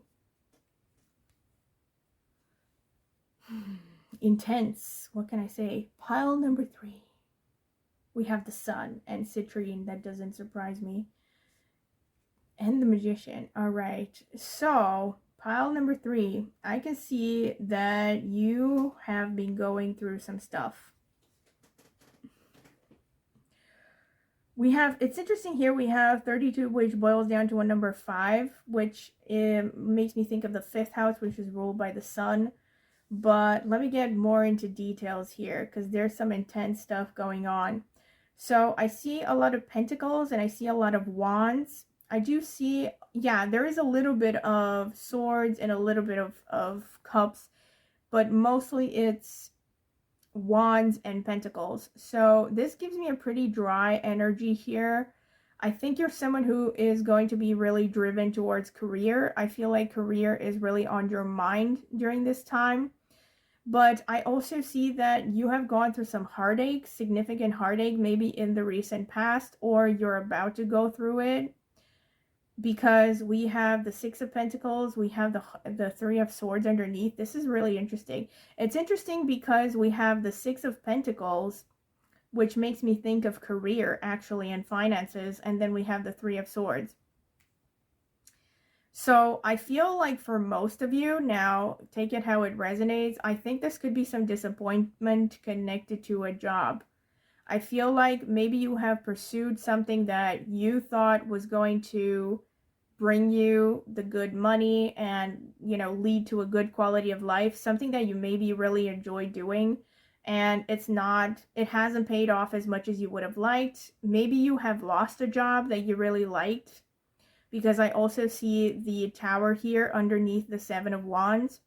Intense. What can I say? Pile number 3. We have the Sun and citrine. That doesn't surprise me. And the Magician. All right. So pile number 3. I can see that you have been going through some stuff. We have, it's interesting here, we have 32, which boils down to a number 5, which makes me think of the 5th house, which is ruled by the Sun. But let me get more into details here, because there's some intense stuff going on. So I see a lot of pentacles and I see a lot of wands. I do see, yeah, there is a little bit of swords and a little bit of cups, but mostly it's wands and pentacles. So this gives me a pretty dry energy here. I think you're someone who is going to be really driven towards career. I feel like career is really on your mind during this time. But I also see that you have gone through some heartache, significant heartache, maybe in the recent past, or you're about to go through it. Because we have the 6 of Pentacles, we have the 3 of Swords underneath. This is really interesting. It's interesting because we have the 6 of Pentacles, which makes me think of career, actually, and finances, and then we have the 3 of Swords. So I feel like for most of you, now, take it how it resonates, I think this could be some disappointment connected to a job. I feel like maybe you have pursued something that you thought was going to bring you the good money and, you know, lead to a good quality of life, something that you maybe really enjoy doing, and it hasn't paid off as much as you would have liked. Maybe you have lost a job that you really liked, because I also see the Tower here underneath the 7 of Wands.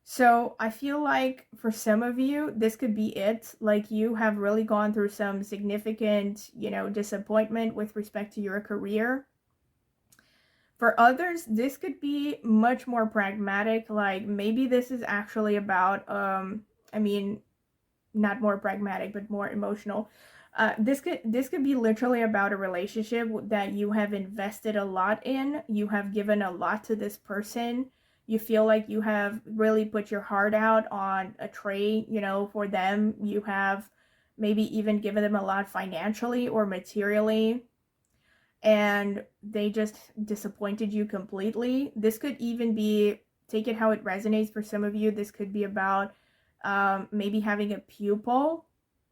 So I feel like for some of you, this could be it. Like you have really gone through some significant, you know, disappointment with respect to your career. For others, this could be much more pragmatic. Like maybe this is actually about, I mean, not more pragmatic, but more emotional. This could be literally about a relationship that you have invested a lot in. You have given a lot to this person. You feel like you have really put your heart out on a tray, you know, for them. You have maybe even given them a lot financially or materially, and they just disappointed you completely. This could even be, take it how it resonates for some of you, this could be about maybe having a pupil,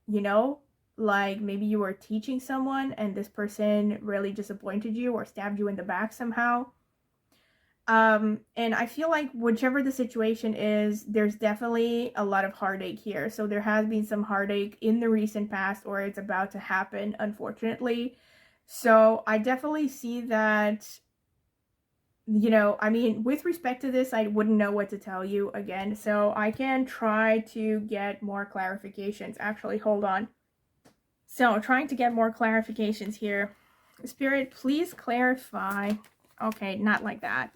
you know, like maybe you were teaching someone and this person really disappointed you or stabbed you in the back somehow. And I feel like whichever the situation is, there's definitely a lot of heartache here. So there has been some heartache in the recent past, or it's about to happen, unfortunately. So I definitely see that, you know, I mean, with respect to this, I wouldn't know what to tell you again. So I can try to get more clarifications. Actually, hold on. So trying to get more clarifications here. Spirit, please clarify. Okay, not like that.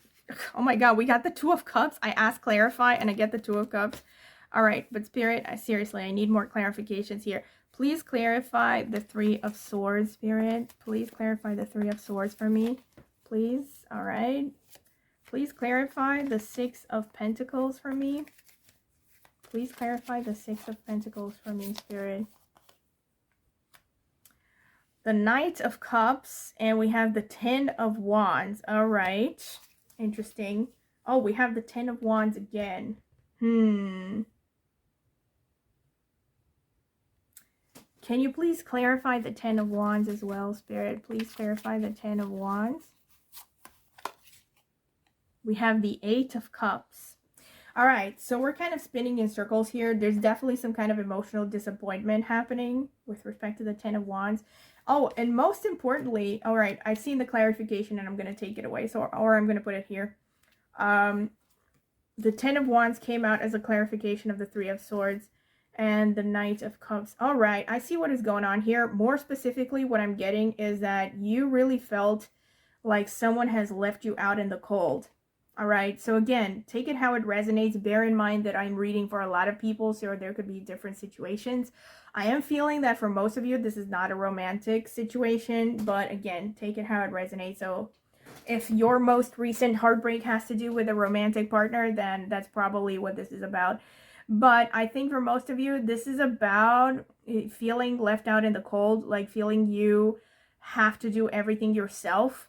Oh my God, we got the 2 of Cups. I asked clarify and I get the 2 of Cups. All right, but Spirit, seriously, I need more clarifications here. Please clarify the 3 of Swords, Spirit. Please clarify the 3 of Swords for me. Please. All right. Please clarify the 6 of Pentacles for me. Please clarify the 6 of Pentacles for me, Spirit. The Knight of Cups, and we have the 10 of Wands. All right. Interesting. Oh, we have the 10 of Wands again. Can you please clarify the 10 of Wands as well, Spirit? Please clarify the 10 of Wands. We have the 8 of Cups. All right, so we're kind of spinning in circles here. There's definitely some kind of emotional disappointment happening with respect to the 10 of Wands. Oh, and most importantly, all right, I've seen the clarification and I'm going to take it away. Or I'm going to put it here. The 10 of Wands came out as a clarification of the 3 of Swords and the Knight of Cups. All right, I see what is going on here. More specifically, what I'm getting is that you really felt like someone has left you out in the cold. All right, so again, take it how it resonates. Bear in mind that I'm reading for a lot of people, so there could be different situations. I am feeling that for most of you, this is not a romantic situation, but again, take it how it resonates. So if your most recent heartbreak has to do with a romantic partner, then that's probably what this is about. But I think for most of you, this is about feeling left out in the cold, like feeling you have to do everything yourself,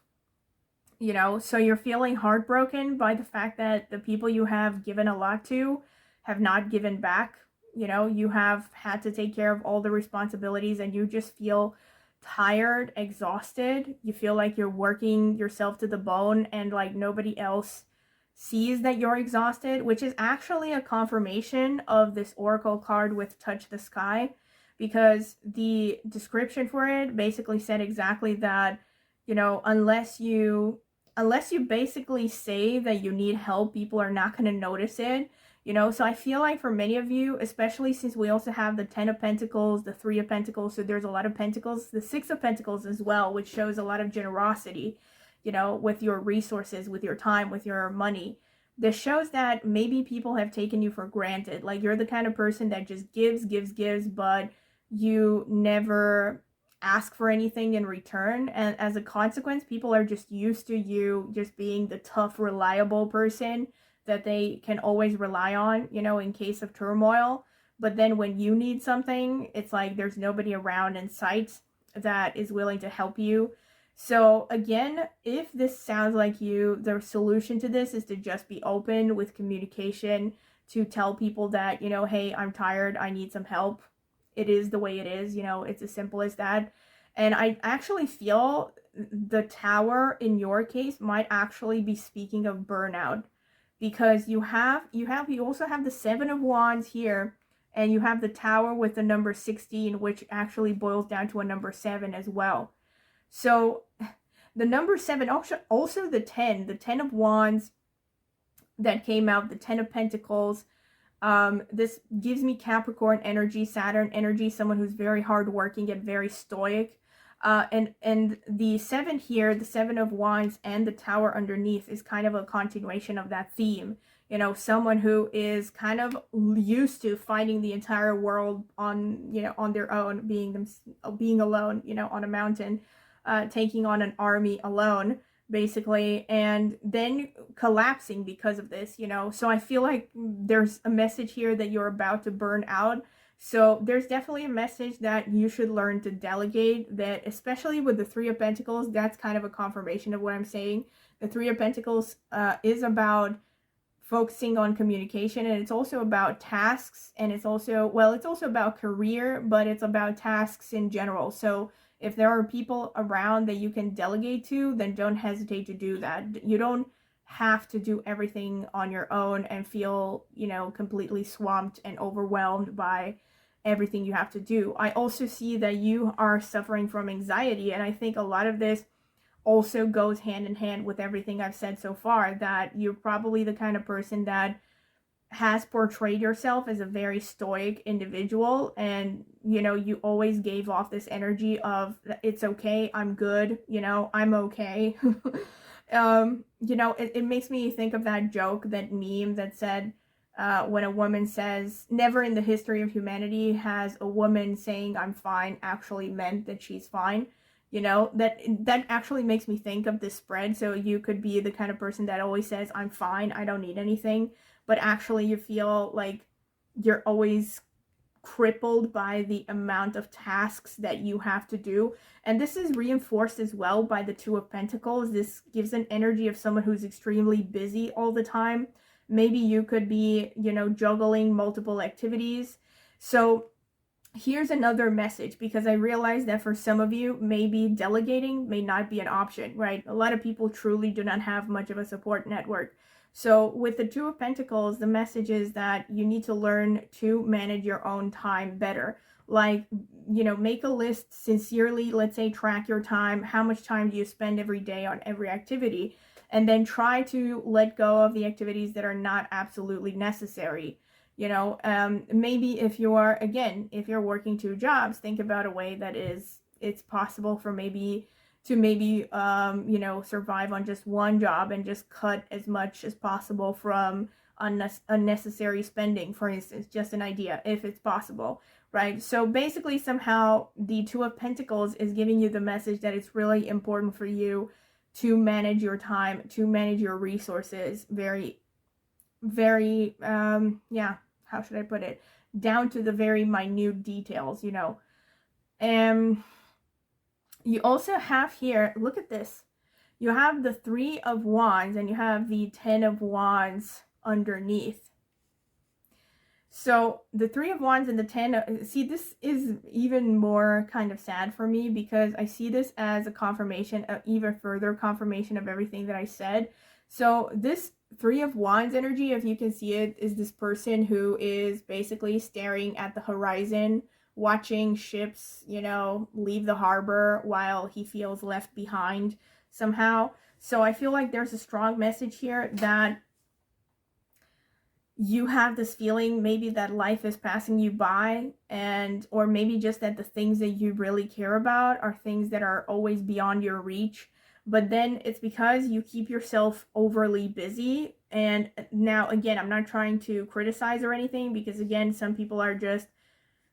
you know? So you're feeling heartbroken by the fact that the people you have given a lot to have not given back. You know, you have had to take care of all the responsibilities and you just feel tired, exhausted. You feel like you're working yourself to the bone and like nobody else sees that you're exhausted, which is actually a confirmation of this oracle card with Touch the Sky, because the description for it basically said exactly that, you know, unless you basically say that you need help, people are not going to notice it, you know? So I feel like for many of you, especially since we also have the 10 of Pentacles, the 3 of Pentacles, so there's a lot of Pentacles, the 6 of Pentacles as well, which shows a lot of generosity, you know, with your resources, with your time, with your money. This shows that maybe people have taken you for granted. Like you're the kind of person that just gives, but you never ask for anything in return, and as a consequence people are just used to you just being the tough, reliable person that they can always rely on, you know, in case of turmoil. But then when you need something, it's like there's nobody around in sight that is willing to help you. So again, if this sounds like you, the solution to this is to just be open with communication, to tell people that, you know, hey, I'm tired, I need some help. It is the way it is, you know, it's as simple as that. And I actually feel the Tower in your case might actually be speaking of burnout, because you also have the 7 of Wands here, and you have the Tower with the number 16, which actually boils down to a number 7 as well. So the number 7, also the 10 of Wands that came out, the 10 of Pentacles. This gives me Capricorn energy, Saturn energy, someone who's very hardworking and very stoic. And the 7 here, the 7 of Wands and the Tower underneath is kind of a continuation of that theme. You know, someone who is kind of used to fighting the entire world on, you know, on their own, being alone, you know, on a mountain, taking on an army alone, basically, and then collapsing because of this, you know. So I feel like there's a message here that you're about to burn out. So there's definitely a message that you should learn to delegate, that especially with the 3 of Pentacles, that's kind of a confirmation of what I'm saying. The 3 of Pentacles is about focusing on communication, and it's also about tasks, and it's also, well, it's also about career, but it's about tasks in general. So if there are people around that you can delegate to, then don't hesitate to do that. You don't have to do everything on your own and feel, you know, completely swamped and overwhelmed by everything you have to do. I also see that you are suffering from anxiety, and I think a lot of this also goes hand in hand with everything I've said so far, that you're probably the kind of person that has portrayed yourself as a very stoic individual, and you know, you always gave off this energy of it's okay, I'm good, you know, I'm okay. You know, it makes me think of that joke, that meme that said, when a woman says, never in the history of humanity has a woman saying I'm fine actually meant that she's fine. You know, that actually makes me think of this spread. So you could be the kind of person that always says I'm fine, I don't need anything, but actually you feel like you're always crippled by the amount of tasks that you have to do. And this is reinforced as well by the 2 of Pentacles. This gives an energy of someone who's extremely busy all the time. Maybe you could be, you know, juggling multiple activities. So here's another message, because I realize that for some of you, maybe delegating may not be an option, right? A lot of people truly do not have much of a support network. So with the 2 of Pentacles, the message is that you need to learn to manage your own time better. Like, you know, make a list sincerely. Let's say track your time. How much time do you spend every day on every activity? And then try to let go of the activities that are not absolutely necessary. You know, maybe if you're working 2 jobs, think about a way that it's possible for maybe you know, survive on just one job and just cut as much as possible from unnecessary spending, for instance. Just an idea, if it's possible, right? So basically, somehow the 2 of Pentacles is giving you the message that it's really important for you to manage your time, to manage your resources very, very, yeah, how should I put it, down to the very minute details, you know. And you also have here, look at this, you have the 3 of Wands and you have the 10 of Wands underneath. So the 3 of Wands and the 10, see, this is even more kind of sad for me because I see this as a confirmation, even further confirmation of everything that I said. So this 3 of Wands energy, if you can see it, is this person who is basically staring at the horizon, watching ships, you know, leave the harbor while he feels left behind somehow. So I feel like there's a strong message here that you have this feeling maybe that life is passing you by, and or maybe just that the things that you really care about are things that are always beyond your reach, but then it's because you keep yourself overly busy. And now again, I'm not trying to criticize or anything, because again, some people are just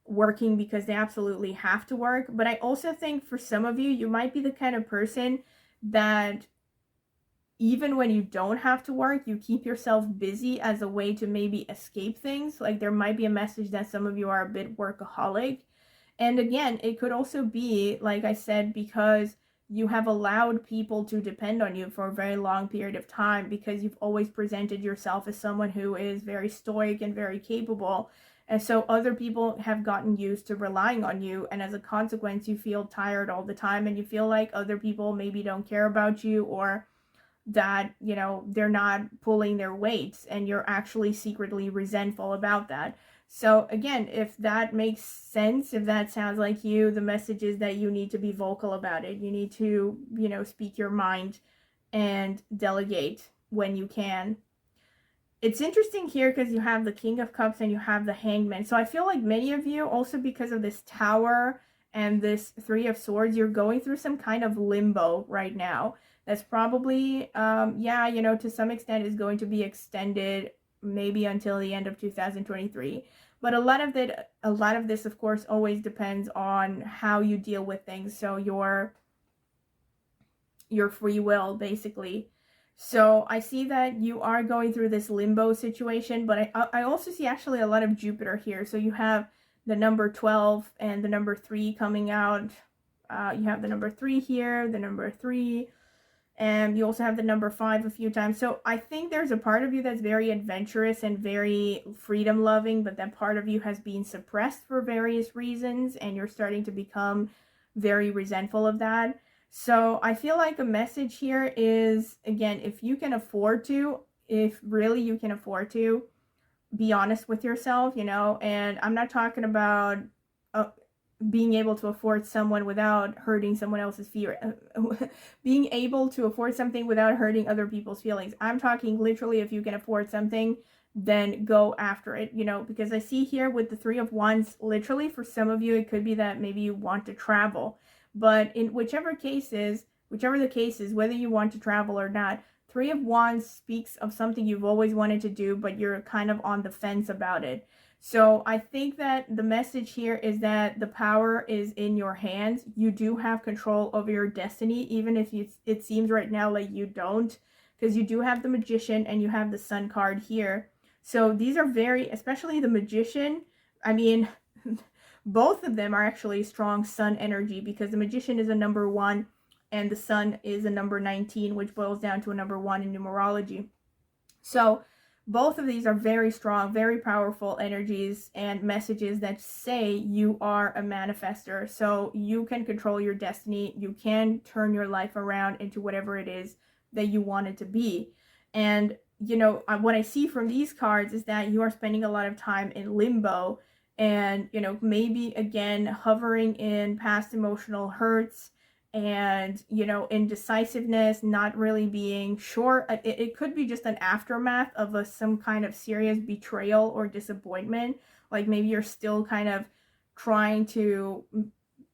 working because they absolutely have to work, but I also think for some of you, you might be the kind of person that even when you don't have to work, you keep yourself busy as a way to maybe escape things. Like there might be a message that some of you are a bit workaholic. And again, it could also be, like I said, because you have allowed people to depend on you for a very long period of time, because you've always presented yourself as someone who is very stoic and very capable. And so other people have gotten used to relying on you. And as a consequence, you feel tired all the time and you feel like other people maybe don't care about you, or that, you know, they're not pulling their weights, and you're actually secretly resentful about that. So again, if that makes sense, if that sounds like you, the message is that you need to be vocal about it. You need to, you know, speak your mind and delegate when you can. It's interesting here because you have the King of Cups and you have the Hangman. So I feel like many of you, also because of this Tower and this 3 of Swords, you're going through some kind of limbo right now. That's probably, yeah, you know, to some extent is going to be extended maybe until the end of 2023. But a lot of this, of course, always depends on how you deal with things. So your free will, basically. So I see that you are going through this limbo situation, but I also see actually a lot of Jupiter here. So you have the number 12 and the number 3 coming out. You have the number 3 here, the number 3. And you also have the number 5 a few times. So I think there's a part of you that's very adventurous and very freedom loving, but that part of you has been suppressed for various reasons, and you're starting to become very resentful of that. So I feel like a message here is, again, if you can afford to, if really you can afford to, be honest with yourself, you know. And I'm not talking about being able to afford someone without hurting someone else's fear, being able to afford something without hurting other people's feelings. I'm talking literally, if you can afford something, then go after it, you know, because I see here with the 3 of Wands, literally for some of you, it could be that maybe you want to travel, but in whichever the case is, whether you want to travel or not, 3 of Wands speaks of something you've always wanted to do, but you're kind of on the fence about it. So I think that the message here is that the power is in your hands. You do have control over your destiny, even if it seems right now like you don't, because you do have the Magician and you have the Sun card here. So these are very, especially the Magician, I mean, both of them are actually strong Sun energy, because the Magician is a number 1 and the Sun is a number 19, which boils down to a number 1 in numerology. So both of these are very strong, very powerful energies and messages that say you are a manifester. So you can control your destiny. You can turn your life around into whatever it is that you want it to be. And, you know, what I see from these cards is that you are spending a lot of time in limbo and, you know, maybe again, hovering in past emotional hurts and, you know, indecisiveness, not really being sure. It could be just an aftermath of some kind of serious betrayal or disappointment. Like maybe you're still kind of trying to,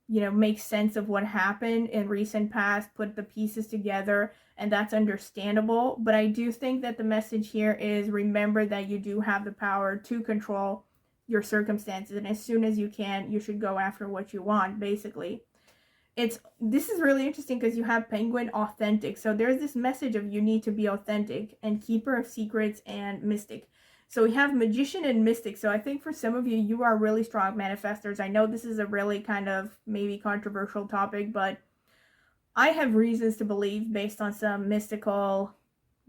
you know, make sense of what happened in recent past, put the pieces together, and that's understandable. But I do think that the message here is, remember that you do have the power to control your circumstances, and as soon as you can, you should go after what you want, basically. This is really interesting because you have Penguin, authentic. So there's this message of you need to be authentic, and Keeper of Secrets and Mystic. So we have Magician and Mystic. So I think for some of you, you are really strong manifestors. I know this is a really kind of maybe controversial topic, but I have reasons to believe, based on some mystical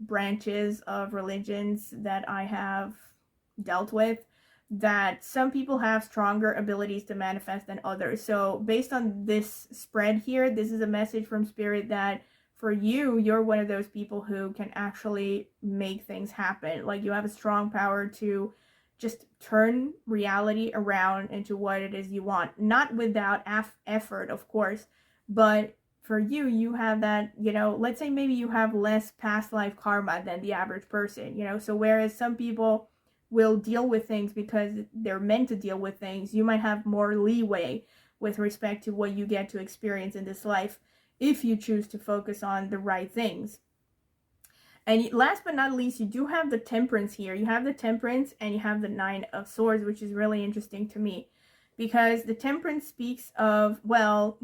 branches of religions that I have dealt with, that some people have stronger abilities to manifest than others. So based on this spread here, this is a message from Spirit that for you, you're one of those people who can actually make things happen. Like, you have a strong power to just turn reality around into what it is you want. Not without effort, of course, but for you, you have that, you know, let's say maybe you have less past life karma than the average person, you know. So whereas some people will deal with things because they're meant to deal with things, you might have more leeway with respect to what you get to experience in this life if you choose to focus on the right things. And last but not least, you do have the Temperance here. You have the Temperance and you have the Nine of Swords, which is really interesting to me, because the Temperance speaks of, well,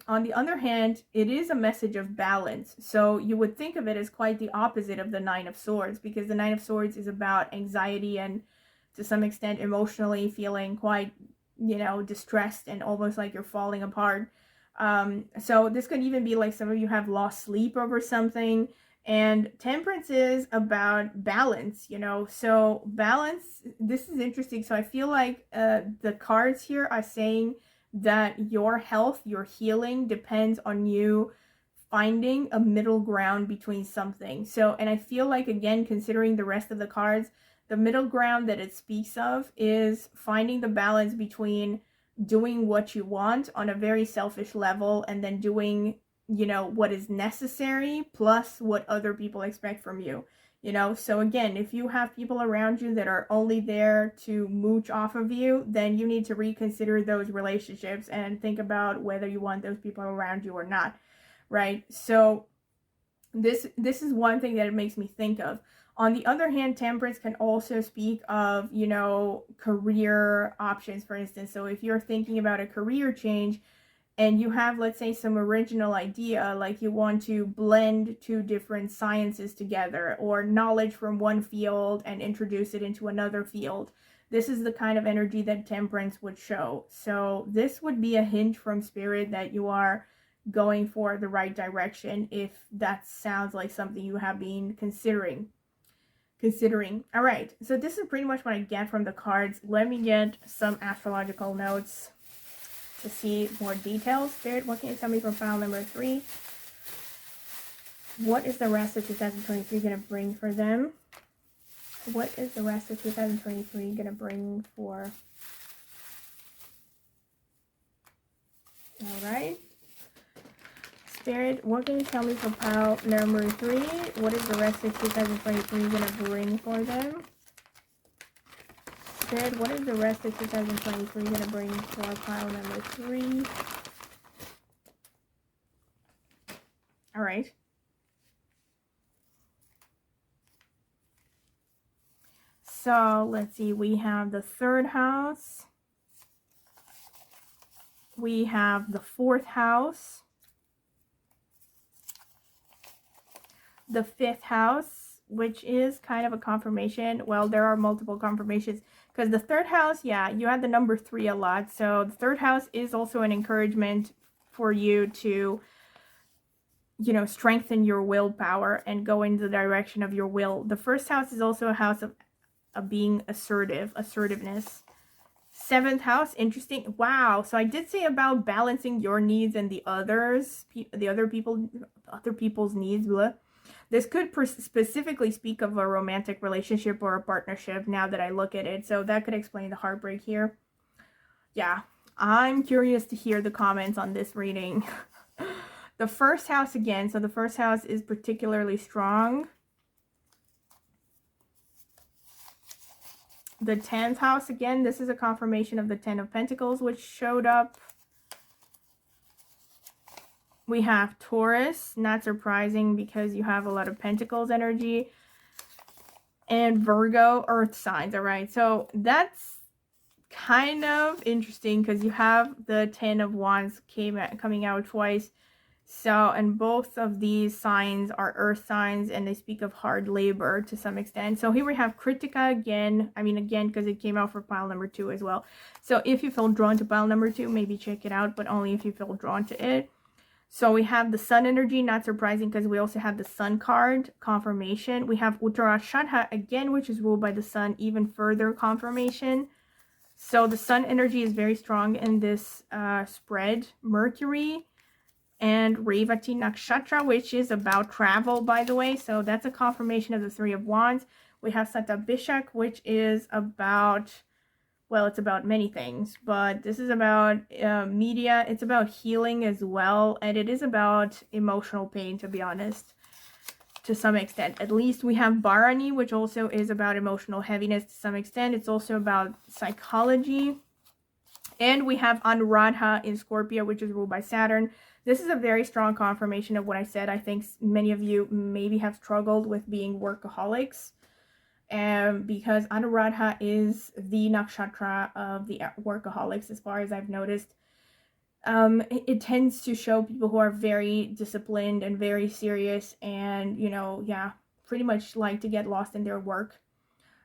on the other hand, it is a message of balance. So you would think of it as quite the opposite of the Nine of Swords, because the Nine of Swords is about anxiety and to some extent emotionally feeling quite, you know, distressed and almost like you're falling apart. So this could even be like some of you have lost sleep over something. And Temperance is about balance, you know. So balance, this is interesting. So I feel like the cards here are saying that your health, your healing depends on you finding a middle ground between something. So, and I feel like, again, considering the rest of the cards, the middle ground that it speaks of is finding the balance between doing what you want on a very selfish level and then doing, you know, what is necessary plus what other people expect from you, you know. So again, if you have people around you that are only there to mooch off of you, then you need to reconsider those relationships and think about whether you want those people around you or not, right? So this is one thing that it makes me think of. On the other hand, Temperance can also speak of, you know, career options, for instance. So if you're thinking about a career change and you have, let's say, some original idea, like you want to blend two different sciences together or knowledge from one field and introduce it into another field, this is the kind of energy that Temperance would show. So this would be a hint from Spirit that you are going for the right direction, if that sounds like something you have been considering. All right, so this is pretty much what I get from the cards. Let me get some astrological notes to see more details. Spirit, what can you tell me from file number 3? What is the rest of 2023 going to bring for them? What is the rest of 2023 going to bring for... All right. Spirit, what can you tell me for pile number 3? What is the rest of 2023 going to bring for them? Spirit, what is the rest of 2023 going to bring for pile number 3? All right. So let's see. We have the 3rd house. We have the 4th house. The 5th house, which is kind of a confirmation. Well, there are multiple confirmations, because the 3rd house, yeah, you had the number 3 a lot. So the 3rd house is also an encouragement for you to, you know, strengthen your willpower and go in the direction of your will. The 1st house is also a house of being assertiveness. 7th house, interesting. Wow. So I did say about balancing your needs and the other people's needs. Blah. This could specifically speak of a romantic relationship or a partnership now that I look at it. So that could explain the heartbreak here. Yeah, I'm curious to hear the comments on this reading. The 1st house again. So the 1st house is particularly strong. The 10th house again. This is a confirmation of the 10 of Pentacles, which showed up. We have Taurus, not surprising because you have a lot of Pentacles energy. And Virgo, earth signs, all right? So that's kind of interesting because you have the 10 of Wands coming out twice. So, and both of these signs are earth signs, and they speak of hard labor to some extent. So here we have Kritika again. I mean, again, because it came out for pile number 2 as well. So if you feel drawn to pile number 2, maybe check it out, but only if you feel drawn to it. So we have the sun energy, not surprising because we also have the sun card, confirmation. We have Uttarashadha again, which is ruled by the sun, even further confirmation. So the sun energy is very strong in this spread. Mercury and Revati Nakshatra, which is about travel, by the way. So that's a confirmation of the Three of Wands. We have Satabhishak, which is about, well, it's about many things, but this is about media. It's about healing as well, and it is about emotional pain, to be honest, to some extent. At least we have Bharani, which also is about emotional heaviness to some extent. It's also about psychology. And we have Anuradha in Scorpio, which is ruled by Saturn. This is a very strong confirmation of what I said. I think many of you maybe have struggled with being workaholics. Because Anuradha is the nakshatra of the workaholics, as far as I've noticed. It tends to show people who are very disciplined and very serious and, you know, yeah, pretty much like to get lost in their work.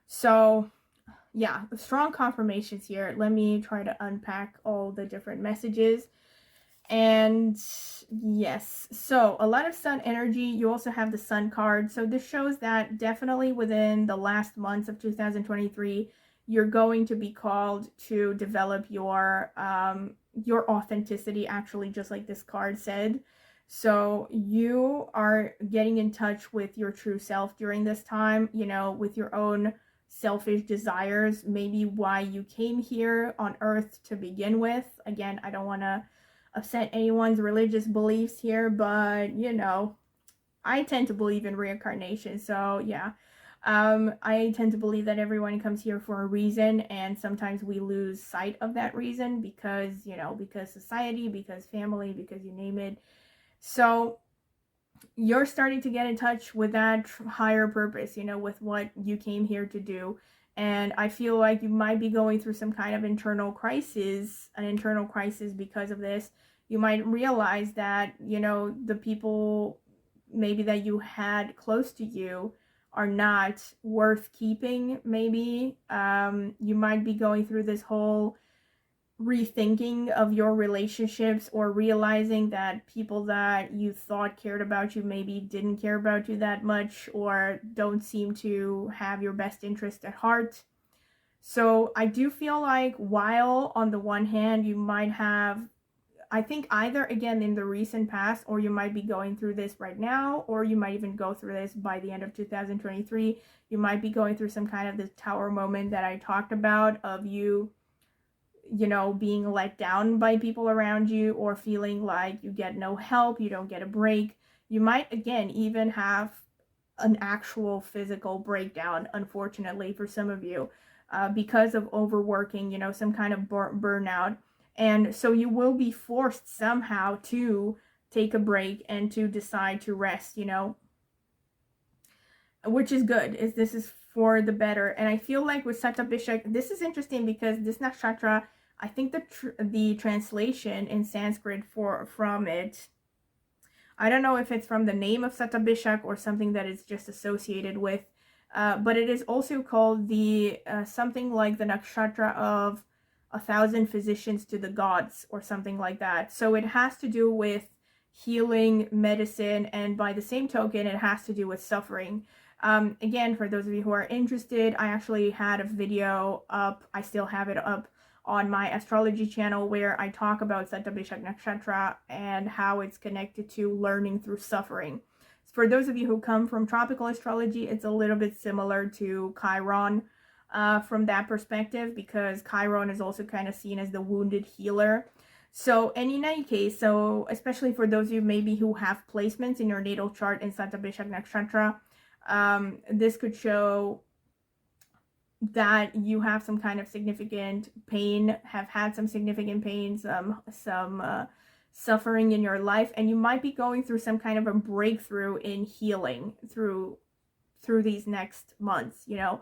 So, yeah, strong confirmations here. Let me try to unpack all the different messages. And yes, so a lot of sun energy. You also have the sun card. So this shows that definitely within the last months of 2023, you're going to be called to develop your authenticity, actually, just like this card said. So you are getting in touch with your true self during this time, you know, with your own selfish desires, maybe why you came here on earth to begin with. Again, I don't want to upset anyone's religious beliefs here, but you know, I tend to believe in reincarnation. So yeah, I tend to believe that everyone comes here for a reason, and sometimes we lose sight of that reason because, you know, because society, because family, because you name it. So you're starting to get in touch with that higher purpose, you know, with what you came here to do. And I feel like you might be going through some kind of internal crisis, because of this. You might realize that, you know, the people maybe that you had close to you are not worth keeping, maybe. You might be going through this whole rethinking of your relationships, or realizing that people that you thought cared about you maybe didn't care about you that much, or don't seem to have your best interest at heart. So I do feel like, while on the one hand you might have, I think, either again in the recent past, or you might be going through this right now, or you might even go through this by the end of 2023, you might be going through some kind of this tower moment that I talked about, of you know, being let down by people around you, or feeling like you get no help, you don't get a break. You might, again, even have an actual physical breakdown, unfortunately, for some of you, because of overworking, you know, some kind of burnout. And so you will be forced somehow to take a break and to decide to rest, you know, which is good. This is for the better. And I feel like with Satabhishak, this is interesting because this nakshatra, I think the translation in Sanskrit from it, I don't know if it's from the name of Satabhishak or something that is just associated with, but it is also called the something like the nakshatra of 1,000 physicians to the gods, or something like that. So it has to do with healing, medicine, and by the same token, it has to do with suffering. Again, for those of you who are interested, I actually had a video up, I still have it up on my astrology channel, where I talk about Satabhishak Nakshatra and how it's connected to learning through suffering. For those of you who come from tropical astrology, it's a little bit similar to Chiron from that perspective, because Chiron is also kind of seen as the wounded healer. So, and in any case, so especially for those of you maybe who have placements in your natal chart in Satabhishak Nakshatra, this could show that you have some kind of significant pain, have had some significant pain, some suffering in your life, and you might be going through some kind of a breakthrough in healing through these next months, you know.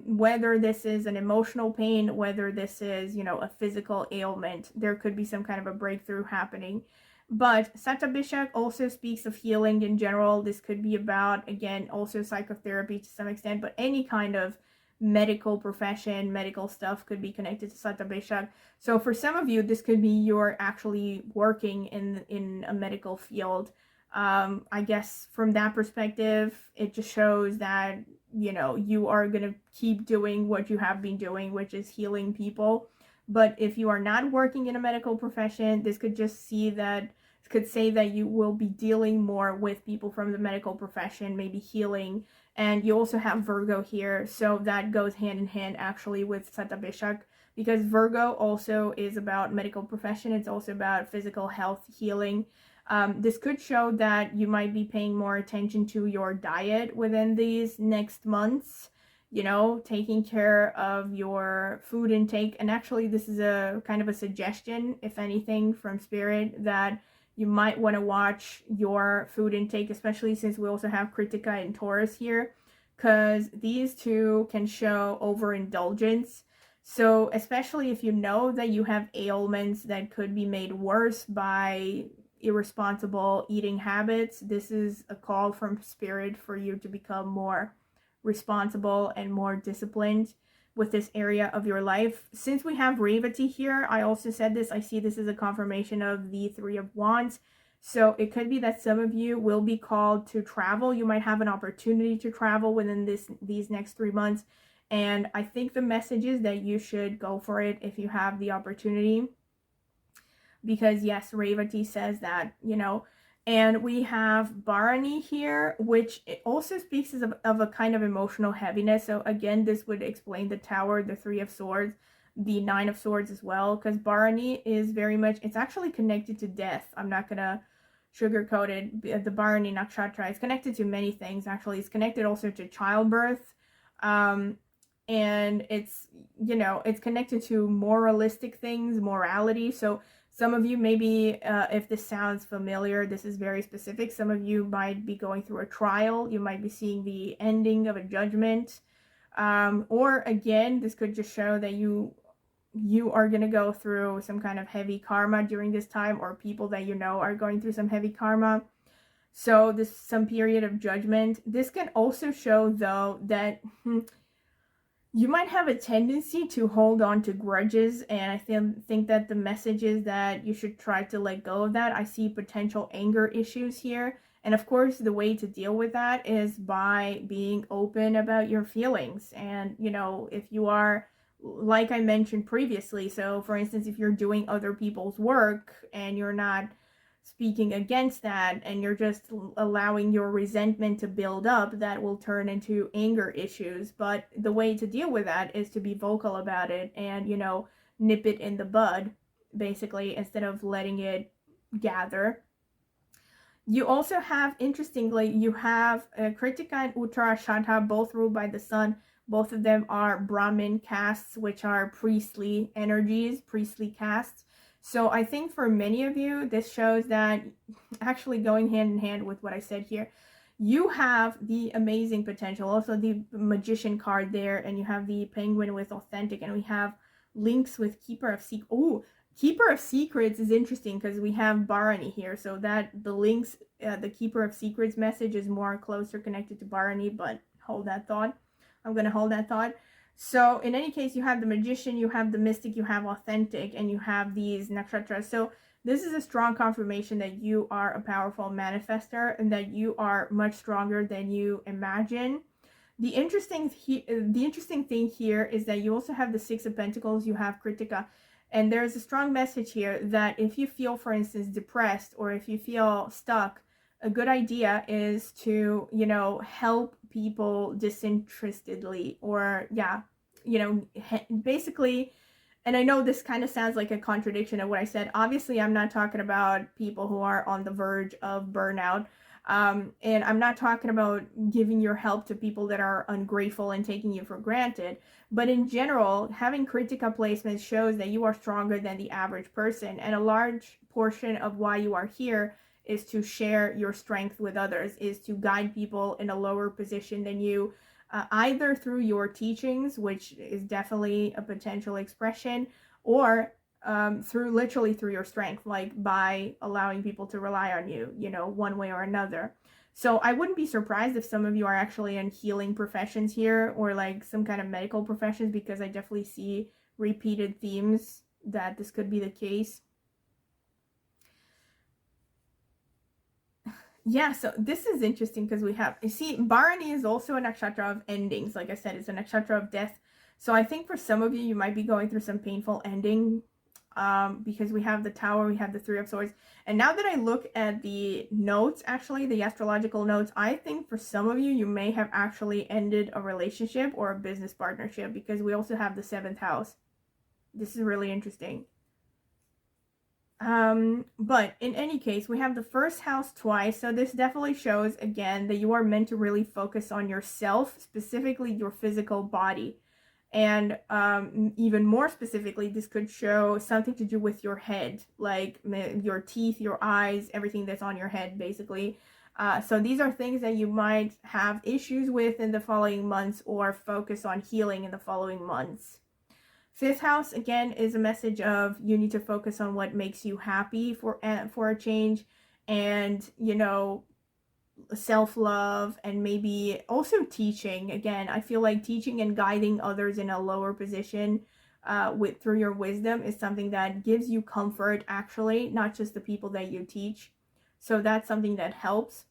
Whether this is an emotional pain, whether this is, you know, a physical ailment, there could be some kind of a breakthrough happening. But Satabishak also speaks of healing in general. This could be about, again, also psychotherapy to some extent, but any kind of medical profession, medical stuff could be connected to Satabishak. So for some of you, this could be you're actually working in a medical field. I guess from that perspective, it just shows that, you know, you are going to keep doing what you have been doing, which is healing people. But if you are not working in a medical profession, this could just say that you will be dealing more with people from the medical profession, maybe healing. And you also have Virgo here, so that goes hand in hand actually with Satabishak, because Virgo also is about medical profession. It's also about physical health, healing. This could show that you might be paying more attention to your diet within these next months, you know, taking care of your food intake. And actually, this is a kind of a suggestion, if anything, from Spirit, that you might want to watch your food intake, especially since we also have Kritika and Taurus here, because these two can show overindulgence. So especially if you know that you have ailments that could be made worse by irresponsible eating habits, this is a call from Spirit for you to become more responsible and more disciplined with this area of your life. Since we have Revati here, I also said this, I see this as a confirmation of the Three of Wands. So it could be that some of you will be called to travel. You might have an opportunity to travel within these next 3 months. And I think the message is that you should go for it if you have the opportunity. Because yes, Revati says that, you know. And we have Bharani here, which it also speaks of a kind of emotional heaviness. So again, this would explain the Tower, the Three of Swords, the Nine of Swords as well. Because Bharani is very much, it's actually connected to death. I'm not going to sugarcoat it. The Bharani Nakshatra is connected to many things. Actually, it's connected also to childbirth. And it's, you know, it's connected to moralistic things, morality. So some of you, maybe if this sounds familiar, this is very specific. Some of you might be going through a trial. You might be seeing the ending of a judgment. Or again, this could just show that you are going to go through some kind of heavy karma during this time, or people that you know are going through some heavy karma. So this is some period of judgment. This can also show, though, that you might have a tendency to hold on to grudges, and I think that the message is that you should try to let go of that. I see potential anger issues here, and of course the way to deal with that is by being open about your feelings. And, you know, if you are, like I mentioned previously, so for instance, if you're doing other people's work and you're not speaking against that and you're just allowing your resentment to build up, that will turn into anger issues. But the way to deal with that is to be vocal about it and, you know, nip it in the bud, basically, instead of letting it gather. You also have, interestingly, you have Kritika and Uttarashadha, both ruled by the sun. Both of them are Brahmin castes, which are priestly energies, priestly castes. So I think for many of you, this shows that, actually going hand in hand with what I said here, you have the amazing potential. Also the Magician card there, and you have the Penguin with Authentic, and we have links with Keeper of Secrets. Oh, Keeper of Secrets is interesting because we have Bharani here, so that the links, the Keeper of Secrets message is more closer connected to Bharani, but hold that thought. I'm going to hold that thought. So in any case, you have the Magician, you have the Mystic, you have Authentic, and you have these nakshatras. So this is a strong confirmation that you are a powerful manifester and that you are much stronger than you imagine. The interesting thing here is that you also have the Six of Pentacles, you have Kritika, and there's a strong message here that if you feel, for instance, depressed, or if you feel stuck, a good idea is to, you know, help people disinterestedly, or yeah, you know, basically. And I know this kind of sounds like a contradiction of what I said. Obviously, I'm not talking about people who are on the verge of burnout. And I'm not talking about giving your help to people that are ungrateful and taking you for granted. But in general, having Kritika placements shows that you are stronger than the average person. And a large portion of why you are here is to share your strength with others, is to guide people in a lower position than you, either through your teachings, which is definitely a potential expression, or literally through your strength, like by allowing people to rely on you, you know, one way or another. So I wouldn't be surprised if some of you are actually in healing professions here, or like some kind of medical professions, because I definitely see repeated themes that this could be the case. Yeah, so this is interesting because we have, you see, Bharani is also a nakshatra of endings. Like I said, it's a nakshatra of death. So I think for some of you, you might be going through some painful ending, because we have the Tower, we have the Three of Swords. And now that I look at the notes, actually, the astrological notes, I think for some of you, you may have actually ended a relationship or a business partnership, because we also have the 7th house. This is really interesting. But in any case, we have the first house twice, so this definitely shows again that you are meant to really focus on yourself, specifically your physical body. And even more specifically, this could show something to do with your head, like your teeth, your eyes, everything that's on your head, basically. So these are things that you might have issues with in the following months, or focus on healing in the following months. 5th house, again, is a message of you need to focus on what makes you happy for a change, and, you know, self-love, and maybe also teaching. Again, I feel like teaching and guiding others in a lower position through your wisdom is something that gives you comfort, actually, not just the people that you teach. So that's something that helps.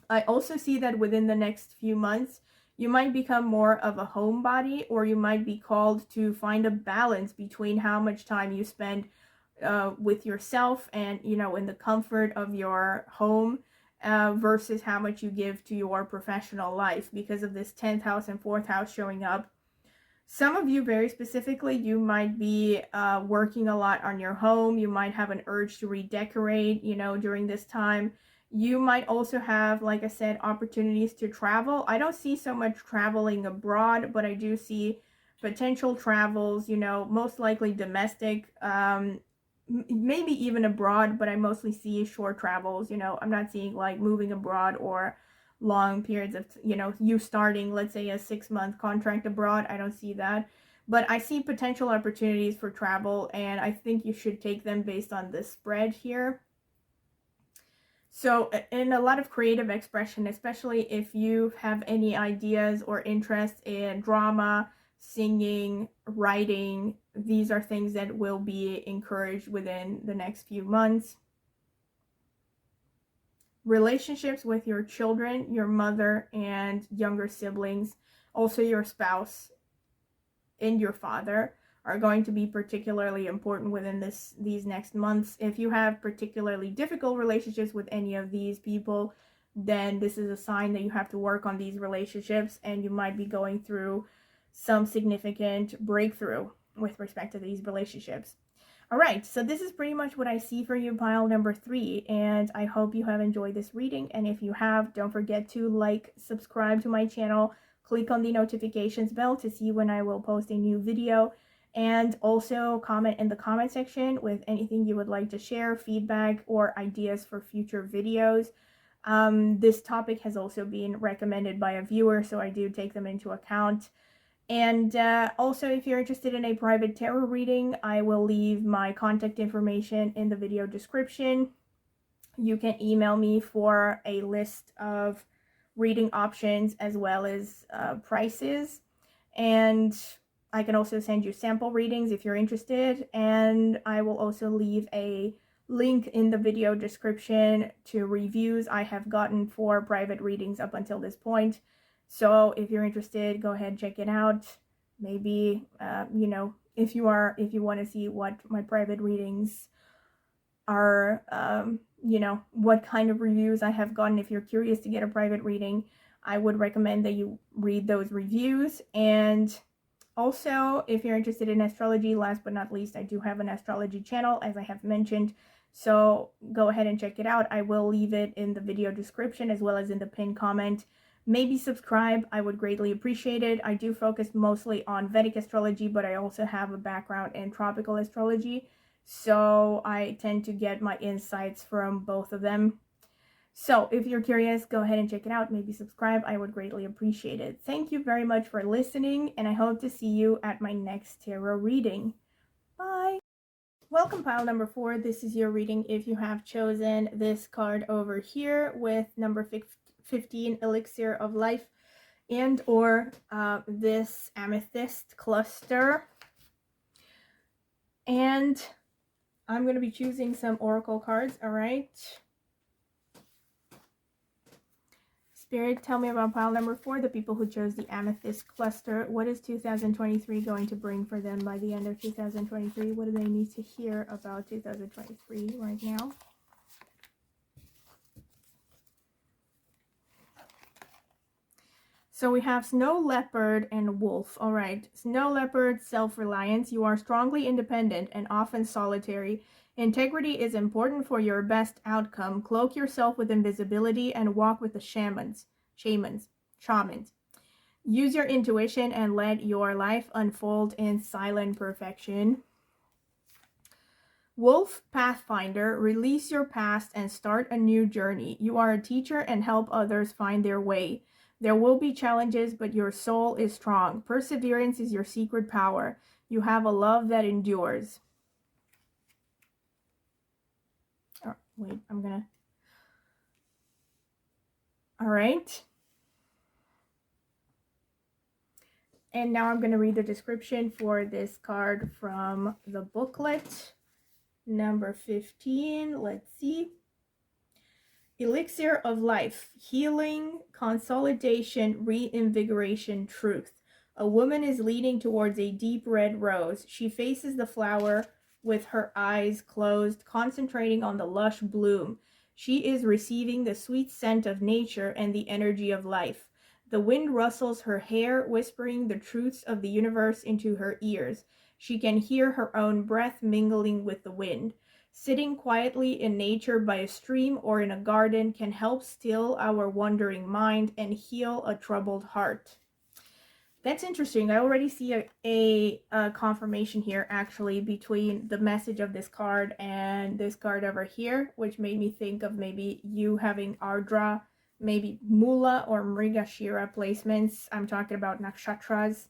I also see that within the next few months, you might become more of a homebody, or you might be called to find a balance between how much time you spend with yourself and, you know, in the comfort of your home, versus how much you give to your professional life, because of this 10th house and 4th house showing up. Some of you, very specifically, you might be working a lot on your home. You might have an urge to redecorate, you know, during this time. You might also have, like I said, opportunities to travel. I don't see so much traveling abroad, but I do see potential travels, you know, most likely domestic, maybe even abroad, but I mostly see short travels. You know, I'm not seeing like moving abroad or long periods of, you know, you starting, let's say, a 6-month contract abroad. I don't see that. But I see potential opportunities for travel, and I think you should take them based on this spread here. So in a lot of creative expression, especially if you have any ideas or interest in drama, singing, writing, these are things that will be encouraged within the next few months. Relationships with your children, your mother and younger siblings, also your spouse and your father, are going to be particularly important within these next months. If you have particularly difficult relationships with any of these people, then this is a sign that you have to work on these relationships, and you might be going through some significant breakthrough with respect to these relationships. All right, so this is pretty much what I see for you, pile number 3, and I hope you have enjoyed this reading. And if you have, don't forget to like, subscribe to my channel, click on the notifications bell to see when I will post a new video, and also comment in the comment section with anything you would like to share, feedback, or ideas for future videos. This topic has also been recommended by a viewer, so I do take them into account. And also, if you're interested in a private tarot reading, I will leave my contact information in the video description. You can email me for a list of reading options as well as prices. And I can also send you sample readings if you're interested. And I will also leave a link in the video description to reviews I have gotten for private readings up until this point. So if you're interested, go ahead and check it out. Maybe, you know, if you want to see what my private readings are, you know, what kind of reviews I have gotten. If you're curious to get a private reading, I would recommend that you read those reviews. And also, if you're interested in astrology, last but not least, I do have an astrology channel, as I have mentioned. So go ahead and check it out. I will leave it in the video description as well as in the pinned comment. Maybe subscribe. I would greatly appreciate it. I do focus mostly on Vedic astrology, but I also have a background in tropical astrology. So I tend to get my insights from both of them. So if you're curious, go ahead and check it out. Maybe subscribe. I would greatly appreciate it. Thank you very much for listening, and I hope to see you at my next tarot reading. Bye! Welcome, pile number 4. This is your reading if you have chosen this card over here with number 15, Elixir of Life, and or this amethyst cluster. And I'm going to be choosing some oracle cards, all right? Spirit, tell me about pile number 4, the people who chose the amethyst cluster. What is 2023 going to bring for them by the end of 2023? What do they need to hear about 2023 right now? So we have Snow Leopard and Wolf. All right. Snow Leopard, self-reliance. You are strongly independent and often solitary. Integrity is important for your best outcome. Cloak yourself with invisibility and walk with the shamans. Use your intuition and let your life unfold in silent perfection. Wolf, Pathfinder, release your past and start a new journey. You are a teacher and help others find their way. There will be challenges, but your soul is strong. Perseverance is your secret power. You have a love that endures. Oh, wait, all right. And now I'm gonna read the description for this card from the booklet. Number 15, let's see. Elixir of Life, healing, consolidation, reinvigoration, truth. A woman is leading towards a deep red rose. She faces the flower with her eyes closed, concentrating on the lush bloom. She is receiving the sweet scent of nature and the energy of life. The wind rustles her hair, whispering the truths of the universe into her ears. She can hear her own breath mingling with the wind. Sitting quietly in nature by a stream or in a garden can help still our wandering mind and heal a troubled heart. That's interesting. I already see a confirmation here actually between the message of this card and this card over here, which made me think of maybe you having Ardra, maybe Mula or Mrigashira placements. I'm talking about nakshatras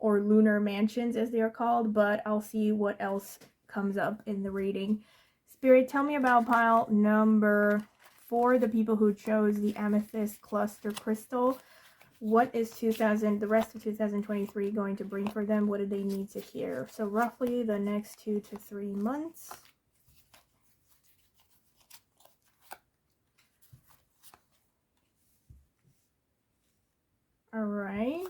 or lunar mansions as they are called, but I'll see what else comes up in the reading. Spirit, tell me about pile number 4, the people who chose the amethyst cluster crystal. What is the rest of 2023 going to bring for them? What do they need to hear? So roughly the next 2 to 3 months. All right.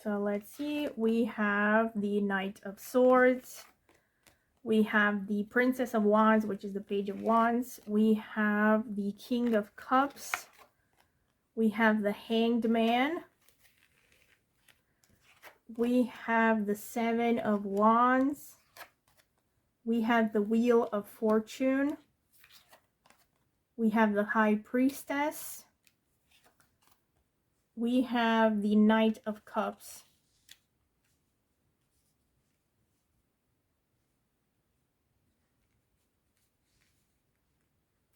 So let's see, we have the Knight of Swords. We have the Princess of Wands, which is the Page of Wands. We have the King of Cups. We have the Hanged Man. We have the Seven of Wands. We have the Wheel of Fortune. We have the High Priestess. We have the Knight of Cups.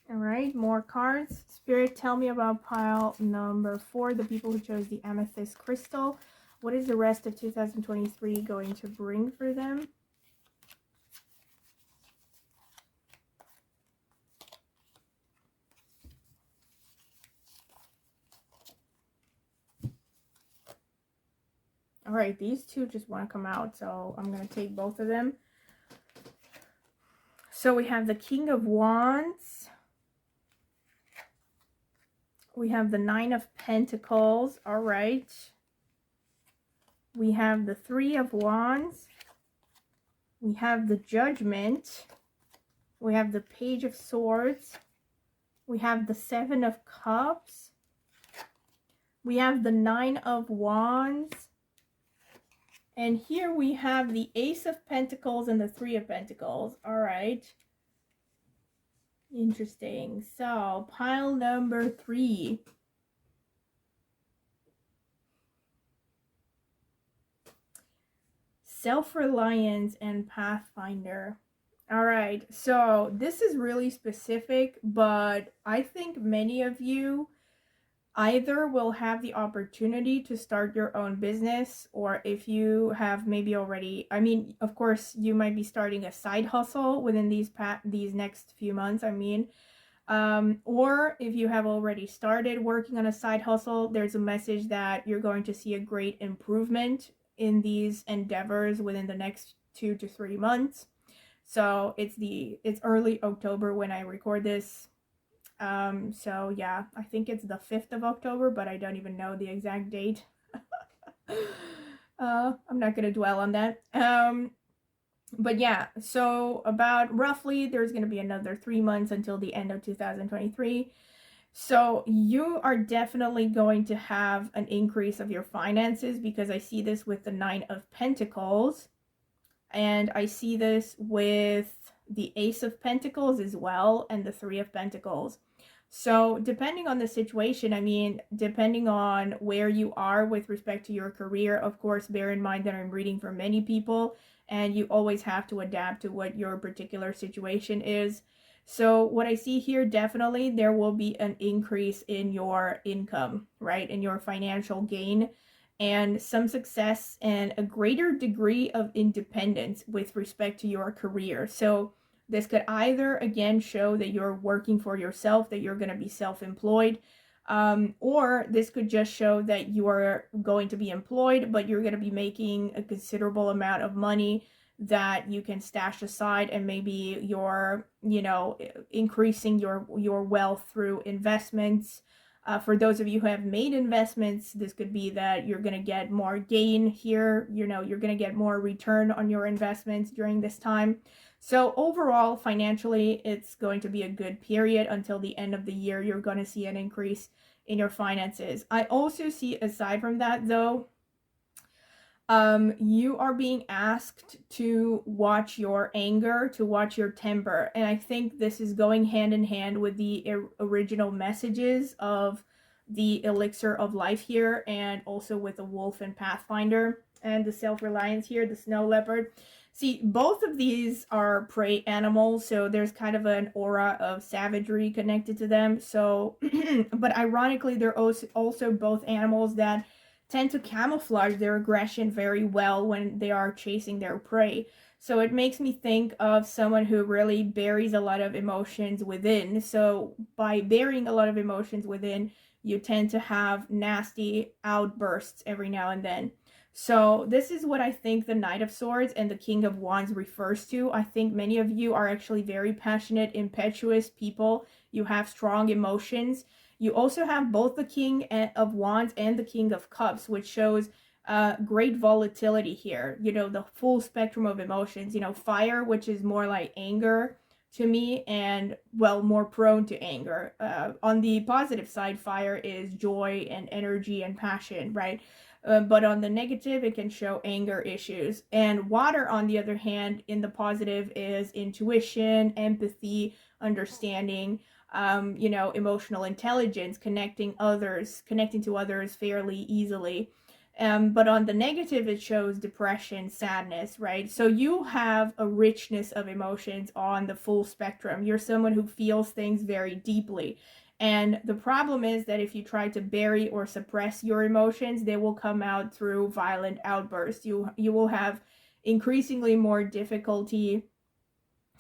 All right, more cards. Spirit, tell me about pile number 4, the people who chose the amethyst crystal. What is the rest of 2023 going to bring for them? All right, these two just want to come out, so I'm going to take both of them. So we have the King of Wands. We have the Nine of Pentacles. All right. We have the Three of Wands. We have the Judgment. We have the Page of Swords. We have the Seven of Cups. We have the Nine of Wands. And here we have the Ace of Pentacles and the Three of Pentacles. All right. Interesting. So, pile number 3. Self-reliance and Pathfinder. All right. So, this is really specific, but I think many of you either will have the opportunity to start your own business, or if you have maybe already, I mean, of course, you might be starting a side hustle within these next few months, I mean. Or if you have already started working on a side hustle, there's a message that you're going to see a great improvement in these endeavors within the next 2 to 3 months. So it's early October when I record this. So yeah, I think it's the 5th of October, but I don't even know the exact date. I'm not gonna dwell on that. But yeah, so about roughly there's gonna be another 3 months until the end of 2023. So you are definitely going to have an increase of your finances, because I see this with the 9 of Pentacles, and I see this with the Ace of Pentacles as well, and the 3 of Pentacles. So depending on the situation, I mean, depending on where you are with respect to your career, of course, bear in mind that I'm reading for many people, and you always have to adapt to what your particular situation is. So what I see here, definitely there will be an increase in your income, right? In your financial gain, and some success and a greater degree of independence with respect to your career. So this could either, again, show that you're working for yourself, that you're going to be self-employed, or this could just show that you are going to be employed, but you're going to be making a considerable amount of money that you can stash aside, and maybe you're, increasing your wealth through investments. For those of you who have made investments, this could be that you're going to get more gain here. You're going to get more return on your investments during this time. So overall, financially, it's going to be a good period until the end of the year. You're going to see an increase in your finances. I also see, aside from that, though, you are being asked to watch your anger, to watch your temper. And I think this is going hand in hand with the original messages of the elixir of life here, and also with the wolf and Pathfinder, and the self-reliance here, the snow leopard. See, both of these are prey animals, so there's kind of an aura of savagery connected to them. So, but ironically, they're also both animals that tend to camouflage their aggression very well when they are chasing their prey. So it makes me think of someone who really buries a lot of emotions within. So by burying a lot of emotions within, you tend to have nasty outbursts every now and then. So this is what I think the Knight of Swords and the King of Wands refers to. I think many of you are actually very passionate, impetuous people. You have strong emotions. You also have both the King of Wands and the King of Cups, which shows great volatility here. The full spectrum of emotions. Fire, which is more like anger to me, and, well, more prone to anger. On the positive side, fire is joy and energy and passion, right? But on the negative, it can show anger issues. And water, on the other hand, in the positive, is intuition, empathy, understanding, emotional intelligence, connecting to others fairly easily. But on the negative, it shows depression, sadness, right? So you have a richness of emotions on the full spectrum. You're someone who feels things very deeply. And the problem is that if you try to bury or suppress your emotions, they will come out through violent outbursts. You will have increasingly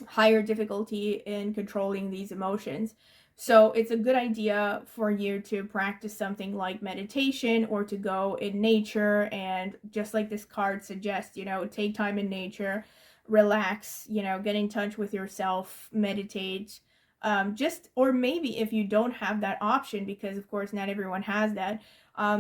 higher difficulty in controlling these emotions. So it's a good idea for you to practice something like meditation, or to go in nature, and just like this card suggests, take time in nature, relax, get in touch with yourself, meditate. Or maybe if you don't have that option, because of course not everyone has that,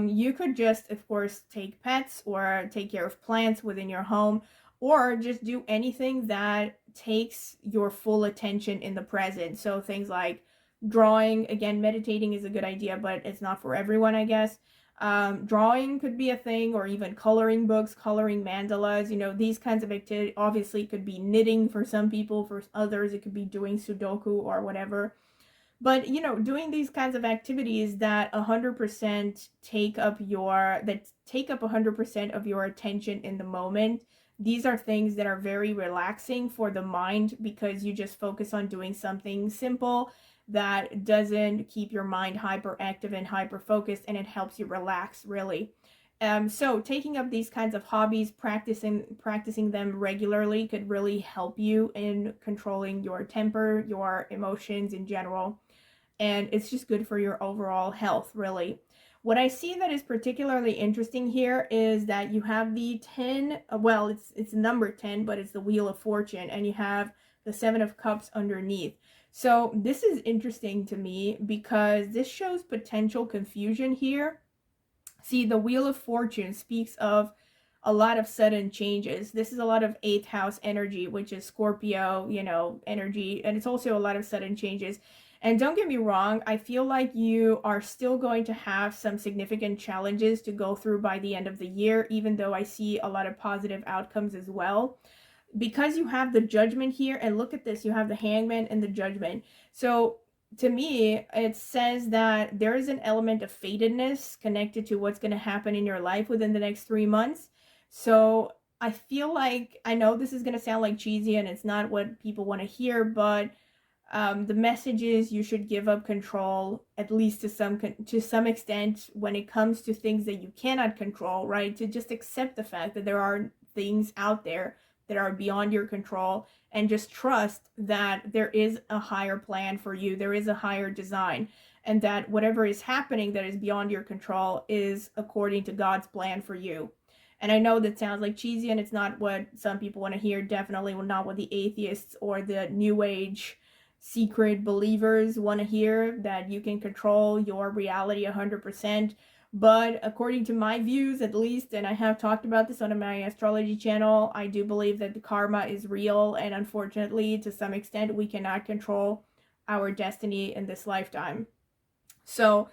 you could just, of course, take pets or take care of plants within your home, or just do anything that takes your full attention in the present. So things like drawing. Again, meditating is a good idea, but it's not for everyone, I guess. Drawing could be a thing, or even coloring books, coloring mandalas, these kinds of activity. Obviously it could be knitting for some people, for others it could be doing Sudoku or whatever. But doing these kinds of activities that 100% take up 100% of your attention in the moment, these are things that are very relaxing for the mind, because you just focus on doing something simple that doesn't keep your mind hyperactive and hyper focused, and it helps you relax, really. So taking up these kinds of hobbies, practicing them regularly could really help you in controlling your temper, your emotions in general, and it's just good for your overall health, really. What I see that is particularly interesting here is that you have the 10, well, it's number 10, but it's the Wheel of Fortune, and you have the 7 of Cups underneath. So this is interesting to me because this shows potential confusion here. See, the Wheel of Fortune speaks of a lot of sudden changes. This is a lot of 8th house energy, which is Scorpio, you know, energy, and it's also a lot of sudden changes. And don't get me wrong, I feel like you are still going to have some significant challenges to go through by the end of the year, even though I see a lot of positive outcomes as well. Because you have the Judgment here, and look at this, you have the Hangman and the Judgment. So to me, it says that there is an element of fatedness connected to what's going to happen in your life within the next 3 months. So I feel like, I know this is going to sound like cheesy and it's not what people want to hear, but the message is you should give up control, at least to some extent, when it comes to things that you cannot control, right? To just accept the fact that there are things out there that are beyond your control, and just trust that there is a higher plan for you, there is a higher design, and that whatever is happening that is beyond your control is according to God's plan for you. And I know that sounds like cheesy, and it's not what some people want to hear, definitely not what the atheists or the New Age secret believers want to hear, that you can control your reality 100%. But according to my views, at least, and I have talked about this on my astrology channel, I do believe that the karma is real, and unfortunately, to some extent, we cannot control our destiny in this lifetime. So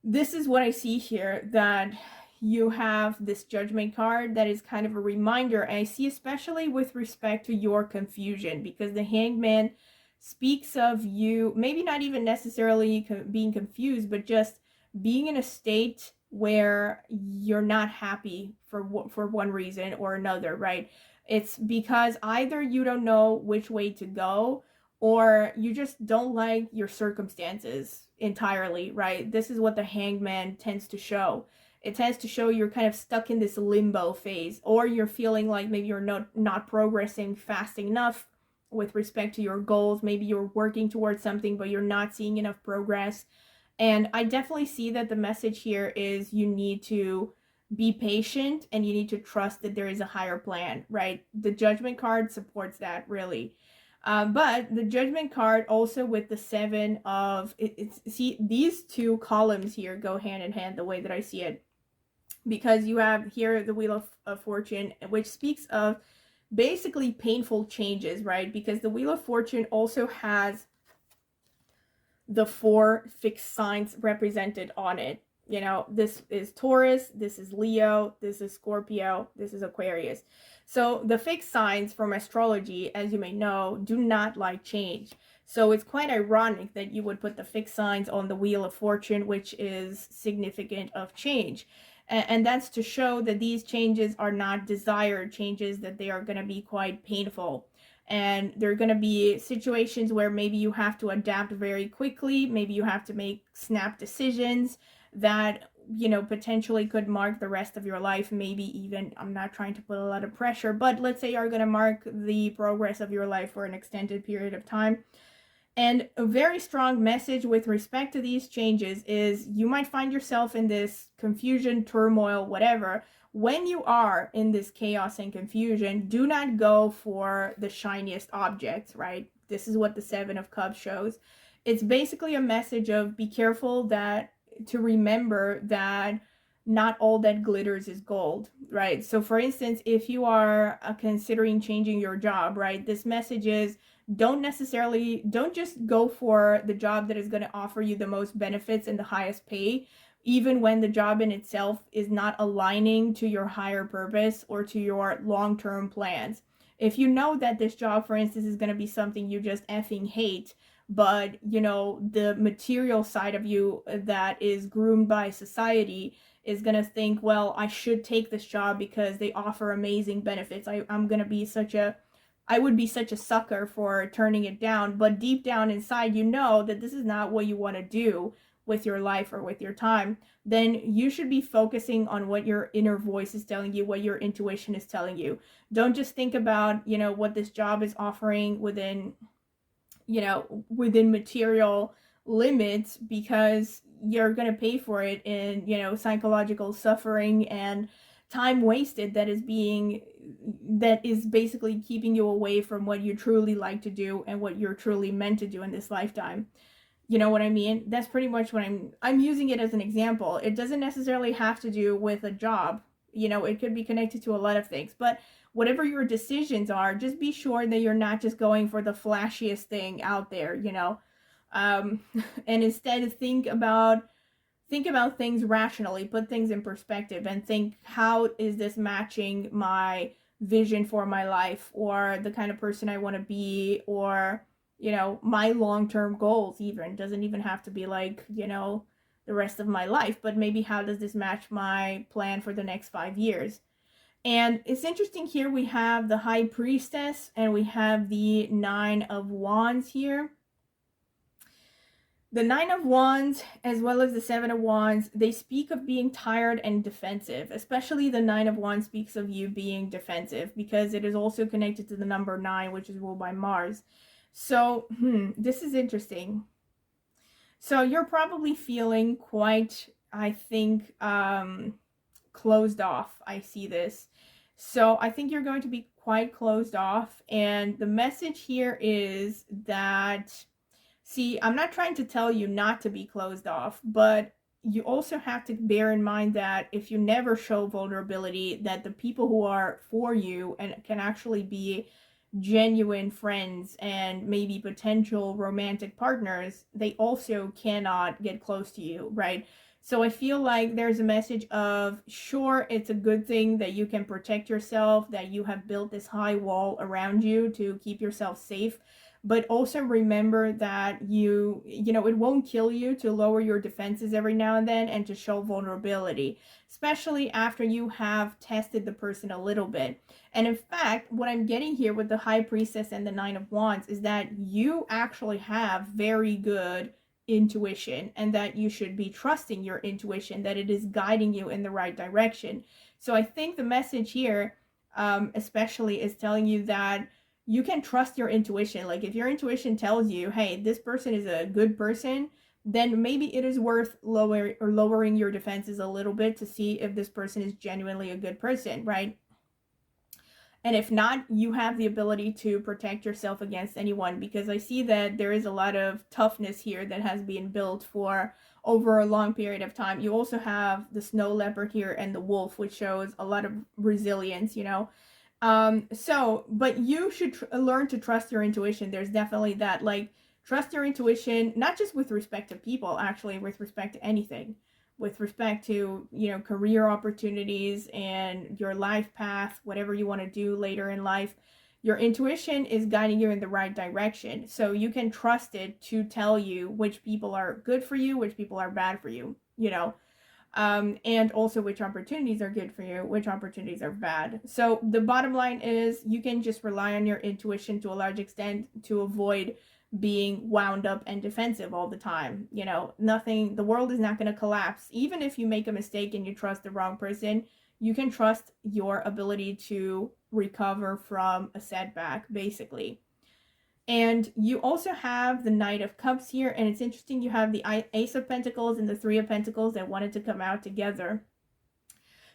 this is what I see here, that you have this Judgment card that is kind of a reminder, and I see especially with respect to your confusion, because the Hangman speaks of you maybe not even necessarily being confused, but just being in a state where you're not happy for one reason or another, right? It's because either you don't know which way to go, or you just don't like your circumstances entirely, right? This is what the Hangman tends to show. It tends to show you're kind of stuck in this limbo phase, or you're feeling like maybe you're not progressing fast enough with respect to your goals. Maybe you're working towards something, but you're not seeing enough progress. And I definitely see that the message here is you need to be patient, and you need to trust that there is a higher plan, right? The Judgment card supports that, really. But the Judgment card also with the 7 of, see, these two columns here go hand in hand the way that I see it. Because you have here the Wheel of Fortune, which speaks of basically painful changes, right? Because the Wheel of Fortune also has the 4 fixed signs represented on it. You know, this is Taurus, this is Leo, this is Scorpio, this is Aquarius. So the fixed signs from astrology, as you may know, do not like change. So it's quite ironic that you would put the fixed signs on the Wheel of Fortune, which is significant of change. And that's to show that these changes are not desired changes, that they are going to be quite painful. And there are going to be situations where maybe you have to adapt very quickly. Maybe you have to make snap decisions that, you know, potentially could mark the rest of your life. Maybe even, I'm not trying to put a lot of pressure, but let's say you're going to mark the progress of your life for an extended period of time. And a very strong message with respect to these changes is you might find yourself in this confusion, turmoil, whatever. When you are in this chaos and confusion, do not go for the shiniest objects, right? This is what the 7 of Cups shows. It's basically a message of be careful, that to remember that not all that glitters is gold, right? So for instance, if you are considering changing your job, right, this message is don't just go for the job that is going to offer you the most benefits and the highest pay, even when the job in itself is not aligning to your higher purpose or to your long-term plans. If you know that this job, for instance, is going to be something you just effing hate, but, you know, the material side of you that is groomed by society is going to think, well, I should take this job because they offer amazing benefits. I'm going to be such a I would be such a sucker for turning it down. But deep down inside, you know that this is not what you want to do with your life or with your time. Then you should be focusing on what your inner voice is telling you, what your intuition is telling you. Don't just think about, what this job is offering within, within material limits, because you're going to pay for it in, psychological suffering and time wasted that is basically keeping you away from what you truly like to do and what you're truly meant to do in this lifetime. You know what I mean? That's pretty much what I'm using it as an example. It doesn't necessarily have to do with a job. It could be connected to a lot of things. But whatever your decisions are, just be sure that you're not just going for the flashiest thing out there, and instead think about things rationally, put things in perspective, and think, how is this matching my vision for my life, or the kind of person I want to be, or my long-term goals. Even doesn't even have to be like, the rest of my life, but maybe how does this match my plan for the next 5 years. And it's interesting, here we have the High Priestess and we have the Nine of Wands here. The Nine of Wands as well as the Seven of Wands, they speak of being tired and defensive. Especially the Nine of Wands speaks of you being defensive, because it is also connected to the number 9, which is ruled by Mars. So, this is interesting. So you're probably feeling quite, I think, closed off. I see this. So I think you're going to be quite closed off. And the message here is that, see, I'm not trying to tell you not to be closed off, but you also have to bear in mind that if you never show vulnerability, that the people who are for you and can actually be genuine friends and maybe potential romantic partners, they also cannot get close to you, right? So I feel like there's a message of, sure, it's a good thing that you can protect yourself, that you have built this high wall around you to keep yourself safe, but also remember that it won't kill you to lower your defenses every now and then and to show vulnerability, especially after you have tested the person a little bit. And in fact, what I'm getting here with the High Priestess and the Nine of Wands is that you actually have very good intuition, and that you should be trusting your intuition, that it is guiding you in the right direction. So I think the message here, especially, is telling you that you can trust your intuition. Like, if your intuition tells you, hey, this person is a good person, then maybe it is worth lowering your defenses a little bit to see if this person is genuinely a good person, right? And if not, you have the ability to protect yourself against anyone, because I see that there is a lot of toughness here that has been built for over a long period of time. You also have the snow leopard here and the wolf, which shows a lot of resilience, but you should learn to trust your intuition. There's definitely that, like, trust your intuition, not just with respect to people, actually, with respect to anything, with respect to, career opportunities and your life path, whatever you want to do later in life. Your intuition is guiding you in the right direction. So you can trust it to tell you which people are good for you, which people are bad for you, and also which opportunities are good for you, which opportunities are bad. So the bottom line is, you can just rely on your intuition to a large extent to avoid being wound up and defensive all the time. The world is not going to collapse. Even if you make a mistake and you trust the wrong person, you can trust your ability to recover from a setback, basically. And you also have the Knight of Cups here, and it's interesting, you have the Ace of Pentacles and the Three of Pentacles that wanted to come out together.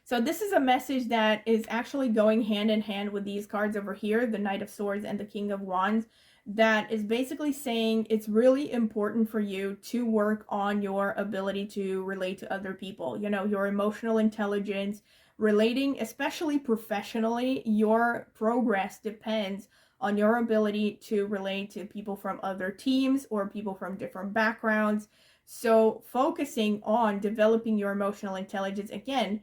So this is a message that is actually going hand in hand with these cards over here, the Knight of Swords and the King of Wands, that is basically saying it's really important for you to work on your ability to relate to other people, your emotional intelligence, relating, especially professionally. Your progress depends on your ability to relate to people from other teams or people from different backgrounds. So focusing on developing your emotional intelligence, again,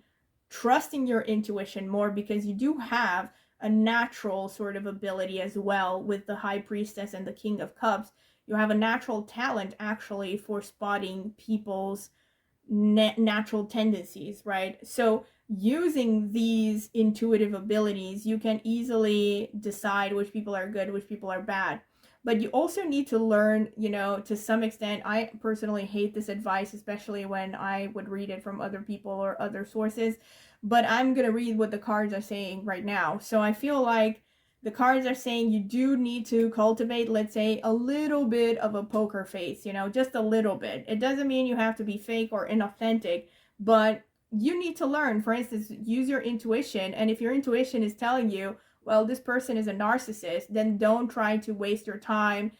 trusting your intuition more, because you do have a natural sort of ability as well with the High Priestess and the King of Cups. You have a natural talent, actually, for spotting people's natural tendencies, right? So using these intuitive abilities, you can easily decide which people are good, which people are bad. But you also need to learn, you know, to some extent. I personally hate this advice, especially when I would read it from other people or other sources. But I'm going to read what the cards are saying right now. So I feel like the cards are saying you do need to cultivate, let's say, a little bit of a poker face, you know, just a little bit. It doesn't mean you have to be fake or inauthentic, but you need to learn. For instance, use your intuition. And if your intuition is telling you, well, this person is a narcissist, then don't try to waste your time,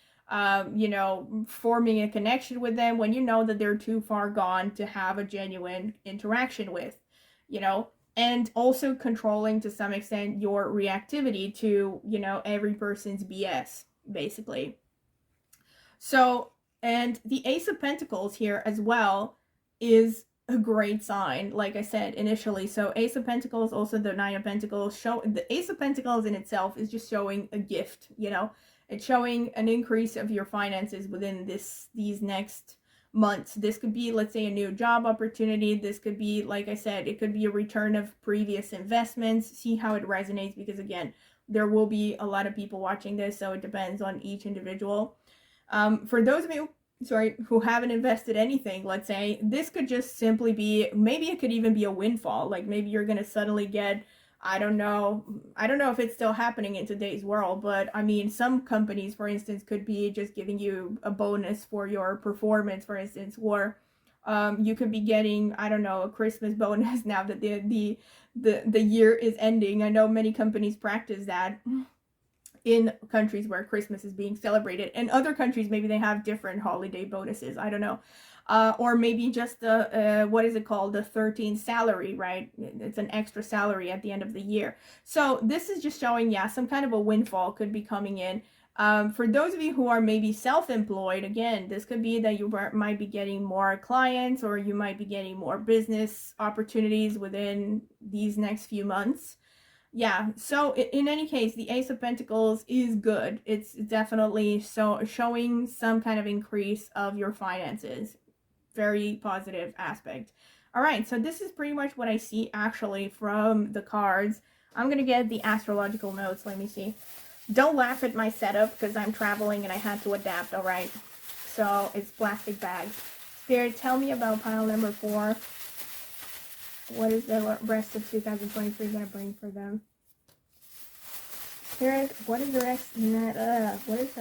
you know, forming a connection with them when you know that they're too far gone to have a genuine interaction with, you know. And also controlling to some extent your reactivity to, you know, every person's BS, basically. So, and the Ace of Pentacles here as well is a great sign, like I said initially. So Ace of Pentacles, also the Nine of Pentacles, show the Ace of Pentacles in itself is just showing a gift, you know. It's showing an increase of your finances within these next months. This could be, let's say, a new job opportunity. This could be, like I said, it could be a return of previous investments. See how it resonates, because again, there will be a lot of people watching this, so it depends on each individual. For those of you, who haven't invested anything, let's say, this could just simply be, maybe it could even be a windfall. Like maybe you're going to suddenly get, I don't know if it's still happening in today's world, but I mean, some companies, for instance, could be just giving you a bonus for your performance, for instance, or you could be getting, I don't know, a Christmas bonus now that the year is ending. I know many companies practice that in countries where Christmas is being celebrated. In other countries, maybe they have different holiday bonuses. I don't know. Or maybe just the, what is it called? The 13th salary, right? It's an extra salary at the end of the year. So this is just showing, yeah, some kind of a windfall could be coming in. For those of you who are maybe self-employed, again, this could be that you might be getting more clients, or you might be getting more business opportunities within these next few months. Yeah, so in any case, the Ace of Pentacles is good. It's definitely showing some kind of increase of your finances. Very positive aspect. All right, so this is pretty much what I see actually from the cards. I'm going to get the astrological notes. Let me see. Don't laugh at my setup because I'm traveling and I had to adapt, all right? So it's plastic bags. Spirit, tell me about pile number 4. What is the rest of 2023 going to bring for them? Spirit, what is the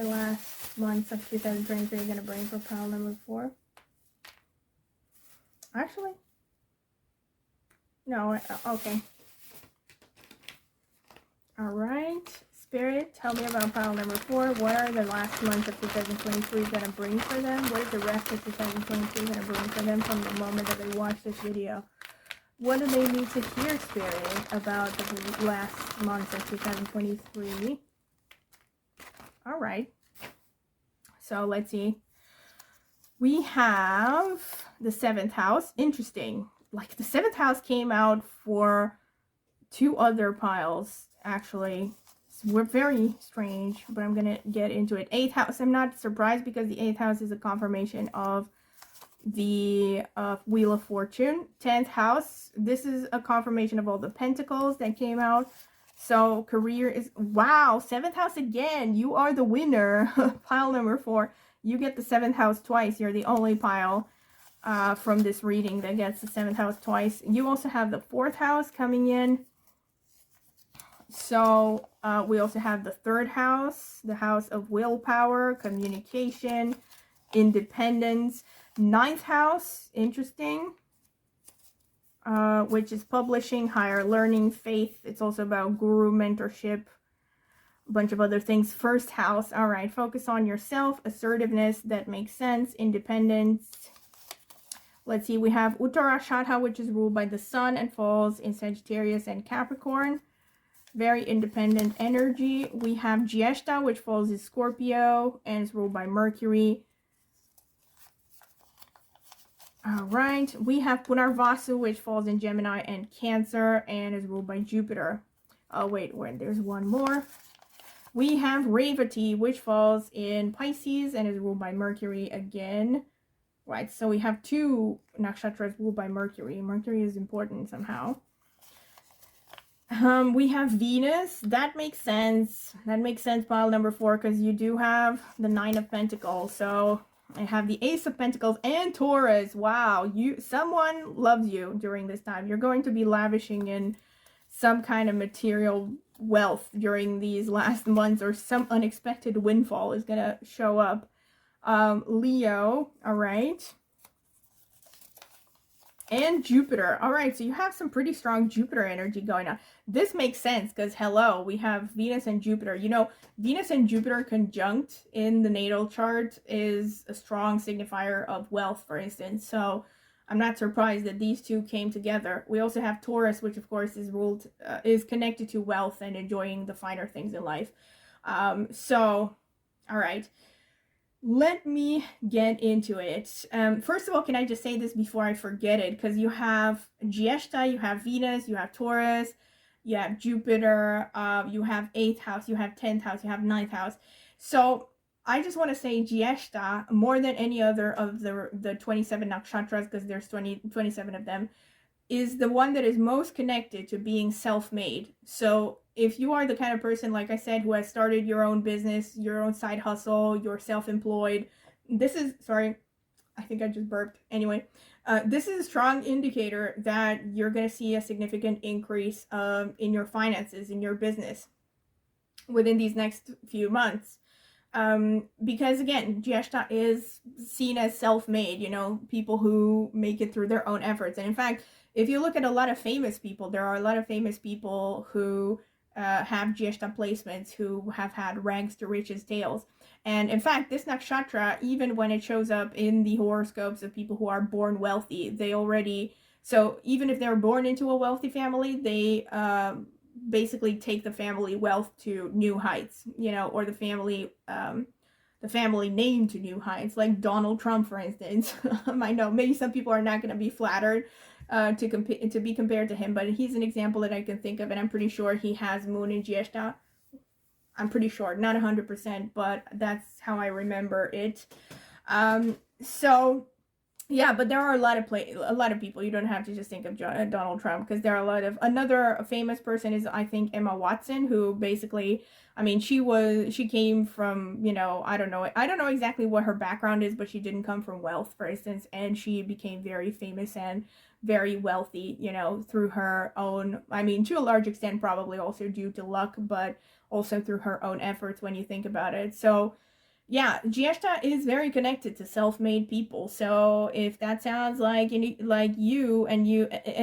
last months of 2023 going to bring for pile number 4? Actually, no, okay. All right. Spirit, tell me about pile number 4. What are the last months of 2023 going to bring for them? What is the rest of 2023 going to bring for them from the moment that they watch this video? What do they need to hear, Spirit, about the last months of 2023? All right. So let's see. We have the 7th house. Interesting. Like the 7th house came out for 2 other piles, actually. We're very strange, but I'm going to get into it. 8th house. I'm not surprised because the 8th house is a confirmation of the Wheel of Fortune. 10th house, this is a confirmation of all the pentacles that came out. So career is, wow, 7th house again. You are the winner. Pile number 4. You get the 7th house twice. You're the only pile from this reading that gets the 7th house twice. You also have the 4th house coming in. So we also have the 3rd house, the house of willpower, communication, independence. 9th house, interesting, which is publishing, higher learning, faith. It's also about guru, mentorship, a bunch of other things. 1st house, all right, focus on yourself, assertiveness, that makes sense, independence. Let's see, we have Uttarashadha, which is ruled by the sun and falls in Sagittarius and Capricorn. Very independent energy. We have Jyeshta, which falls in Scorpio and is ruled by Mercury. All right, we have Punarvasu, which falls in Gemini and Cancer and is ruled by Jupiter. Oh, wait, there's one more. We have Revati, which falls in Pisces and is ruled by Mercury again. right? So we have 2 nakshatras ruled by Mercury. Mercury is important somehow. We have Venus. That makes sense. That makes sense, pile number 4, because you do have the 9 of Pentacles. So I have the Ace of Pentacles and Taurus. Wow, someone loves you during this time. You're going to be lavishing in some kind of material wealth during these last months, or some unexpected windfall is going to show up. Leo, all right. And Jupiter. All right, so you have some pretty strong Jupiter energy going on. This makes sense because, hello, we have Venus and Jupiter. You know, Venus and Jupiter conjunct in the natal chart is a strong signifier of wealth, for instance. So I'm not surprised that these 2 came together. We also have Taurus, which of course is connected to wealth and enjoying the finer things in life. So, all right. Let me get into it. First of all, can I just say this before I forget it? Because you have Giesta, you have Venus, you have Taurus, you have Jupiter, you have 8th house, you have 10th house, you have 9th house. So I just want to say Giesta, more than any other of the 27 nakshatras, because there's 27 of them, is the one that is most connected to being self-made. So if you are the kind of person, like I said, who has started your own business, your own side hustle, you're self-employed, this is, sorry, I think I just burped. Anyway, this is a strong indicator that you're going to see a significant increase in your finances, in your business within these next few months. Because again, Giesta is seen as self-made, you know, people who make it through their own efforts. And in fact, if you look at a lot of famous people, there are a lot of famous people who have Giesta placements, who have had rags to riches tales. And in fact, this nakshatra, even when it shows up in the horoscopes of people who are born wealthy, they already, so even if they're born into a wealthy family, they basically take the family wealth to new heights, you know, or the family name to new heights, like Donald Trump, for instance. I know maybe some people are not going to be flattered to be compared to him, but he's an example that I can think of, and I'm pretty sure he has Moon in Giesta. I'm pretty sure, not 100%, but that's how I remember it. So yeah, but there are a lot of people. You don't have to just think of Donald Trump, because there are a lot of, another famous person is, I think, Emma Watson, who basically, I mean, she came from, you know, I don't know exactly what her background is, but she didn't come from wealth, for instance, and she became very famous and very wealthy, you know, through her own, I mean, to a large extent, probably also due to luck, but also through her own efforts when you think about it. So yeah, Giesta is very connected to self-made people. So if that sounds like you, and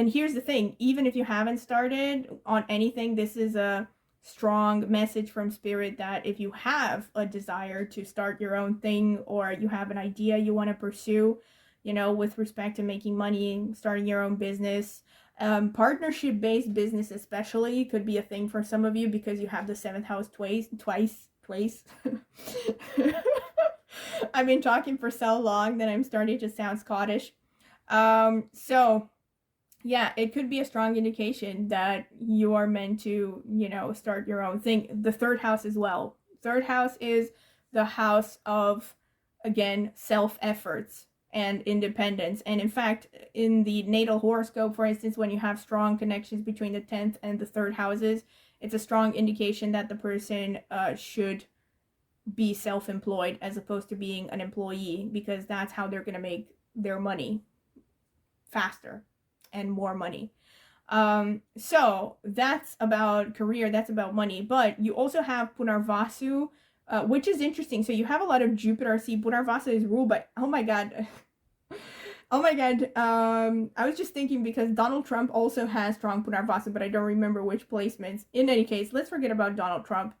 here's the thing, even if you haven't started on anything, this is a strong message from Spirit that if you have a desire to start your own thing, or you have an idea you want to pursue, you know, with respect to making money, starting your own business, partnership-based business especially could be a thing for some of you, because you have the 7th house twice. I've been talking for so long that I'm starting to sound Scottish. So yeah, it could be a strong indication that you are meant to, you know, start your own thing. The 3rd house as well. 3rd house is the house of, again, self-efforts and independence. And in fact, in the natal horoscope, for instance, when you have strong connections between the 10th and the 3rd houses, it's a strong indication that the person should be self-employed as opposed to being an employee, because that's how they're going to make their money faster and more money. So that's about career, that's about money. But you also have Punarvasu, which is interesting. So you have a lot of Jupiter. See, Punarvasu is ruled by, oh my god. Oh my god, I was just thinking, because Donald Trump also has strong Punarvasu, but I don't remember which placements. In any case, let's forget about Donald Trump.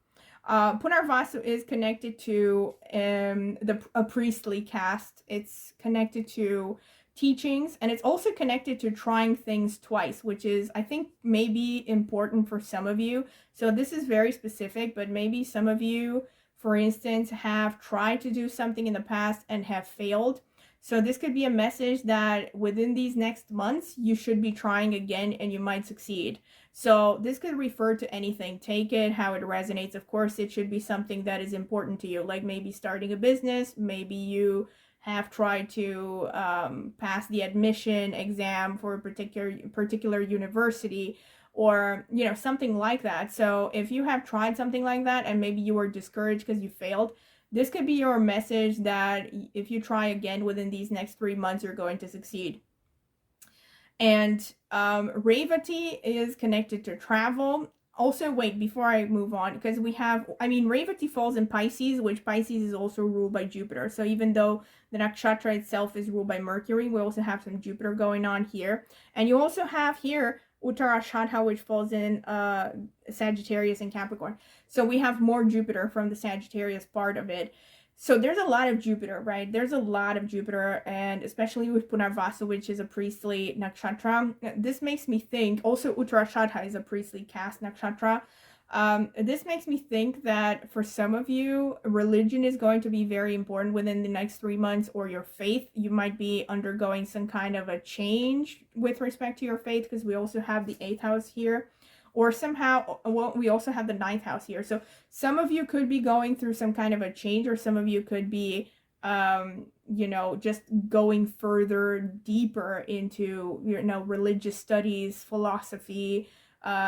Punarvasu is connected to a priestly caste. It's connected to teachings, and it's also connected to trying things twice, which is, I think, maybe important for some of you. So this is very specific, but maybe some of you, for instance, have tried to do something in the past and have failed. So this could be a message that within these next months, you should be trying again and you might succeed. So this could refer to anything. Take it how it resonates. Of course, it should be something that is important to you, like maybe starting a business, maybe you have tried to pass the admission exam for a particular university, or you know, something like that. So if you have tried something like that and maybe you were discouraged because you failed, this could be your message that if you try again within these next 3 months, you're going to succeed. And Rider-Waite is connected to travel. Also, wait, before I move on, because we have, I mean, Rider-Waite falls in Pisces, which Pisces is also ruled by Jupiter. So even though the nakshatra itself is ruled by Mercury, we also have some Jupiter going on here. And you also have here Uttarashadha, which falls in Sagittarius and Capricorn. So we have more Jupiter from the Sagittarius part of it. So there's a lot of Jupiter, right? There's a lot of Jupiter, and especially with Punarvasa, which is a priestly nakshatra. This makes me think, also Uttarashadha is a priestly cast nakshatra. This makes me think that for some of you, religion is going to be very important within the next 3 months, or your faith. You might be undergoing some kind of a change with respect to your faith, because we also have the 8th house here. Or somehow, well, we also have the 9th house here. So some of you could be going through some kind of a change, or some of you could be, you know, just going further, deeper into, you know, religious studies, philosophy.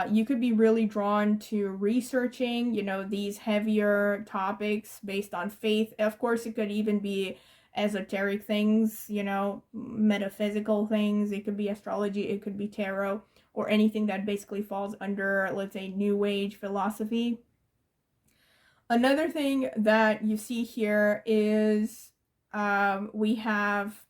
You could be really drawn to researching, you know, these heavier topics based on faith. Of course, it could even be esoteric things, you know, metaphysical things. It could be astrology, it could be tarot, or anything that basically falls under, let's say, New Age philosophy. Another thing that you see here is we have,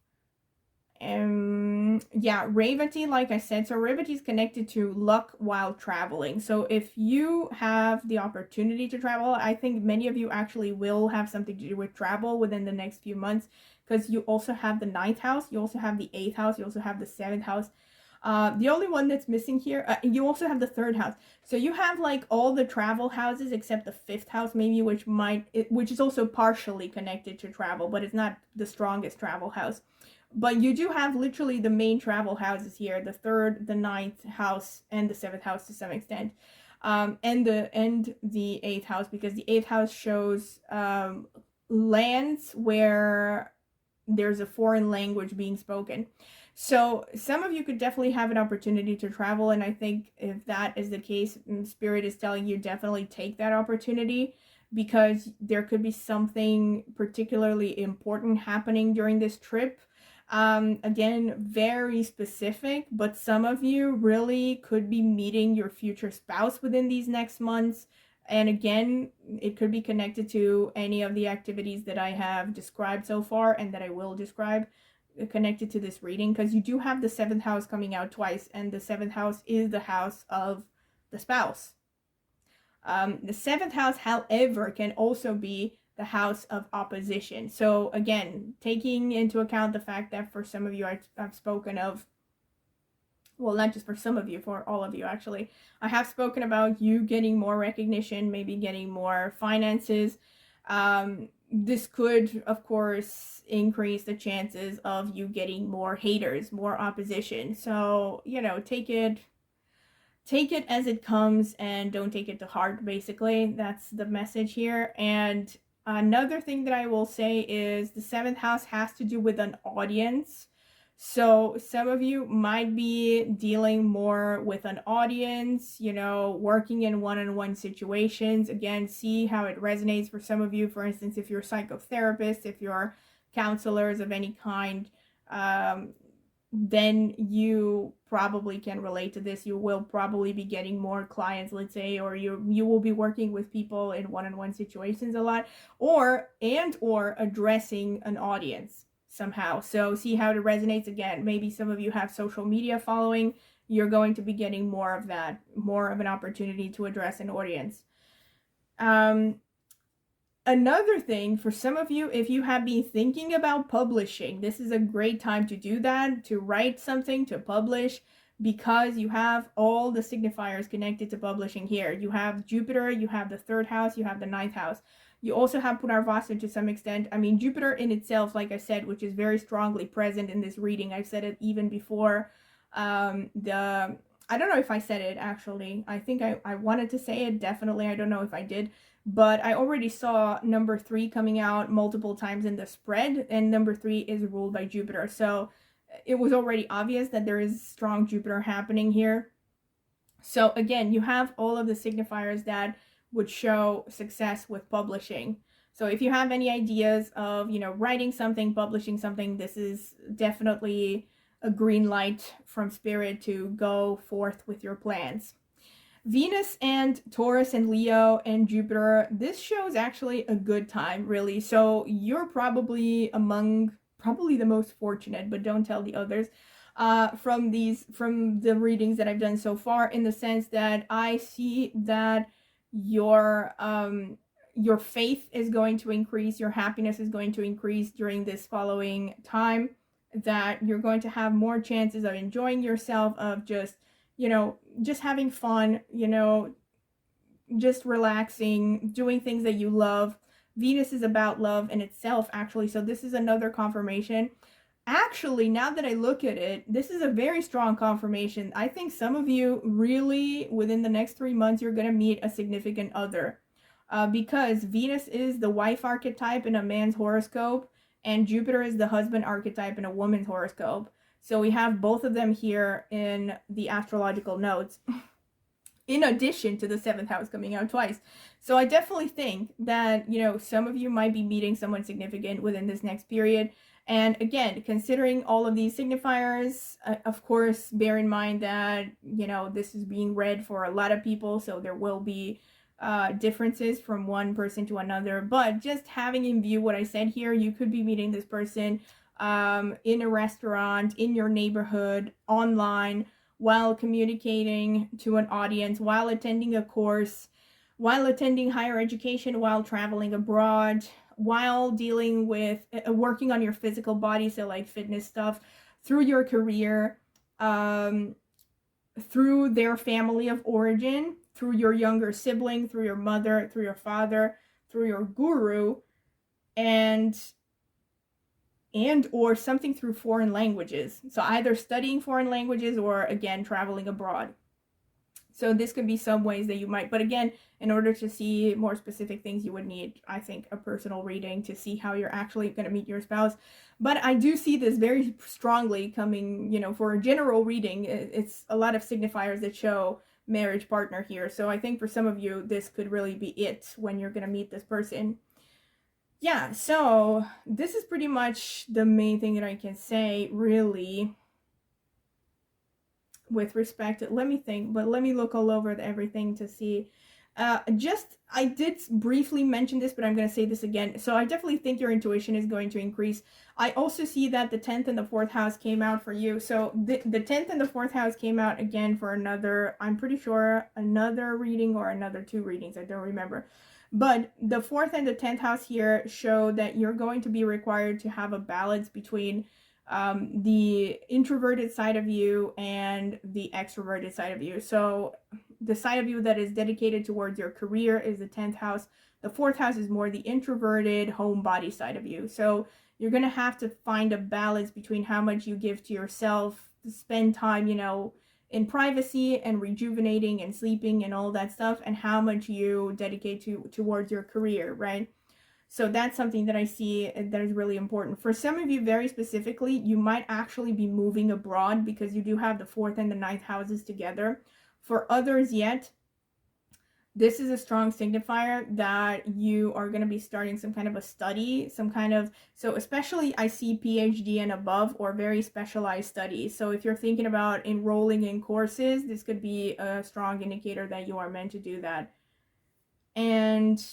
Rider-Waite, like I said. So Rider-Waite is connected to luck while traveling. So if you have the opportunity to travel, I think many of you actually will have something to do with travel within the next few months, because you also have the 9th house, you also have the 8th house, you also have the 7th house. The only one that's missing here, you also have the 3rd house. So you have like all the travel houses except the 5th house maybe, which is also partially connected to travel, but it's not the strongest travel house. But you do have literally the main travel houses here: the 3rd, the 9th house, and the 7th house to some extent, and the 8th house, because the 8th house shows lands where there's a foreign language being spoken. So some of you could definitely have an opportunity to travel, and I think if that is the case, Spirit is telling you definitely take that opportunity, because there could be something particularly important happening during this trip. Again, very specific, but some of you really could be meeting your future spouse within these next months. And again, it could be connected to any of the activities that I have described so far and that I will describe, connected to this reading, because you do have the 7th house coming out twice, and the 7th house is the house of the spouse. The 7th house, however, can also be the house of opposition. So again, taking into account the fact that for some of you, I've spoken of, well, not just for some of you, for all of you actually, I have spoken about you getting more recognition, maybe getting more finances. This could, of course, increase the chances of you getting more haters, more opposition. So, you know, take it as it comes and don't take it to heart, basically. That's the message here. And another thing that I will say is the 7th house has to do with an audience. So some of you might be dealing more with an audience, you know, working in one-on-one situations. Again, see how it resonates for some of you. For instance, if you're psychotherapists, if you're counselors of any kind, then you probably can relate to this. You will probably be getting more clients, let's say, or you will be working with people in one-on-one situations a lot, or addressing an audience somehow. So see how it resonates. Again, maybe some of you have social media following. You're going to be getting more of that, more of an opportunity to address an audience. Another thing for some of you, if you have been thinking about publishing, this is a great time to do that, to write something, to publish, because you have all the signifiers connected to publishing here. You have Jupiter, you have the 3rd house, you have the 9th house. You also have Punarvasa to some extent. I mean, Jupiter in itself, like I said, which is very strongly present in this reading. I've said it even before. I don't know if I said it, actually. I think I wanted to say it, definitely. I don't know if I did. but I already saw number 3 coming out multiple times in the spread, and number 3 is ruled by Jupiter. So it was already obvious that there is strong Jupiter happening here. So again, you have all of the signifiers that would show success with publishing. So if you have any ideas of, writing something, publishing something, this is definitely a green light from Spirit to go forth with your plans. Venus and Taurus and Leo and Jupiter, this shows actually a good time, really. So you're probably among the most fortunate, but don't tell the others, from the readings that I've done so far, in the sense that I see that your faith is going to increase, your happiness is going to increase during this following time, that you're going to have more chances of enjoying yourself, of just having fun, just relaxing, doing things that you love. Venus is about love in itself, actually, so this is another confirmation. Actually, now that I look at it, this is a very strong confirmation. I think some of you really, within the next 3 months, you're going to meet a significant other. Because Venus is the wife archetype in a man's horoscope, and Jupiter is the husband archetype in a woman's horoscope. So we have both of them here in the astrological notes, in addition to the 7th house coming out twice. So I definitely think that, some of you might be meeting someone significant within this next period. And again, considering all of these signifiers, of course, bear in mind that, this is being read for a lot of people, so there will be differences from one person to another. But just having in view what I said here, you could be meeting this person in a restaurant, in your neighborhood, online, while communicating to an audience, while attending a course, while attending higher education, while traveling abroad, while dealing with working on your physical body, so like fitness stuff, through your career, through their family of origin, through your younger sibling, through your mother, through your father, through your guru, and or something through foreign languages. So either studying foreign languages or, again, traveling abroad. So this could be some ways that you might, but again, in order to see more specific things, you would need, I think, a personal reading to see how you're actually going to meet your spouse. But I do see this very strongly coming, for a general reading. It's a lot of signifiers that show marriage partner here. So I think for some of you, this could really be it when you're going to meet this person. Yeah, so this is pretty much the main thing that I can say, really, with respect to, let me think, but let me look all over everything to see. I did briefly mention this, but I'm going to say this again. So I definitely think your intuition is going to increase. I also see that the 10th and the 4th house came out for you. So the 10th and the 4th house came out again for another, I'm pretty sure, another reading or another 2 readings. I don't remember. But the 4th and the 10th house here show that you're going to be required to have a balance between the introverted side of you and the extroverted side of you. So the side of you that is dedicated towards your career is the 10th house. The 4th house is more the introverted homebody side of you. So you're going to have to find a balance between how much you give to yourself, to spend time, in privacy and rejuvenating and sleeping and all that stuff, and how much you dedicate towards your career, right? So that's something that I see that is really important. For some of you, very specifically, you might actually be moving abroad because you do have the 4th and the 9th houses together. For others yet, this is a strong signifier that you are going to be starting some kind of a study, so especially I see PhD and above, or very specialized studies. So if you're thinking about enrolling in courses, this could be a strong indicator that you are meant to do that. And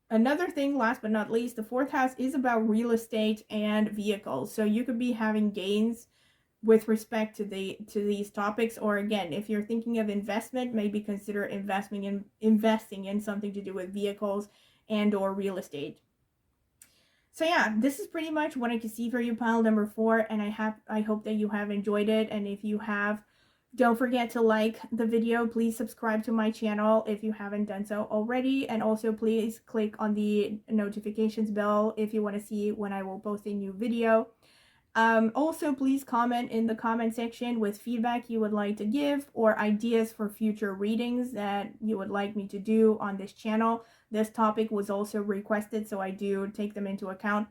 another thing, last but not least, the 4th house is about real estate and vehicles. So you could be having gains with respect to these topics, or again, if you're thinking of investment, maybe consider investing in something to do with vehicles and or real estate. So yeah, this is pretty much what I can see for you, pile number 4, and I hope that you have enjoyed it. And if you have, don't forget to like the video. Please subscribe to my channel if you haven't done so already, and also please click on the notifications bell if you want to see when I will post a new video. Also, please comment in the comment section with feedback you would like to give or ideas for future readings that you would like me to do on this channel. This topic was also requested, so I do take them into account.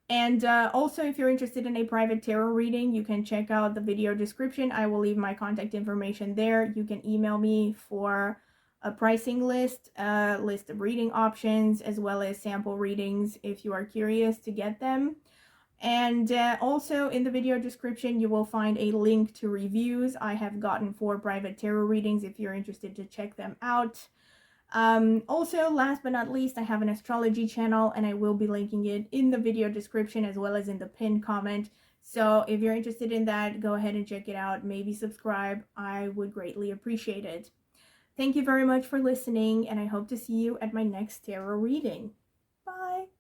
And also, if you're interested in a private tarot reading, you can check out the video description. I will leave my contact information there. You can email me for a pricing list, a list of reading options, as well as sample readings if you are curious to get them. And also in the video description, you will find a link to reviews I have gotten for private tarot readings if you're interested to check them out. Also, last but not least, I have an astrology channel, and I will be linking it in the video description as well as in the pinned comment. So if you're interested in that, go ahead and check it out. Maybe subscribe. I would greatly appreciate it. Thank you very much for listening, and I hope to see you at my next tarot reading. Bye!